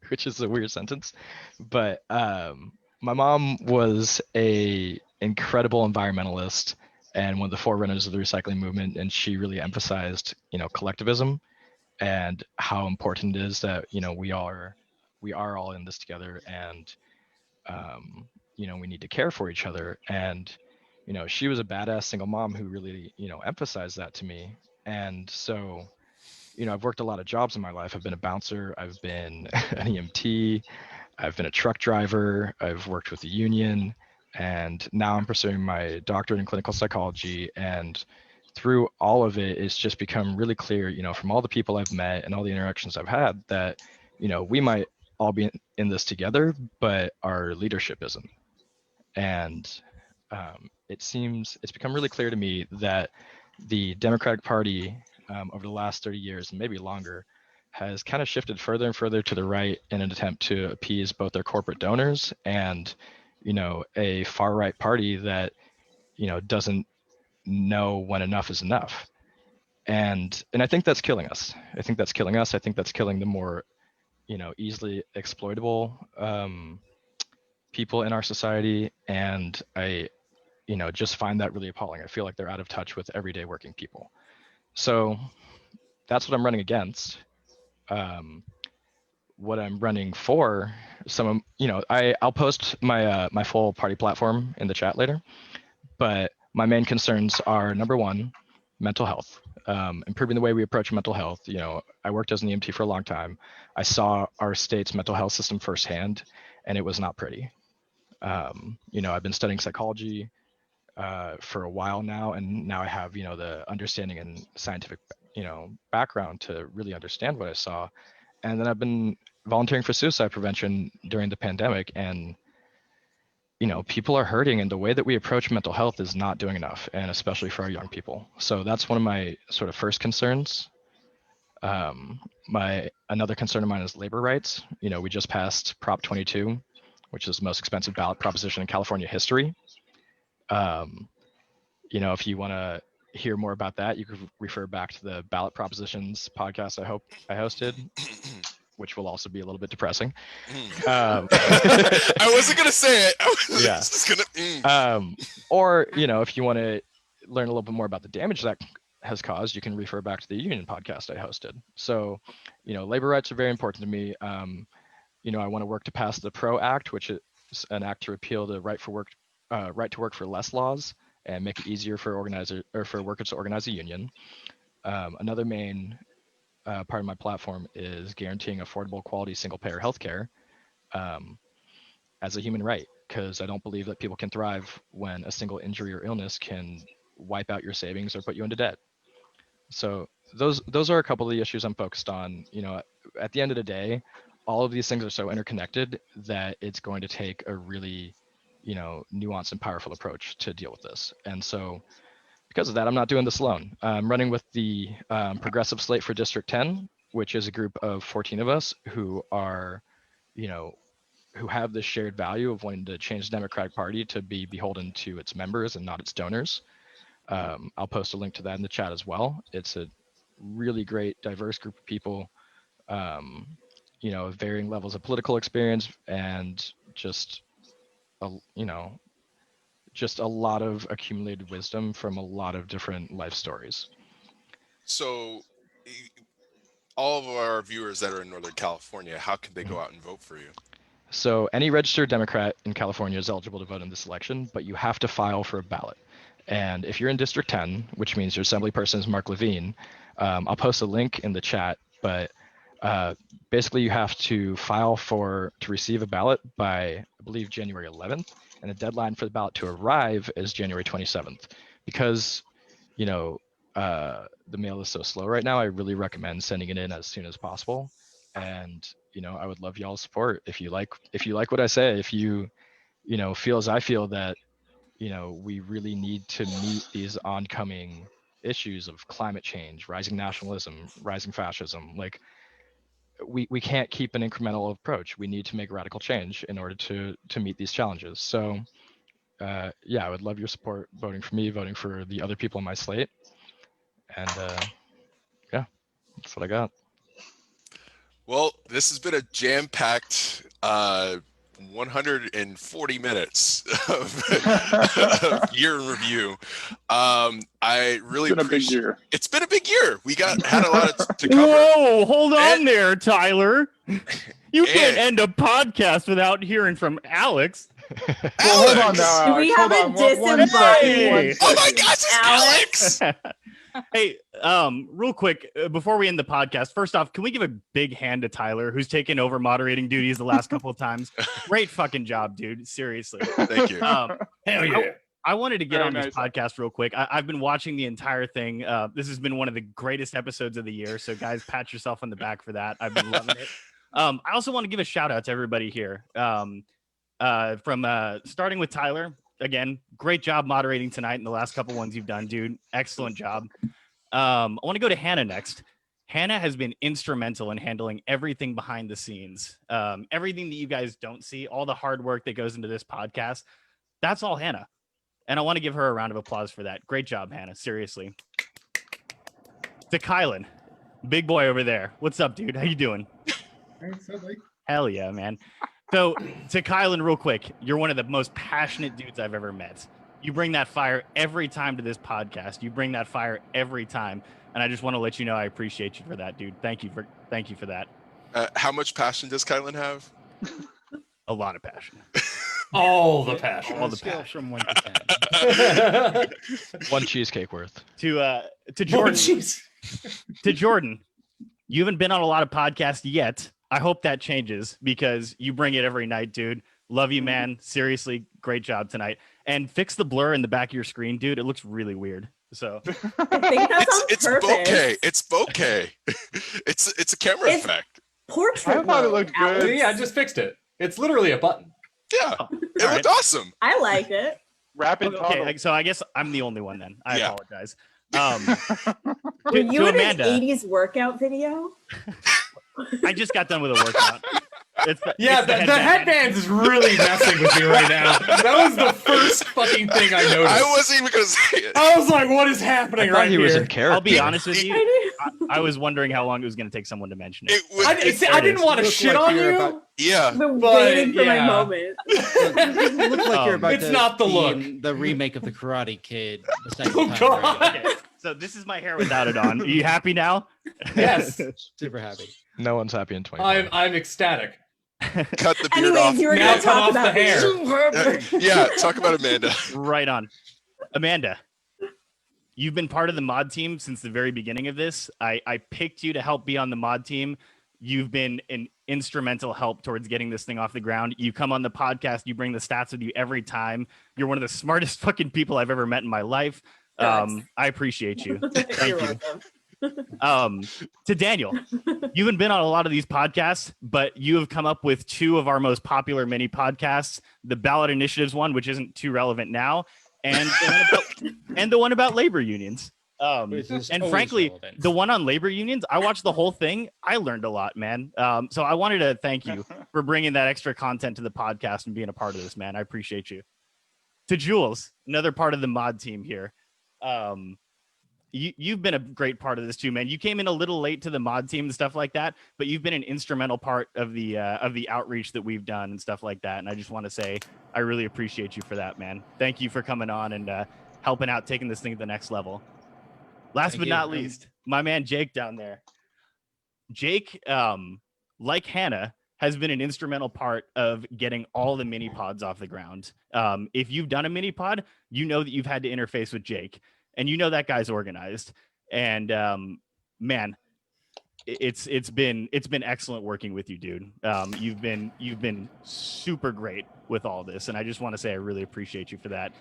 which is a weird sentence, but my mom was a incredible environmentalist and one of the forerunners of the recycling movement, and she really emphasized, collectivism and how important it is that we are all in this together, and we need to care for each other. And she was a badass single mom who really emphasized that to me. And so I've worked a lot of jobs in my life. I've been a bouncer, I've been an EMT, I've been a truck driver, I've worked with the union, and now I'm pursuing my doctorate in clinical psychology. And through all of it, it's just become really clear, from all the people I've met and all the interactions I've had that, we might all be in this together, but our leadership isn't. And it's become really clear to me that the Democratic Party over the last 30 years, and maybe longer, has kind of shifted further and further to the right in an attempt to appease both their corporate donors and, a far right party that, doesn't know when enough is enough. And I think that's killing us. I think that's killing us. I think that's killing the more, easily exploitable people in our society. And I, just find that really appalling. I feel like they're out of touch with everyday working people. So that's what I'm running against. What I'm running for, I'll post my full party platform in the chat later. But my main concerns are, number one, mental health, improving the way we approach mental health. I worked as an EMT for a long time. I saw our state's mental health system firsthand, and it was not pretty. I've been studying psychology for a while now, and now I have the understanding and scientific background to really understand what I saw. And then I've been volunteering for suicide prevention during the pandemic, and people are hurting, and the way that we approach mental health is not doing enough, and especially for our young people. So that's one of my sort of first concerns. Another concern of mine is labor rights. We just passed Prop 22, which is the most expensive ballot proposition in California history. If you want to hear more about that, you could refer back to the ballot propositions podcast I hosted, which will also be a little bit depressing. I wasn't gonna say it. I was Yeah. just gonna. Or if you want to learn a little bit more about the damage that has caused, you can refer back to the union podcast I hosted. So, labor rights are very important to me. I want to work to pass the PRO Act, which is an act to repeal the right to work for less laws and make it easier for workers to organize a union. Another main part of my platform is guaranteeing affordable, quality, single-payer healthcare as a human right, because I don't believe that people can thrive when a single injury or illness can wipe out your savings or put you into debt. So those are a couple of the issues I'm focused on. At the end of the day, all of these things are so interconnected that it's going to take a really, nuanced and powerful approach to deal with this. And so because of that, I'm not doing this alone. I'm running with the Progressive Slate for District 10, which is a group of 14 of us who are, who have this shared value of wanting to change the Democratic Party to be beholden to its members and not its donors. I'll post a link to that in the chat as well. It's a really great, diverse group of people, varying levels of political experience and just a lot of accumulated wisdom from a lot of different life stories. So all of our viewers that are in Northern California, how can they go out and vote for you? So any registered Democrat in California is eligible to vote in this election, but you have to file for a ballot. And if you're in District 10, which means your assembly person is Mark Levine, I'll post a link in the chat, but basically you have to file to receive a ballot by, I believe, January 11th, and the deadline for the ballot to arrive is January 27th. Because, the mail is so slow right now, I really recommend sending it in as soon as possible. And, I would love y'all's support. If you like what I say, if you, feel as I feel that, we really need to meet these oncoming issues of climate change, rising nationalism, rising fascism. Like, we can't keep an incremental approach. We need to make radical change in order to meet these challenges. So, I would love your support voting for me, voting for the other people on my slate. And that's what I got. Well, this has been a jam-packed 140 minutes of year in review. I really appreciate. It's been a big year. We had a lot to cover. Whoa, hold on there, Tyler. You can't end a podcast without hearing from Alex. Well, hold on now, Alex. Do we have a disembodied? Oh my gosh, it's Alex! Hey, real quick, before we end the podcast, first off, can we give a big hand to Tyler, who's taken over moderating duties the last couple of times? Great fucking job, dude. Seriously. Thank you. Hell yeah. I wanted to get Very on this nice. podcast real quick. I've been watching the entire thing. This has been one of the greatest episodes of the year. So, guys, pat yourself on the back for that. I've been loving it. I also want to give a shout out to everybody here. From starting with Tyler. Again, great job moderating tonight and the last couple ones you've done, dude. Excellent job. I want to go to Hannah next. Hannah has been instrumental in handling everything behind the scenes. Everything that you guys don't see, all the hard work that goes into this podcast, that's all Hannah. And I want to give her a round of applause for that. Great job, Hannah. Seriously. To Kylan, big boy over there. What's up, dude? How you doing? Thanks, buddy. Hell yeah, man. So to Kylan, real quick, you're one of the most passionate dudes I've ever met. You bring that fire every time to this podcast. You bring that fire every time. And I just want to let you know I appreciate you for that, dude. Thank you for that. How much passion does Kylan have? A lot of passion. All the passion. On a scale from 1 to 10. One cheesecake worth. To Jordan. jeez. To Jordan, you haven't been on a lot of podcasts yet. I hope that changes because you bring it every night, dude. Love you, man. Seriously, great job tonight. And fix the blur in the back of your screen, dude. It looks really weird. So I think that's on it's purpose. bokeh. It's bokeh. it's a camera It's- effect. Portrait. I thought it mode, looked good. Alex. Yeah, I just fixed it. It's literally a button. Yeah, it all looked right. awesome. I like it. Rapid okay, so I guess I'm the only one then. I Yeah. apologize. Were you to in Amanda, an 80s workout video? I just got done with a workout. It's the headbands is really messing with me right now. That was the first fucking thing I noticed. I wasn't even gonna say it. I was like, what is happening I thought right he was here? in character. I'll be honest with you. I do. I was wondering how long it was going to take someone to mention it. It was, I didn't want to looked shit like on you're you. about- yeah. I've been But, waiting for my yeah. moment. It looked like you're about It's to not the be look. in the remake of the Karate Kid. The second Oh, time God. around. Okay, so this is my hair without it on. Are you happy now? Yes, Super happy. No one's happy in 2020. I'm ecstatic. Cut the beard Anyways, off. you were Now going to cut talk off the about hair. Yeah, talk about Amanda. Right on. Amanda, You've been part of the mod team since the very beginning of this. I picked you to help be on the mod team. You've been an instrumental help towards getting this thing off the ground. You come on the podcast, you bring the stats with you every time. You're one of the smartest fucking people I've ever met in my life. I appreciate you. Thank you. To Daniel, you haven't been on a lot of these podcasts, but you have come up with two of our most popular mini podcasts, the Ballot Initiatives one, which isn't too relevant now, and the one about labor unions. And frankly, relevant. The one on labor unions, I watched the whole thing. I learned a lot, man. So I wanted to thank you for bringing that extra content to the podcast and being a part of this, man. I appreciate you. To Jules, another part of the mod team here. You've been a great part of this too, man. You came in a little late to the mod team and stuff like that, but you've been an instrumental part of the outreach that we've done and stuff like that. And I just want to say I really appreciate you for that, man. Thank you for coming on and helping out, taking this thing to the next level. Last but not least, my man Jake down there. Jake, like Hannah, has been an instrumental part of getting all the mini pods off the ground. If you've done a mini pod, you know that you've had to interface with Jake. And you know that guy's organized, and man, it's been excellent working with you, dude. You've been super great with all this, and I just want to say I really appreciate you for that.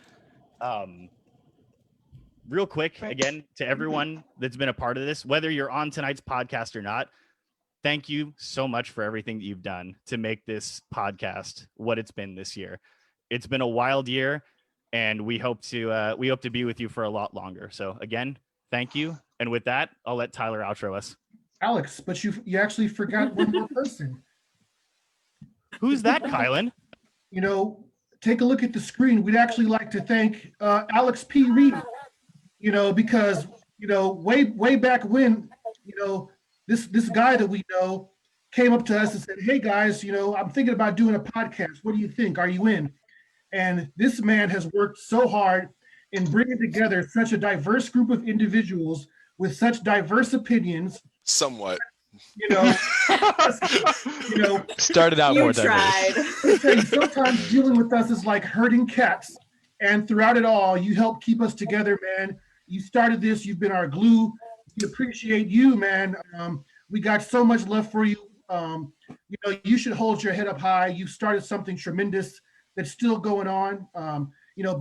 Real quick, again, to everyone that's been a part of this, whether you're on tonight's podcast or not, thank you so much for everything that you've done to make this podcast what it's been this year. It's been a wild year. And we hope to be with you for a lot longer. So again, thank you. And with that, I'll let Tyler outro us. Alex, but you actually forgot one more person. Who's that, Kylan? You know, take a look at the screen. We'd actually like to thank Alex P. Reed. You know, because way back when, this guy that we know came up to us and said, "Hey guys, I'm thinking about doing a podcast. What do you think? Are you in?" And this man has worked so hard in bringing together such a diverse group of individuals with such diverse opinions. Somewhat. Started out more diverse. Sometimes dealing with us is like herding cats. And throughout it all, you help keep us together, man. You started this. You've been our glue. We appreciate you, man. We got so much love for you. You should hold your head up high. You started something tremendous that's still going on,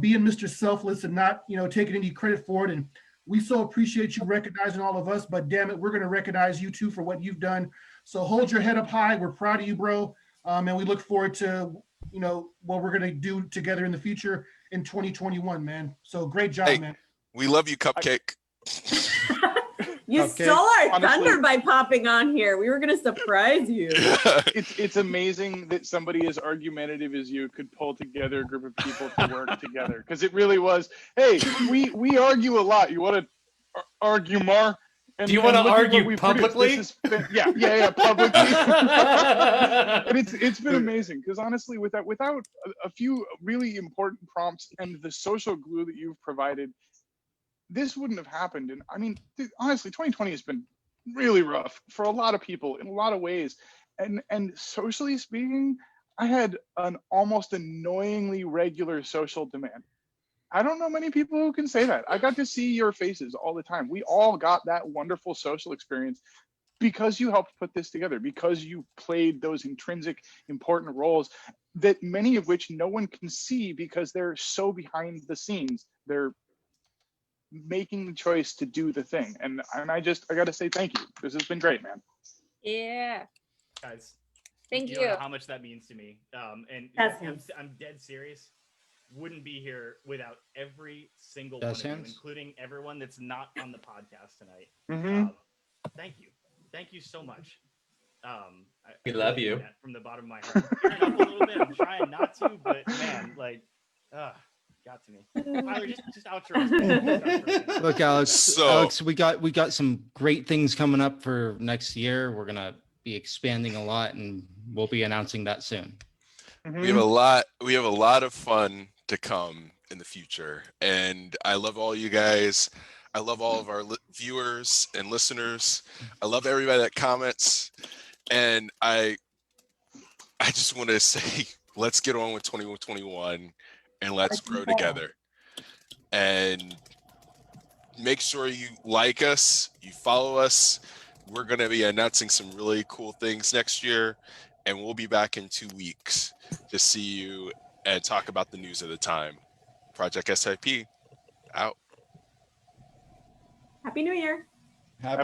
being Mr. Selfless and not, taking any credit for it. And we so appreciate you recognizing all of us, but damn it, we're going to recognize you too for what you've done. So hold your head up high. We're proud of you, bro. And we look forward to, what we're going to do together in the future in 2021, man. So great job, man. We love you, Cupcake. You stole our thunder by popping on here. We were going to surprise you. It's amazing that somebody as argumentative as you could pull together a group of people to work together. Because it really was, hey, we argue a lot. You want to argue more? Do you want to argue publicly? Yeah, publicly. And it's been amazing because honestly, without a few really important prompts and the social glue that you've provided, this wouldn't have happened. And I mean, honestly, 2020 has been really rough for a lot of people in a lot of ways. And socially speaking, I had an almost annoyingly regular social demand. I don't know many people who can say that. I got to see your faces all the time. We all got that wonderful social experience because you helped put this together, because you played those intrinsic important roles that many of which no one can see because they're so behind the scenes. They're making the choice to do the thing. And I got to say thank you. This has been great, man. Yeah. Guys, thank you. Don't know how much that means to me. And I'm dead serious. Wouldn't be here without every single one of you, including everyone that's not on the podcast tonight. Mm-hmm. Thank you so much. We love you from the bottom of my heart. I'm tearing up a little bit. I'm trying not to, but man, got to me. Tyler, just outro. Look, Alex, we got some great things coming up for next year. We're gonna be expanding a lot, and we'll be announcing that soon. Mm-hmm. We have a lot of fun to come in the future, and I love all you guys. I love all of our viewers and listeners. I love everybody that comments, and I just want to say, let's get on with 2021 and let's grow together. And make sure you like us, you follow us. We're going to be announcing some really cool things next year, and we'll be back in 2 weeks to see you and talk about the news of the time. Project SIP out. Happy New Year.